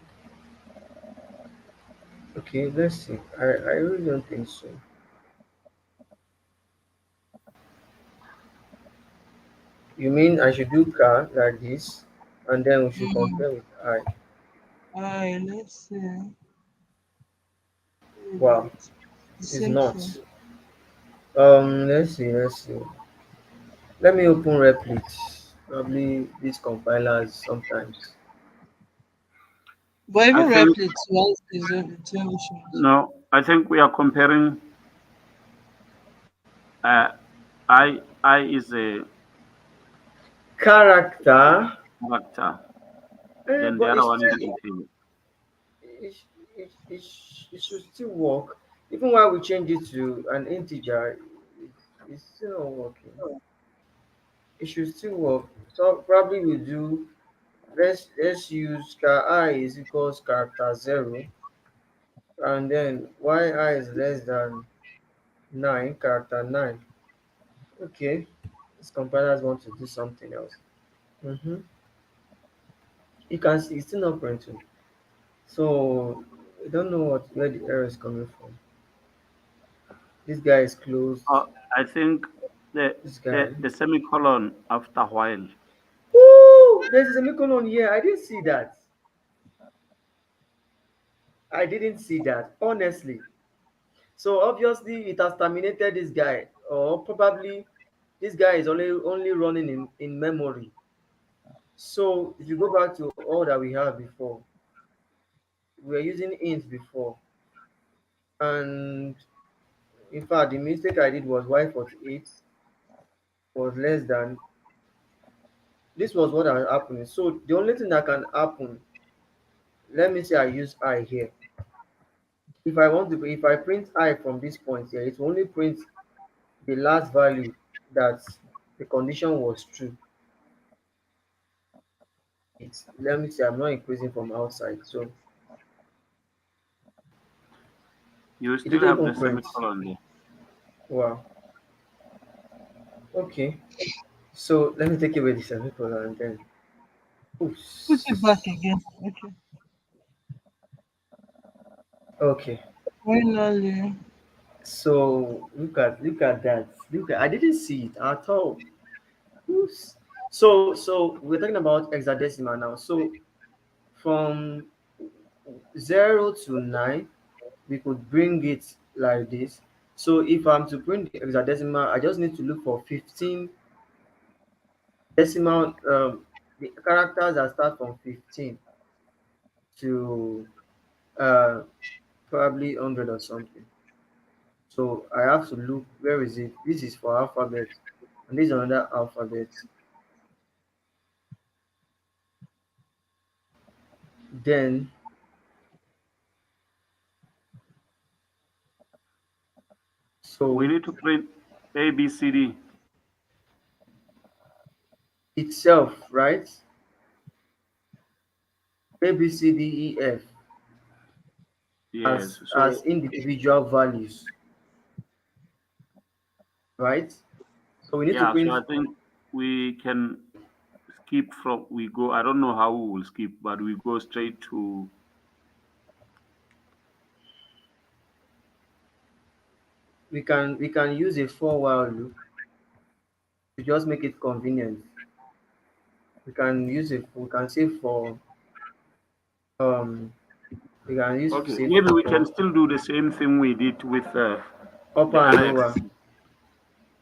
Okay, let's see. I really don't think so. You mean I should do car like this, and then we should Mm. compare with I? Alright, let's see. Wow, It's the it's same thing. not. Let's see. Let me open Replit. Probably these compilers sometimes. But I even think Replit has its own issues. no. I think we are comparing. Uh, I is a character, character. Then the but other it's one is still integer. it should still work. Even while we change it to an integer, it's still not working. It should still work. So probably we'll do, let's use char I is equals character 0, and then y I is less than 9, character 9. Okay, this compilers want to do something else. Mm-hmm. You can see it's still not printing. So I don't know where the error is coming from. This guy is closed. I think the, This the guy. the semicolon after while. Woo! There's a semicolon here. I didn't see that. I didn't see that, honestly. So obviously it has terminated this guy, or probably this guy is only running in memory. So if you go back to all that we had before, we were using int before, and in fact the mistake I did was y48 was less than. This was what had happened. So the only thing that can happen, let me say I use I here. If I print I from this point here, it will only print the last value that the condition was true. Let me say I'm not increasing from outside, so You it still didn't have even the print. semicolon there. Wow. Okay. So let me take away the semicolon and then. Put it back Oops. again. Okay. Okay. Finally. So look at that. I didn't see it at all. Oops. So we're talking about hexadecimal now. So from 0 to 9, we could bring it like this. So if I'm to print the hexadecimal, I just need to look for 15 decimal, the characters that start from 15 to uh, probably 100 or something. So I have to look, where is it? This is for alphabet, and this is another alphabet. Then, We so need to print A, B, C, D. itself, right? A, B, C, D, E, F Yes. as So individual values, right? So we need to yeah. So print. I think we can skip from. We go. I don't know how we will skip, but we go straight to. We can use a for while loop to just make it convenient. We can say for um we can use Okay. say Maybe we can for still do the same thing we did with upper the and ALX. lower.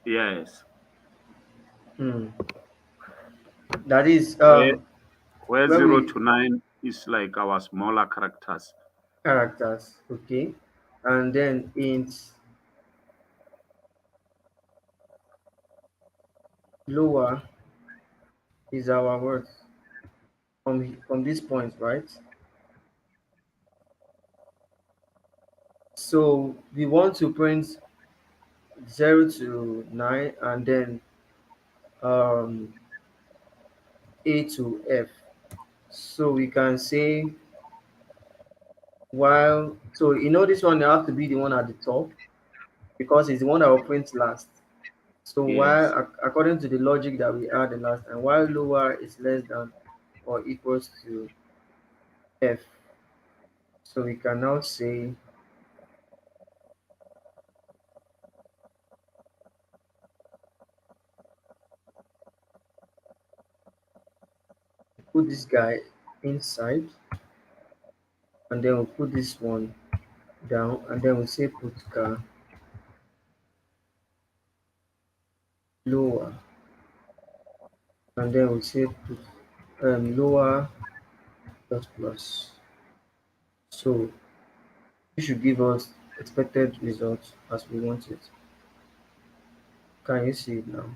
Yes. Hmm. That is Where where where 0 we to 9 is like our smaller characters. characters, okay, and then int lower is our word from this point, right? So we want to print 0 to 9 and then um A to F. So we can say while, so this one, you have to be the one at the top because it's the one that will print last. So while Yes. according to the logic that we had the last time, while lower is less than or equals to F. So we can now say put this guy inside, and then we'll put this one down, and then we'll say put car lower, and then we'll say put lower dot plus. So this should give us expected result as we want it. Can you see it now?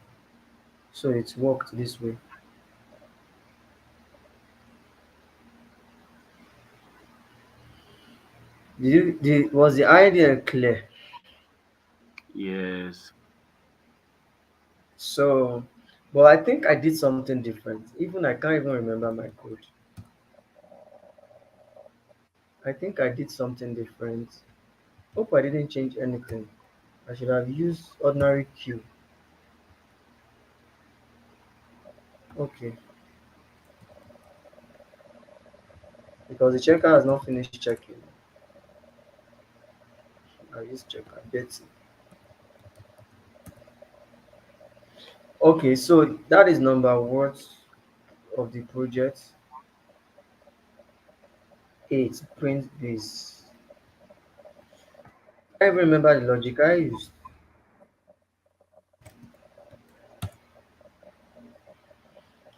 So it's worked this way. Was the idea clear? Yes. So, but I think I did something different. Even I can't even remember my code. I think I did something different. Hope I didn't change anything. I should have used ordinary Q. Okay, because the checker has not finished checking. I use checker. Betty. Okay, so that is number what of the project. 8. Print this. I can't even remember the logic I used.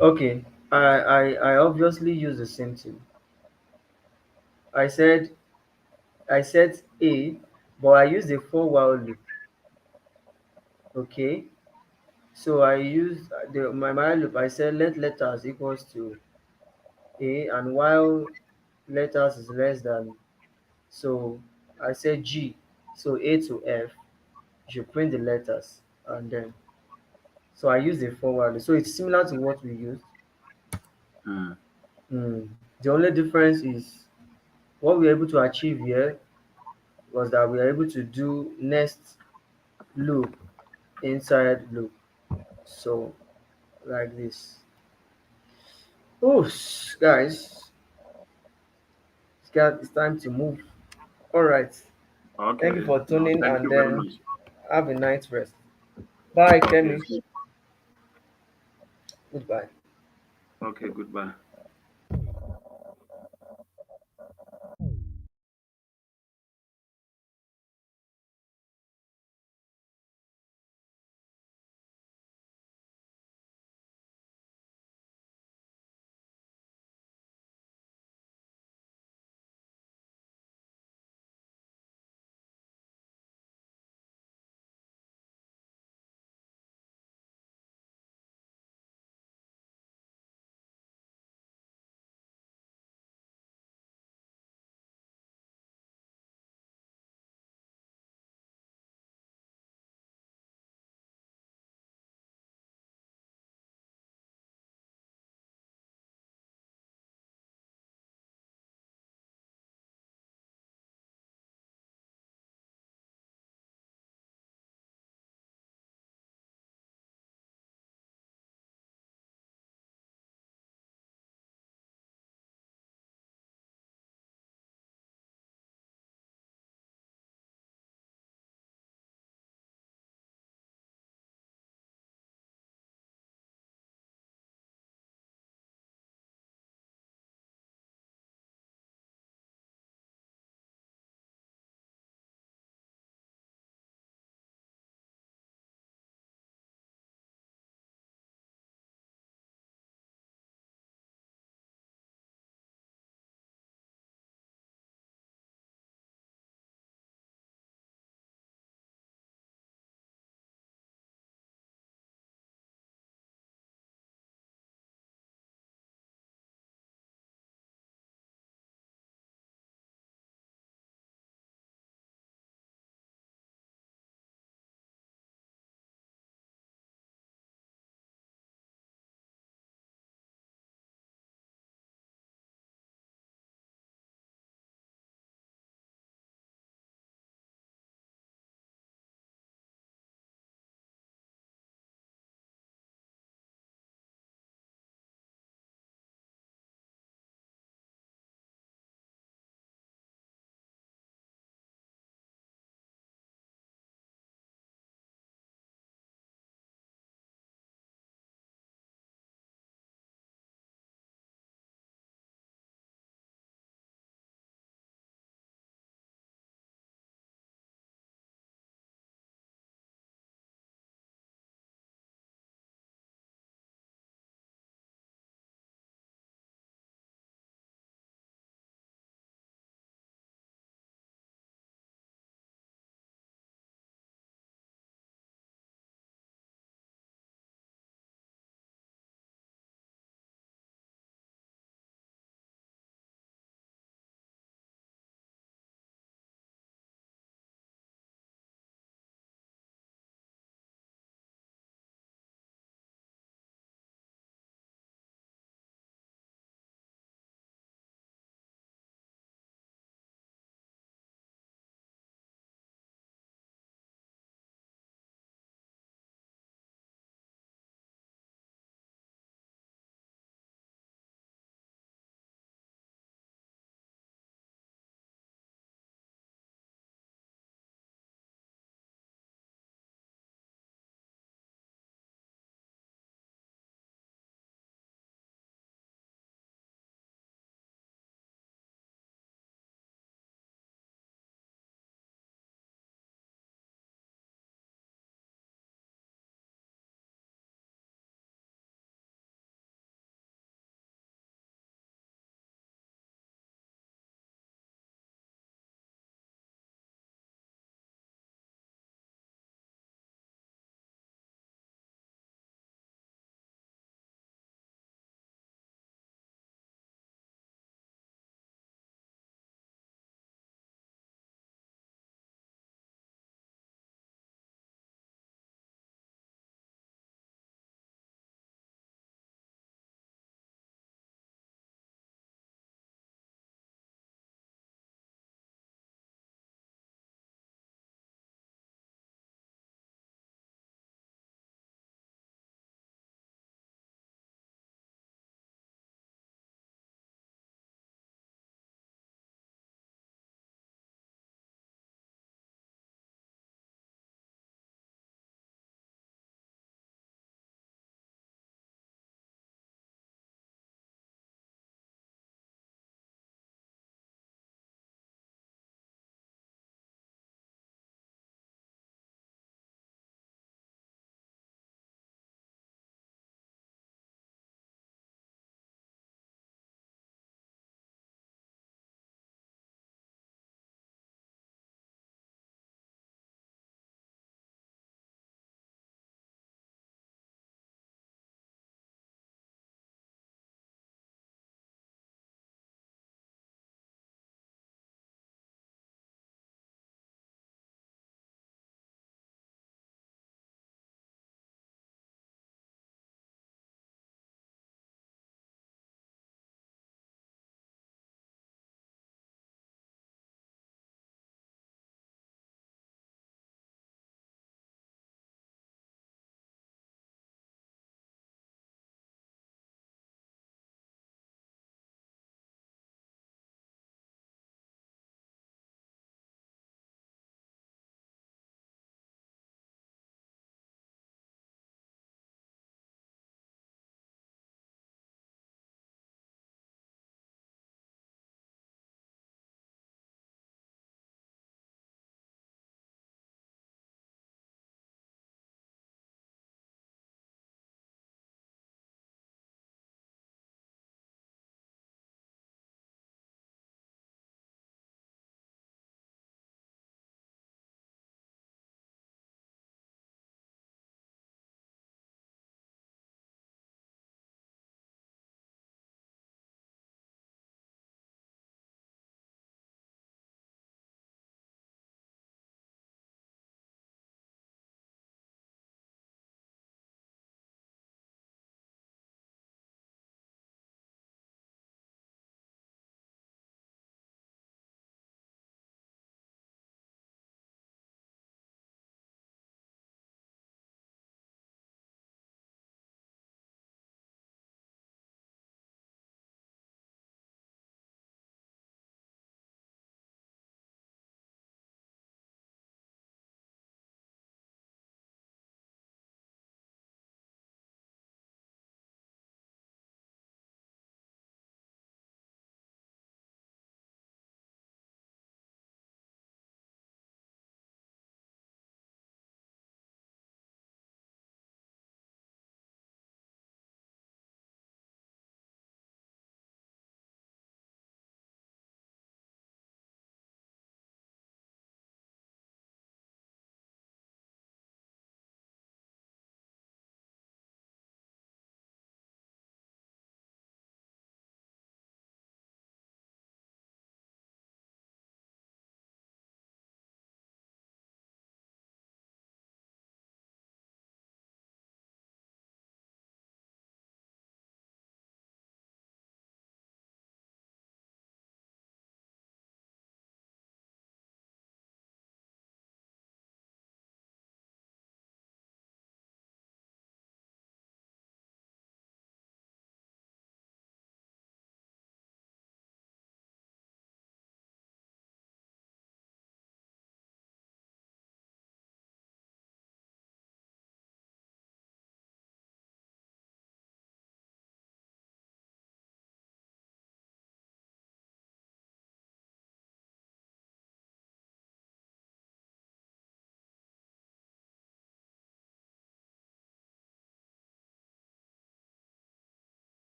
Okay, I obviously used the same thing. I said I set A, but I used a for while loop. Okay, so I used my while loop. I said let letters equals to A, and while letters is less than, so I said G, so A to F. You should print the letters, and then so I used a for while loop. So it's similar to what we used. Mm. The only difference is what we were able to achieve here was that we are able to do next loop inside loop. So like this. Oh, guys, it's time to move. All right. Thank you Okay. for No, tuning, thank and you very then much. have a nice rest. Bye, Okay. Kemi. Goodbye. Okay. Goodbye.